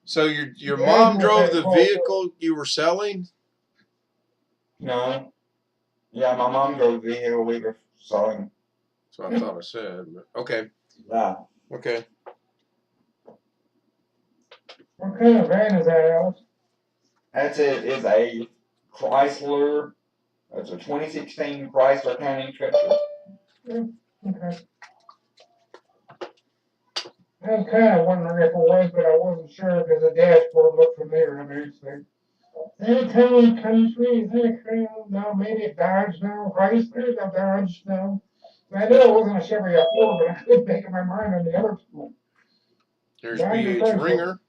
So your mom drove the vehicle you were selling? No. Yeah, my mom drove the vehicle we were selling. That's what I thought I said. But okay. Yeah. Okay. What kind of van is that, Alex? It's a Chrysler. It's a 2016 Chrysler County Tractor. Okay. I was kind of wondering if it was, but I wasn't sure because the dashboard looked familiar to me. So, that town country, is that a Crown? No, maybe a Dodge now. Chrysler, a Dodge now. I knew it wasn't a Chevy F4, but I couldn't make up my mind on the other two. There's BH Ringer.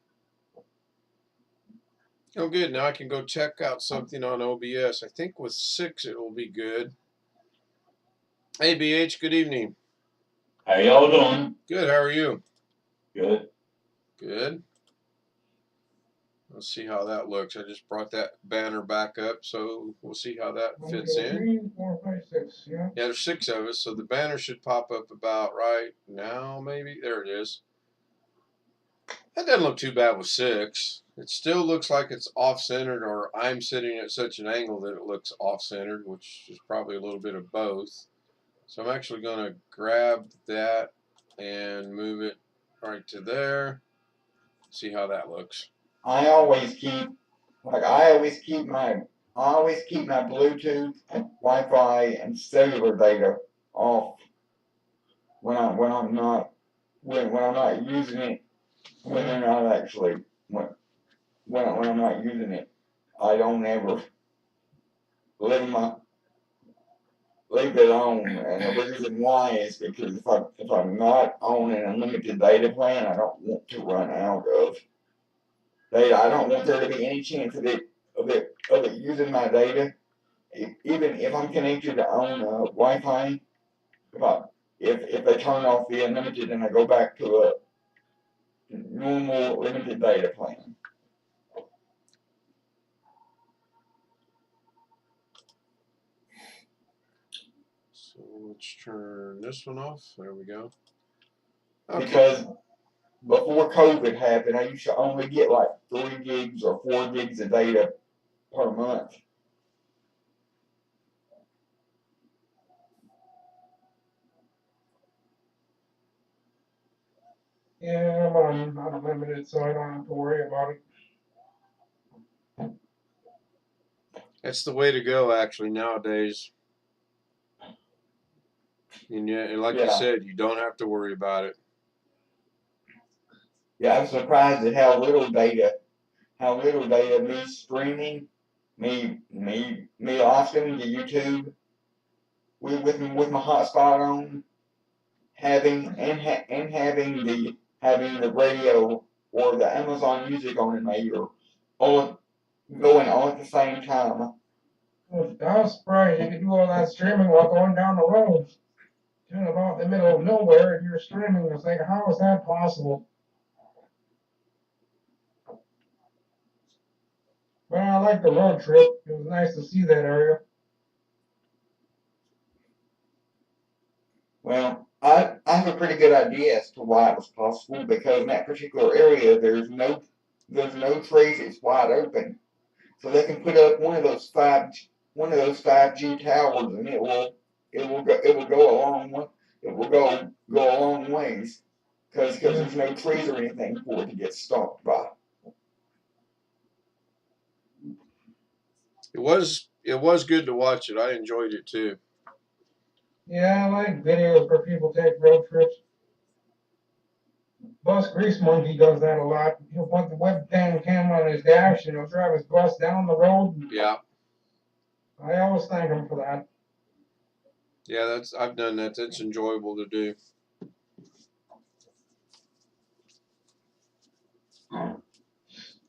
Oh, good. Now I can go check out something on OBS. I think with 6 it will be good. Hey, BH, good evening. How y'all doing? Good. How are you? Good. Good. Let's see how that looks. I just brought that banner back up, so we'll see how that fits in. 3, 4, 5, 6. Yeah. Yeah, there's 6 of us, so the banner should pop up about right now, maybe. There it is. That doesn't look too bad with 6. It still looks like it's off-centered, or I'm sitting at such an angle that it looks off-centered, which is probably a little bit of both. So I'm actually going to grab that and move it right to there. See how that looks. I always keep my Bluetooth, Wi-Fi, and cellular data off when I'm not using it. When they're not actually when I'm not using it, I don't ever leave it on. And the reason why is because if I'm not on an unlimited data plan, I don't want to run out of data. I don't want there to be any chance of it using my data. Even if I'm connected on Wi-Fi, if they turn off the unlimited and I go back to a normal limited data plan. So let's turn this one off. There we go. Okay. Because before COVID happened, I used to only get like 3 gigs or 4 gigs of data per month. Yeah, I'm on unlimited, so I don't have to worry about it. That's the way to go, actually, nowadays. And like you said, you don't have to worry about it. Yeah, I'm surprised at how little data me streaming, me live streaming to YouTube with my hotspot on, having the radio or the Amazon Music on it maybe, or all going on at the same time. I was surprised you could do all that streaming while going down the road. Kind of out in the middle of nowhere, and you're streaming. It's like, how is that possible? Well, I like the road trip. It was nice to see that area. Well, I have a pretty good idea as to why it was possible, because in that particular area there's no trees. It's wide open, so they can put up one of those 5G towers, and it will go a long way. It will go a long ways, because there's no trees or anything for it to get stopped by. It was good to watch it. I enjoyed it too. Yeah, I like videos where people take road trips. Bus Grease Monkey does that a lot. He'll put the webcam camera on his dash and he'll drive his bus down the road. Yeah. I always thank him for that. Yeah, I've done that. That's enjoyable to do.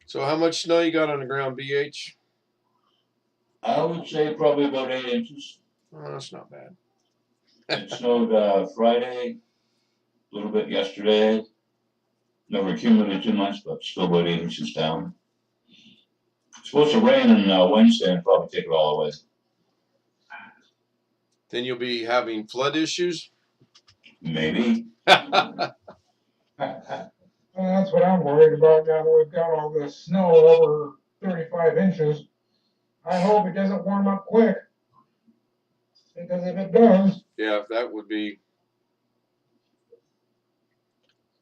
So how much snow you got on the ground, BH? I would say probably about 8 inches. Oh, that's not bad. It snowed Friday, a little bit yesterday. Never accumulated too much, but still about 8 inches down. It's supposed to rain on Wednesday and probably take it all away. Then you'll be having flood issues? Maybe. Well, that's what I'm worried about now that we've got all this snow over 35 inches. I hope it doesn't warm up quick. Because if it does... Yeah, that would be...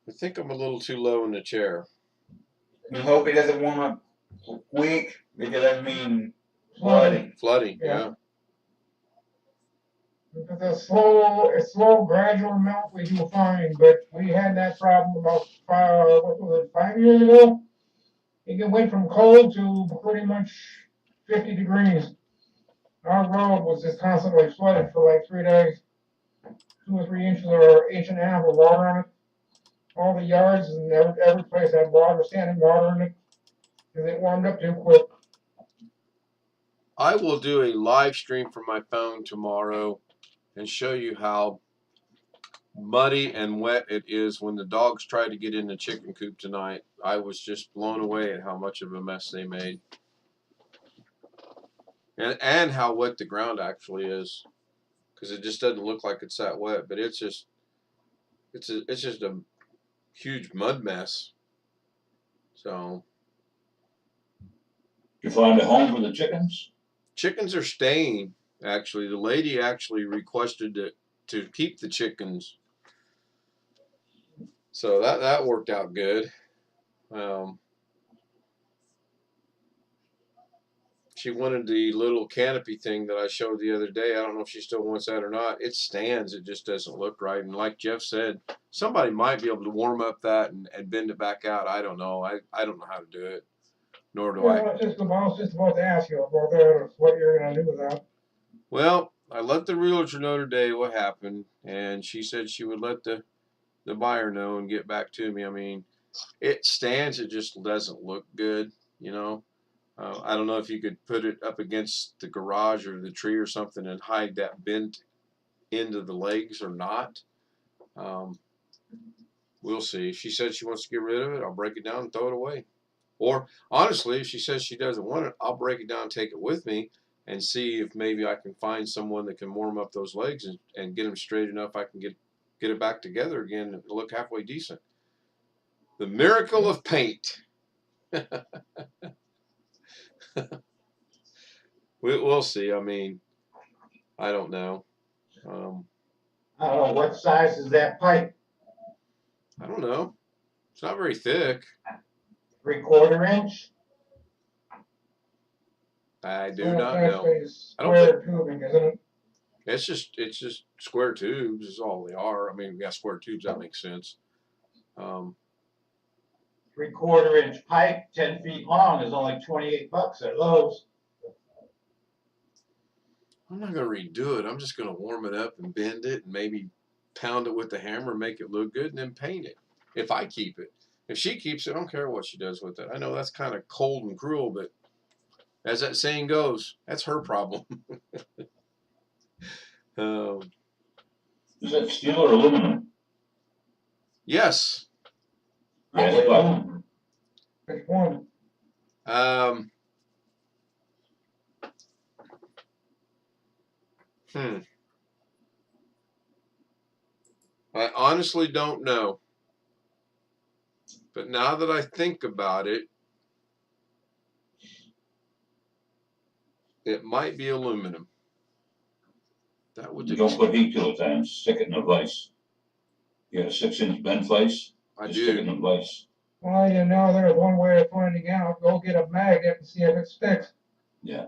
I think I'm a little too low in the chair. You hope it doesn't warm up quick, because that means flooding. Flooding, yeah. Because a slow, gradual melt we do fine, but we had that problem about 5 years ago? It went from cold to pretty much 50 degrees. Our road was just constantly flooded for like 3 days. 2 or 3 inches or an inch and a half of water on it. All the yards and every place had water, standing water in it, because it warmed up too quick. I will do a live stream from my phone tomorrow and show you how muddy and wet it is. When the dogs tried to get in the chicken coop tonight, I was just blown away at how much of a mess they made. And how wet the ground actually is, because it just doesn't look like it's that wet, but it's just a huge mud mess. So You find a home for the chickens? chickens are staying. Actually, the lady actually requested to keep the chickens, so that worked out good. She wanted the little canopy thing that I showed the other day. I don't know if she still wants that or not. It stands. It just doesn't look right. And like Jeff said, somebody might be able to warm up that and bend it back out. I don't know. I don't know how to do it. Nor do I. I was just about to ask you about that, what you're going to do with that. Well, I let the realtor know today what happened, and she said she would let the buyer know and get back to me. I mean, it stands. It just doesn't look good, you know. I don't know if you could put it up against the garage or the tree or something and hide that bent into the legs or not. We'll see. She said she wants to get rid of it. I'll break it down and throw it away. Or honestly, if she says she doesn't want it, I'll break it down and take it with me and see if maybe I can find someone that can warm up those legs and get them straight enough I can get it back together again and look halfway decent. The miracle of paint. We'll see. I mean, I don't know. I don't know, what size is that pipe? I don't know. It's not very thick. 3/4 inch? I do Well, not it's know. actually I don't think square tubing, isn't it? it's just square tubes is all they are. I mean, we got square tubes. That makes sense. 3/4 inch pipe, 10 feet long, is only $28 at Lowe's. I'm not gonna redo it. I'm just gonna warm it up and bend it and maybe pound it with the hammer, make it look good, and then paint it. If I keep it, if she keeps it, I don't care what she does with it. I know that's kind of cold and cruel, but as that saying goes, that's her problem. um, Is that steel or aluminum? yes. Yes, but Which one? Um, I honestly don't know. But now that I think about it, it might be aluminum. That would you don't put heat to it then, stick it in a vise. You got a 6-inch bend vise, I just stick it do. in a vise. Well, you know, there's one way of finding out. Go get a magnet and see if it sticks. Yeah.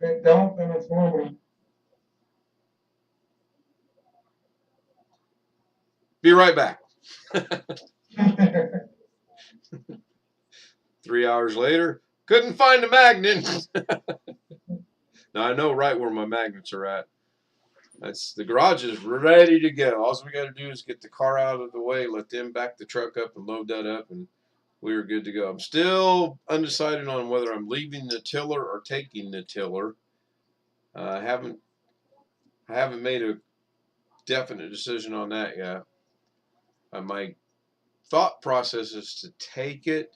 If it don't, then it's aluminum. Be right back. 3 hours later, couldn't find a magnet. Now I know right where my magnets are at. That's the garage is ready to go. All we got to do is get the car out of the way, let them back the truck up and load that up, and we were good to go. I'm still undecided on whether I'm leaving the tiller or taking the tiller. I haven't made a definite decision on that yet. My thought process is to take it,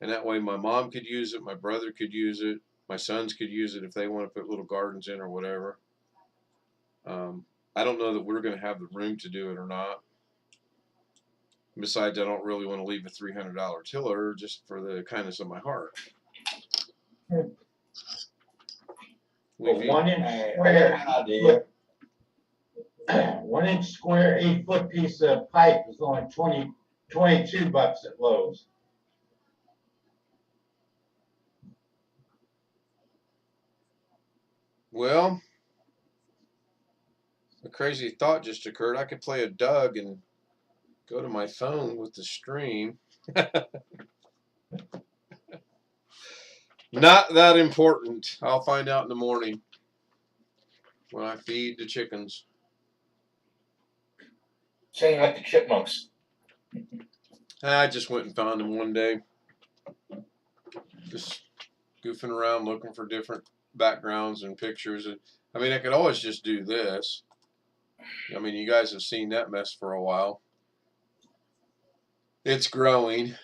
and that way my mom could use it, my brother could use it, my sons could use it if they want to put little gardens in or whatever. I don't know that we're going to have the room to do it or not. Besides, I don't really want to leave a $300 tiller just for the kindness of my heart. A 1-inch square, idea. 1-inch square, 8-foot piece of pipe is only $22 at Lowe's. Well, a crazy thought just occurred. I could play a Doug and go to my phone with the stream. Not that important. I'll find out in the morning when I feed the chickens. Saying like the chipmunks. I just went and found them one day. Just goofing around looking for different backgrounds and pictures. And I mean, I could always just do this. I mean, you guys have seen that mess for a while. It's growing.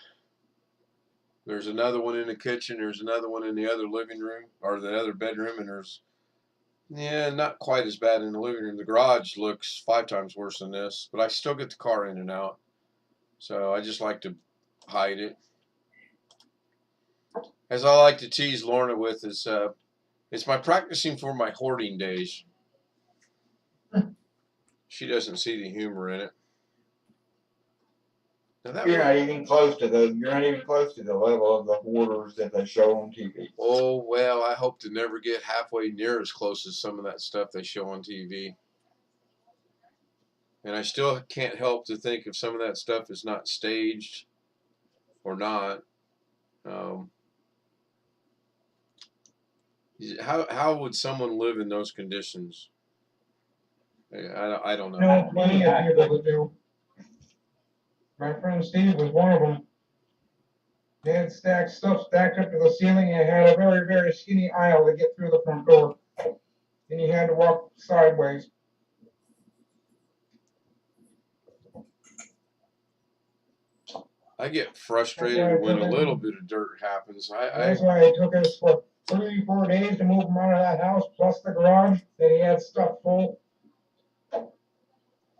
There's another one in the kitchen. There's another one in the other living room or the other bedroom, and there's not quite as bad in the living room. The garage looks 5 times worse than this, but I still get the car in and out. So I just like to hide it. As I like to tease Lorna with is, it's my practicing for my hoarding days. She doesn't see the humor in it. Now You're not even close to the. You're not even close to the level of the hoarders that they show on TV. Oh well, I hope to never get halfway near as close as some of that stuff they show on TV. And I still can't help to think if some of that stuff is not staged or not. How would someone live in those conditions? I don't know. No, plenty of people that do. My friend Steve was one of them. They had stuff stacked up to the ceiling and had a very, very skinny aisle to get through the front door. And you had to walk sideways. I get frustrated when a little bit of dirt happens. That's why it took us, what, 3-4 days to move him out of that house, plus the garage that he had stuff full.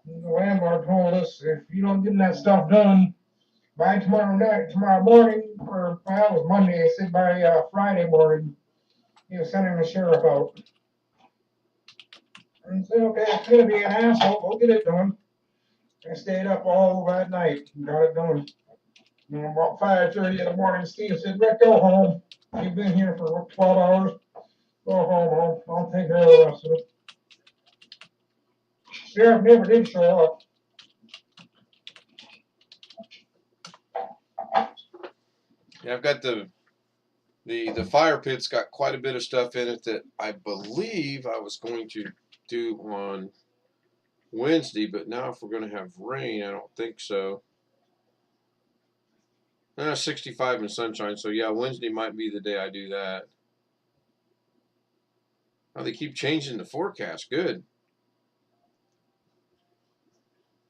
And the landlord told us, if you don't get that stuff done by tomorrow morning, or, well, it was Monday, I said by Friday morning, he was sending the sheriff out. And I said, okay, it's gonna be an asshole, we'll get it done. I stayed up all that night and got it done. And about 5:30 in the morning, Steve said, Rick, go home. You've been here for what, 12 hours. Go home, I'll take care of the rest of it. Sheriff never did show up. Yeah, I've got the fire pit's got quite a bit of stuff in it that I believe I was going to do on Wednesday, but now if we're going to have rain, I don't think so. 65 and sunshine, so yeah, Wednesday might be the day I do that. Oh, they keep changing the forecast. Good.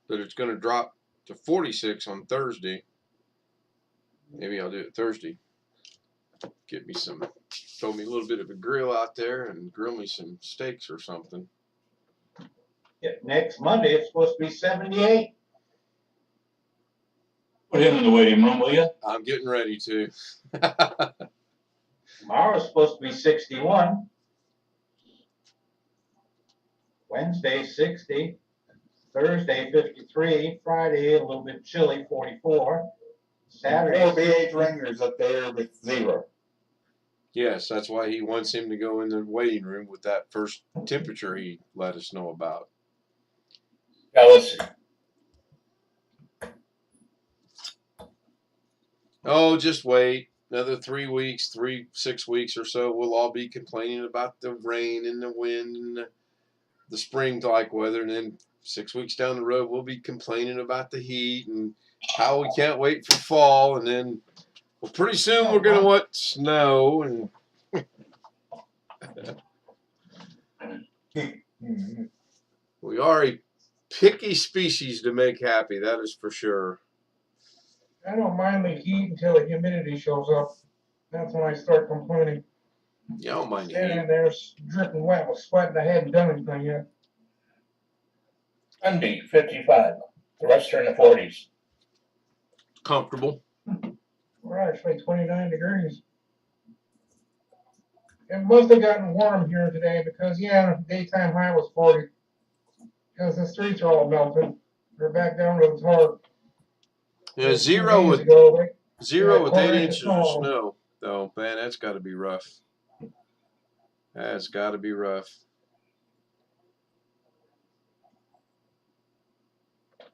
But it's going to drop to 46 on Thursday. Maybe I'll do it Thursday. Get me throw me a little bit of a grill out there and grill me some steaks or something. Yeah, next Monday, it's supposed to be 78. Put him in the waiting room, will you? I'm getting ready to. Tomorrow's supposed to be 61. Wednesday, 60. Thursday, 53. Friday, a little bit chilly, 44. Saturday, 4 BH ringers up there with 0. Yes, that's why he wants him to go in the waiting room with that first temperature he let us know about. Now let's see. Oh, just wait. Another 3 weeks, 6 weeks or so, we'll all be complaining about the rain and the wind and the spring-like weather. And then 6 weeks down the road, we'll be complaining about the heat and how we can't wait for fall. And then, well, pretty soon we're going to want snow. And we are a picky species to make happy, that is for sure. I don't mind the heat until the humidity shows up. That's when I start complaining. Yeah, I don't mind the Standing heat. there dripping wet with sweat and I hadn't done anything yet. Sunday, 55. The rest are in the 40s. Comfortable. We're actually 29 degrees. It must have gotten warm here today because, yeah, daytime high was 40. Because the streets are all melted. They're back down to the tar. Yeah, zero with 8 inches of snow. Oh, man, that's got to be rough. That's got to be rough. I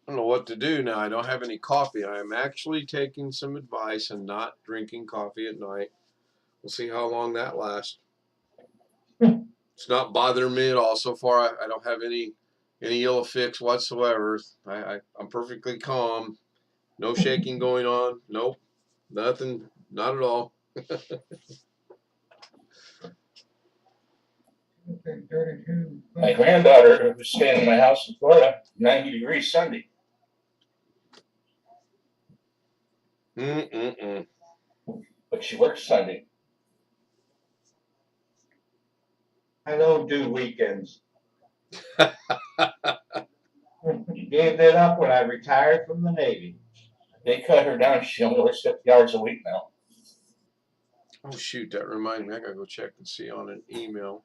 don't know what to do now. I don't have any coffee. I am actually taking some advice and not drinking coffee at night. We'll see how long that lasts. It's not bothering me at all so far. I don't have any ill effects whatsoever. I'm perfectly calm. No shaking going on. Nope. Nothing. Not at all. 32. My granddaughter was staying in my house in Florida, 90 degrees Sunday. But she works Sunday. I don't do weekends. Gave that up when I retired from the Navy. They cut her down. She only works 50 hours a week now. Oh shoot, that reminded me. I gotta go check and see on an email.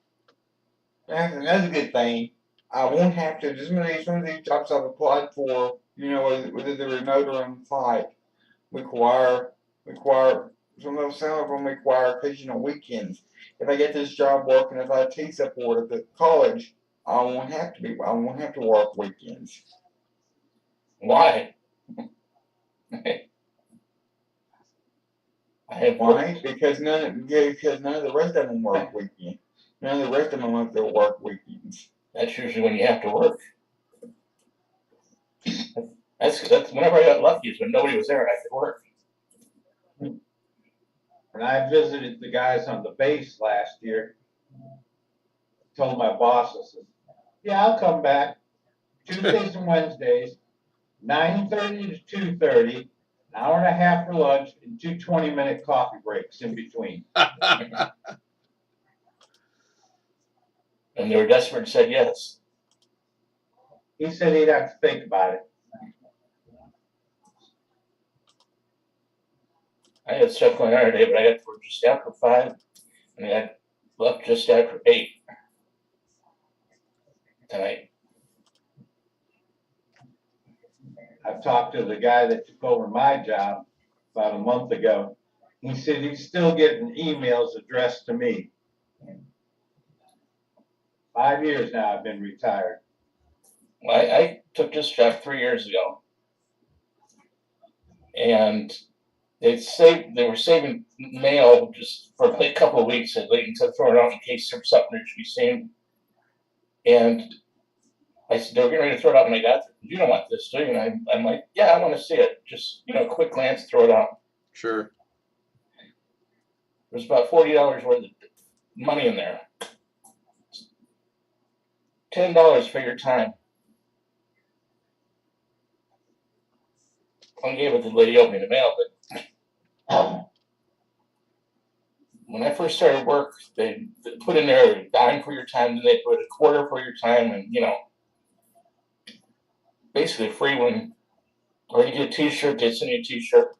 That's a good thing. I won't have to. Just some of these jobs I've applied for, whether they're remote or on site, require some of them require occasional weekends. If I get this job working as IT support at the college, I won't have to work weekends. Why? Why? Because none of the rest of them work weekends. None of the rest of them want to work weekends. That's usually when you have to work. That's whenever I got lucky is when nobody was there and I could work. When I visited the guys on the base last year, told my boss, I said, yeah, I'll come back Tuesdays and Wednesdays, 9:30 to 2:30, an hour and a half for lunch, and 2 20-minute coffee breaks in between. And they were desperate and said yes. He said he'd have to think about it. I had stuff going on today, but I got to work just after 5, and I left just after 8 tonight. I've talked to the guy that took over my job about a month ago. He said he's still getting emails addressed to me. 5 years now I've been retired. Well, I took this job 3 years ago, and they were saving mail just for like a couple of weeks and waiting to throw it out in case there was something that should be seen. And I said, they were getting ready to throw it out when I got there. You don't want this, do you? And I'm like, yeah, I want to see it. Just, quick glance, throw it out. Sure. There's about $40 worth of money in there. $10 for your time. I gave it to the lady opening the mail, but when I first started work, they put in there a dime for your time, then they put a quarter for your time, and basically free one. Or you get a T-shirt, they send you a T-shirt.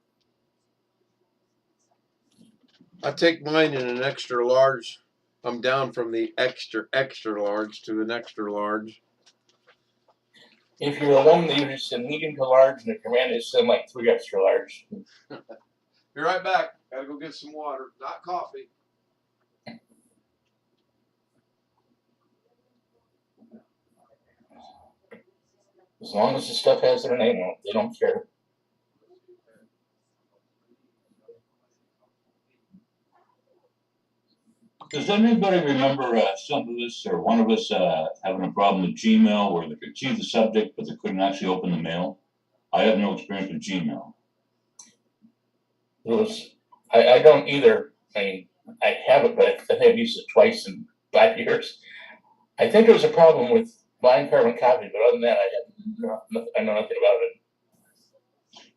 I take mine in an extra large. I'm down from the extra large to an extra large. If you're a woman, they usually send medium to large, and if you're a man, they send like 3 extra large. Be right back. Gotta go get some water, not coffee. As long as the stuff has their name on it, they don't care. Does anybody remember some of us or one of us having a problem with Gmail where they could see the subject but they couldn't actually open the mail? I have no experience with Gmail. I don't either. I mean, I have it, but I think I've used it twice in 5 years. I think there was a problem with blind carbon copy, but other than that, I know nothing about it.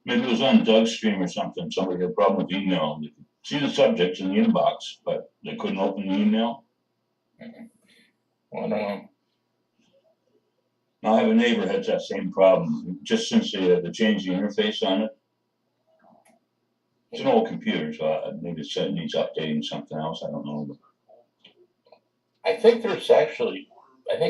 Maybe it was on Doug's stream or something. Somebody had a problem with email. They could see the subjects in the inbox, but they couldn't open the email. Well, I don't know. Now, I have a neighbor who has that same problem. Just since they changed the interface on it. It's an old computer, so maybe it needs updating something else. I don't know. I think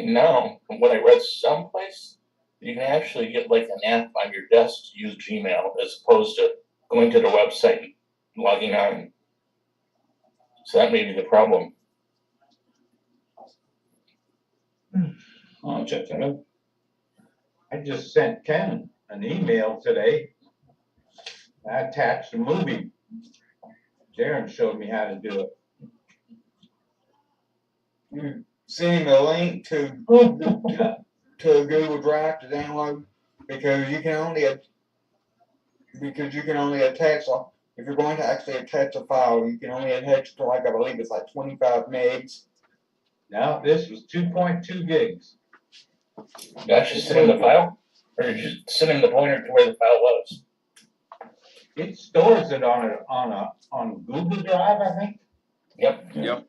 now, from what I read someplace, you can actually get like an app on your desk to use Gmail as opposed to going to the website and logging on. So that may be the problem. I'll check that out. I just sent Ken an email today. I attached a movie. Darren showed me how to do it. You send him a link to a Google Drive to download because you can only attach. If you're going to actually attach a file, you can only attach to I believe it's like 25 megs. No, this was 2.2 gigs. You actually send in the file? Or you just send in the pointer to where the file was? It stores it on Google Drive, I think. Yep. Yep.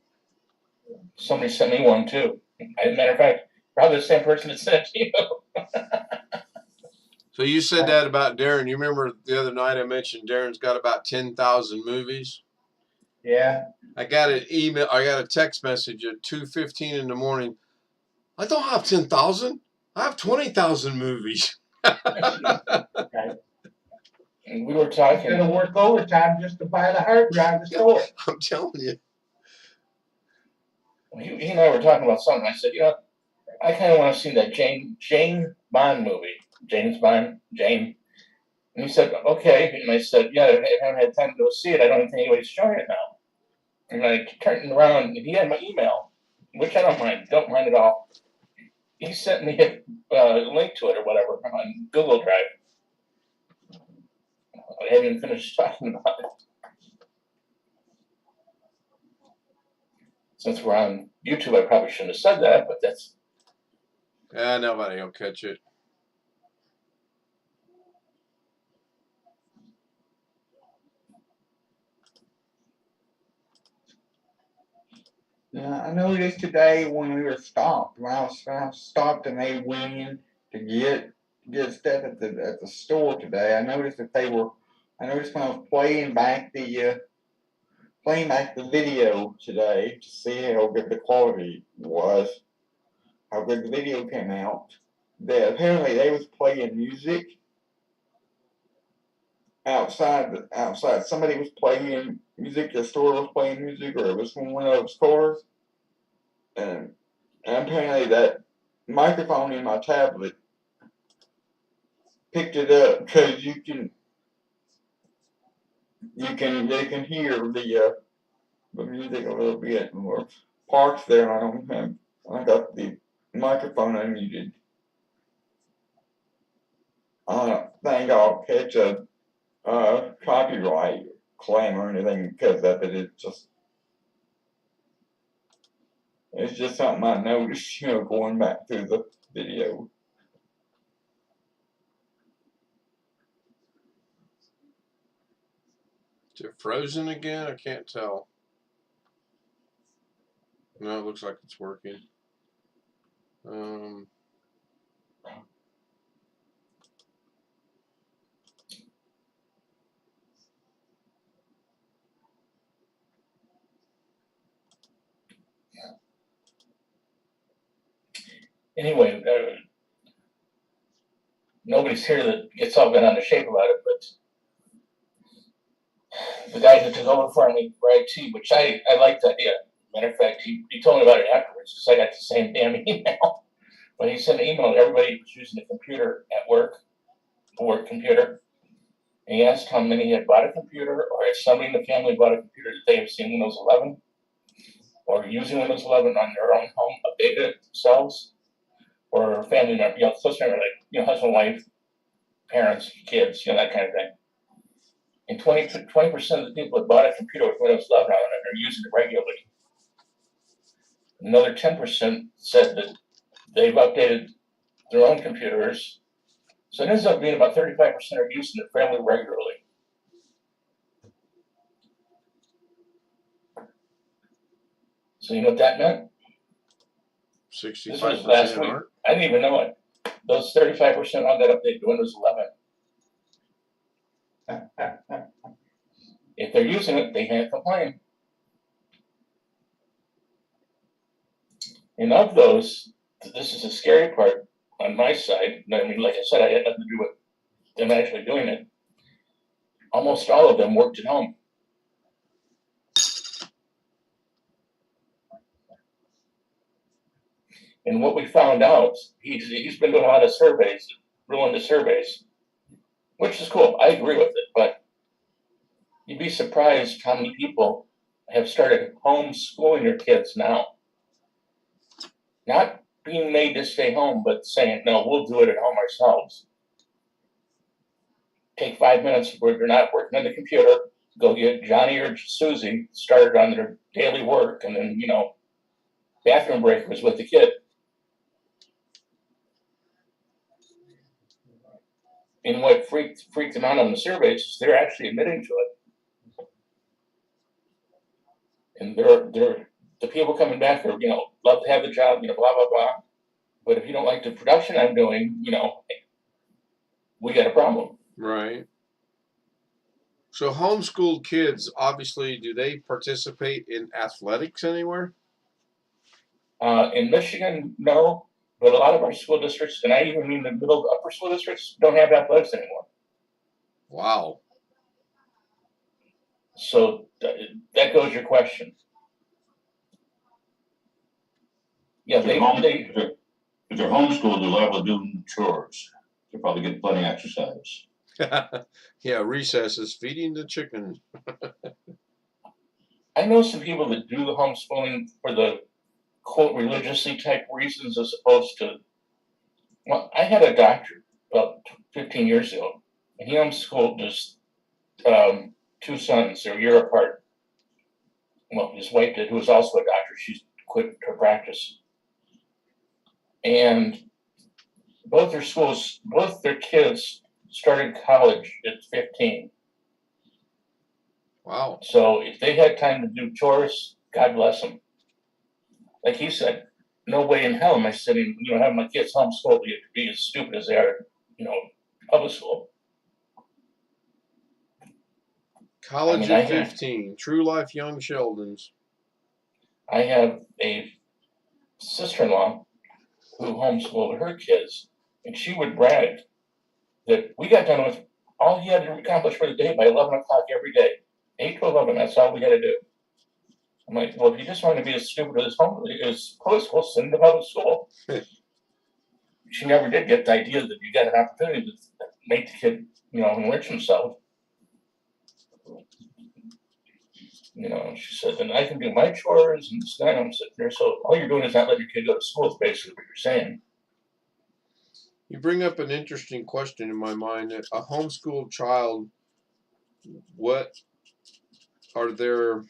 Somebody sent me one too. As a matter of fact, probably the same person that sent it to you. So you said that about Darren. You remember the other night I mentioned Darren's got about 10,000 movies? Yeah. I got an email. I got a text message at 2:15 in the morning. I don't have 10,000. I have 20,000 movies. And we were talking. Gonna work overtime just to buy the hard drive to store it. I'm telling you. He and I were talking about something. I said, I kind of want to see that Jane Bond movie. James Bond, Jane. And he said, okay. And I said, yeah, I haven't had time to go see it. I don't think anybody's showing it now. And I turned around, and he had my email, which I don't mind. Don't mind at all. He sent me a link to it or whatever on Google Drive. I haven't even finished talking about it. Since we're on YouTube, I probably shouldn't have said that, but that's. Nobody will catch it. Yeah, I noticed today when we were stopped, when I was stopped and they went in to get stuff at the store today. I noticed that I noticed when I was playing back the video today to see how good the quality was, how good the video came out. That apparently they was playing music outside. Somebody was playing music. The store was playing music, or it was from one of those stores. And apparently that microphone in my tablet picked it up because they can hear the music a little bit more. Parts there, I got the microphone unmuted. I don't think I'll catch a copyright claim or anything because of it. It's just something I noticed, going back through the video. Is it frozen again? I can't tell. No, it looks like it's working. Anyway, nobody's here that gets all bent out of shape about it, but the guy who took over for me for IT, which I liked the idea. Matter of fact, he told me about it afterwards because I got the same damn email. But he sent an email to everybody who was using a computer at work, a work computer. And he asked how many had bought a computer, or if somebody in the family bought a computer that they have seen Windows 11, or using Windows 11 on their own home, updated it themselves, or family member, close member, like, husband, wife, parents, kids, that kind of thing. And 20% of the people that bought a computer with Windows 11 on it are using it regularly. Another 10% said that they've updated their own computers. So it ends up being about 35% are using it fairly regularly. So you know what that meant? 65% last week. aren't. I didn't even know it. Those 35% all got updated to Windows 11. If they're using it, they can't complain. And of those, this is the scary part on my side. I mean, like I said, I had nothing to do with them actually doing it. Almost all of them worked at home. And what we found out, he's been doing a lot of surveys, real into surveys, which is cool. I agree with it, but you'd be surprised how many people have started homeschooling their kids now. Not being made to stay home, but saying, no, we'll do it at home ourselves. Take 5 minutes where they're not working on the computer, go get Johnny or Susie started on their daily work, and then, bathroom break was with the kid. And what freaked them out on the surveys is they're actually admitting to it. And they're the people coming back are, love to have the job, blah, blah, blah. But if you don't like the production I'm doing, we got a problem. Right. So homeschooled kids, obviously, do they participate in athletics anywhere? In Michigan, no. But a lot of our school districts, and I even mean the middle upper school districts, don't have athletics anymore. Wow. So that goes your question. Yeah, If they're homeschooled, they're liable to do chores. They'll probably get plenty of exercise. Yeah, recesses, feeding the chicken. I know some people that do the homeschooling for the quote religiously type reasons as opposed to. Well, I had a doctor about 15 years ago, and he homeschooled his two sons. They're a year apart. Well, his wife did, who was also a doctor. She quit her practice, and both their kids started college at 15. Wow. So if they had time to do chores, God bless them. Like he said, no way in hell am I sitting, having my kids homeschooled be as stupid as they are, public school. College at 15, true life young Sheldons. I have a sister-in-law who homeschooled her kids, and she would brag that we got done with all he had to accomplish for the day by 11 o'clock every day. 8 to 11, that's all we got to do. I'm like, well, if you just want to be as stupid as public school, send them to public school. She never did get the idea that you got an opportunity to make the kid, enrich himself. She said, and I can do my chores and stuff. I'm sitting there, so all you're doing is not letting your kid go to school, is basically what you're saying. You bring up an interesting question in my mind. A homeschooled child, what are their,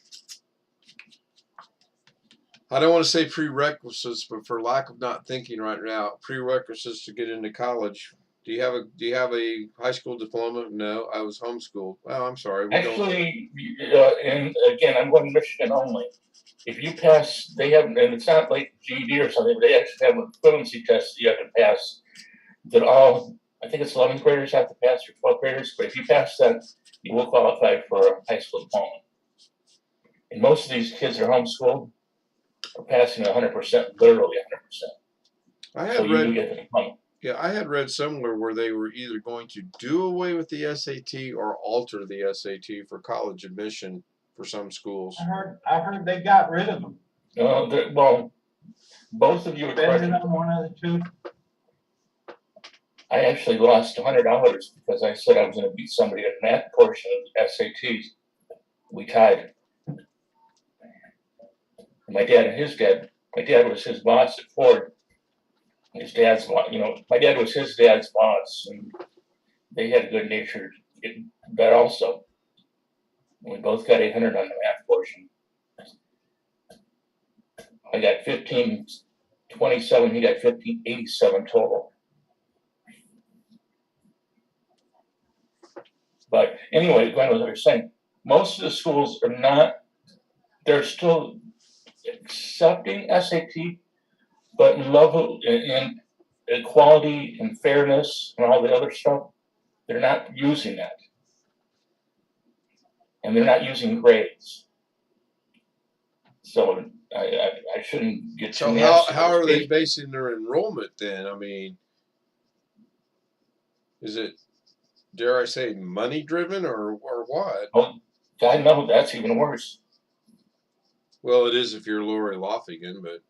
I don't want to say prerequisites, but for lack of not thinking right now, prerequisites to get into college. Do you have a high school diploma? No, I was homeschooled. Well, I'm sorry. Actually, and again, I'm going to Michigan only. If you pass, they have, and it's not like GED or something, but they actually have an equivalency test that you have to pass that I think it's 11th graders have to pass or 12th graders, but if you pass that, you will qualify for a high school diploma. And most of these kids are homeschooled are passing 100%, literally 100%. I had read somewhere where they were either going to do away with the SAT or alter the SAT for college admission for some schools. I heard they got rid of them. Well, both of you are correct. On one of the two. I actually lost $100 because I said I was going to beat somebody at math portion of SATs. We tied. My dad and his dad. My dad was his boss at Ford. His dad's, my dad was his dad's boss, and they had a good natured bet also. We both got 800 on the math portion. I got 1527. He got 1587 total. But anyway, going with what you're saying, most of the schools are not. They're still accepting SAT, but in level and equality and fairness and all the other stuff, they're not using that. And they're not using grades. So I shouldn't get too nasty. How are they basing their enrollment then? I mean, is it, dare I say, money driven or what? Oh, God, no, that's even worse. Well, it is if you're Lori Loffigan, but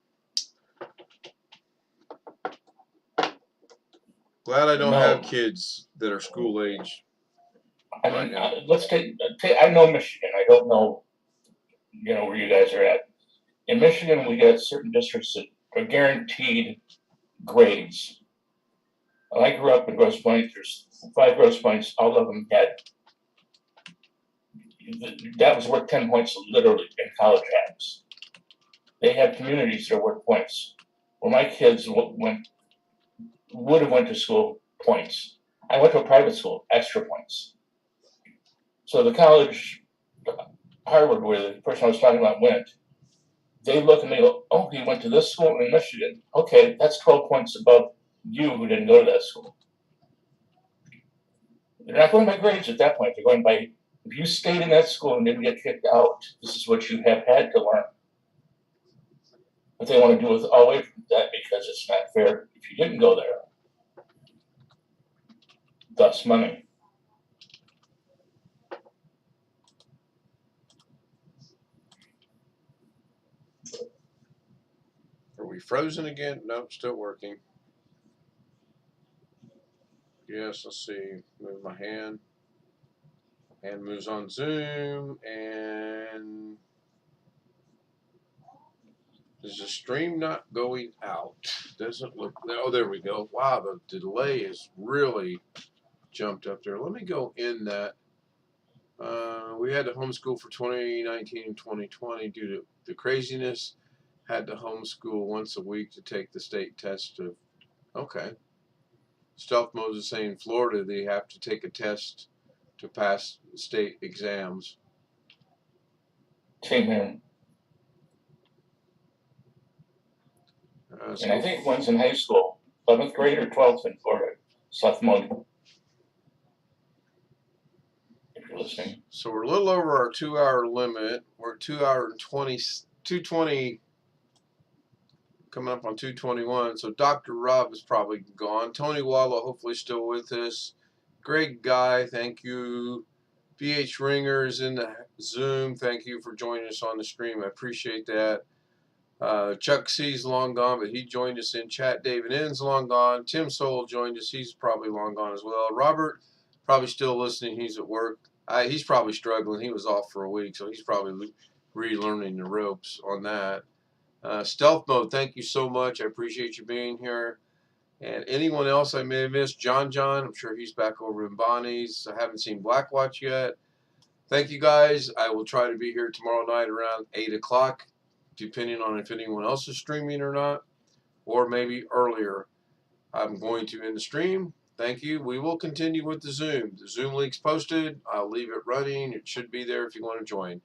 glad I don't have kids that are school age. I mean, let's take. I know Michigan. I don't know, where you guys are at. In Michigan, we got certain districts that are guaranteed grades. I grew up in Grosse Pointe. There's 5 Grosse Pointes. All of them had. That was worth 10 points literally in college apps. they have communities that are worth points. Where my kids would have went to school, points. I went to a private school, extra points. So the college, Harvard, where the person I was talking about went, they look and they go, oh, he went to this school in Michigan. Okay, that's 12 points above you who didn't go to that school. They're not going by grades at that point. They're going by, if you stayed in that school and didn't get kicked out, this is what you have had to learn. But they want to do it all away from that because it's not fair if you didn't go there. Thus money. Are we frozen again? Nope, still working. Yes, let's see. Move my hand. Hand moves on Zoom, and is the stream not going out? Doesn't look. Oh, there we go. Wow, the delay is really jumped up there. Let me go in that. We had to homeschool for 2019 and 2020 due to the craziness. Had to homeschool once a week to take the state test. Okay. Stealth Mode is saying in Florida they have to take a test to pass state exams. Same here. And I think one's in high school, 11th grade or 12th in Florida. Stealth Mode. If you're listening. So we're a little over our 2-hour limit. We're 2 hours and 220, coming up on 221. So Dr. Rob is probably gone. Tony Wallow, hopefully still with us. Greg Guy, thank you. BH Ringer is in the Zoom. Thank you for joining us on the stream. I appreciate that. Chuck C's long gone, but he joined us in chat. David N's long gone. Tim Soul joined us. He's probably long gone as well. Robert, probably still listening. He's at work. He's probably struggling. He was off for a week, so he's probably relearning the ropes on that. Stealth Mode, thank you so much. I appreciate you being here. And anyone else I may have missed, John, I'm sure he's back over in Bonnie's. I haven't seen Blackwatch yet. Thank you, guys. I will try to be here tomorrow night around 8 o'clock, depending on if anyone else is streaming or not, or maybe earlier. I'm going to end the stream. Thank you. We will continue with the Zoom. The Zoom link's posted. I'll leave it running. It should be there if you want to join.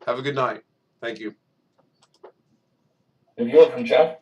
Have a good night. Thank you. Have you heard from Jeff?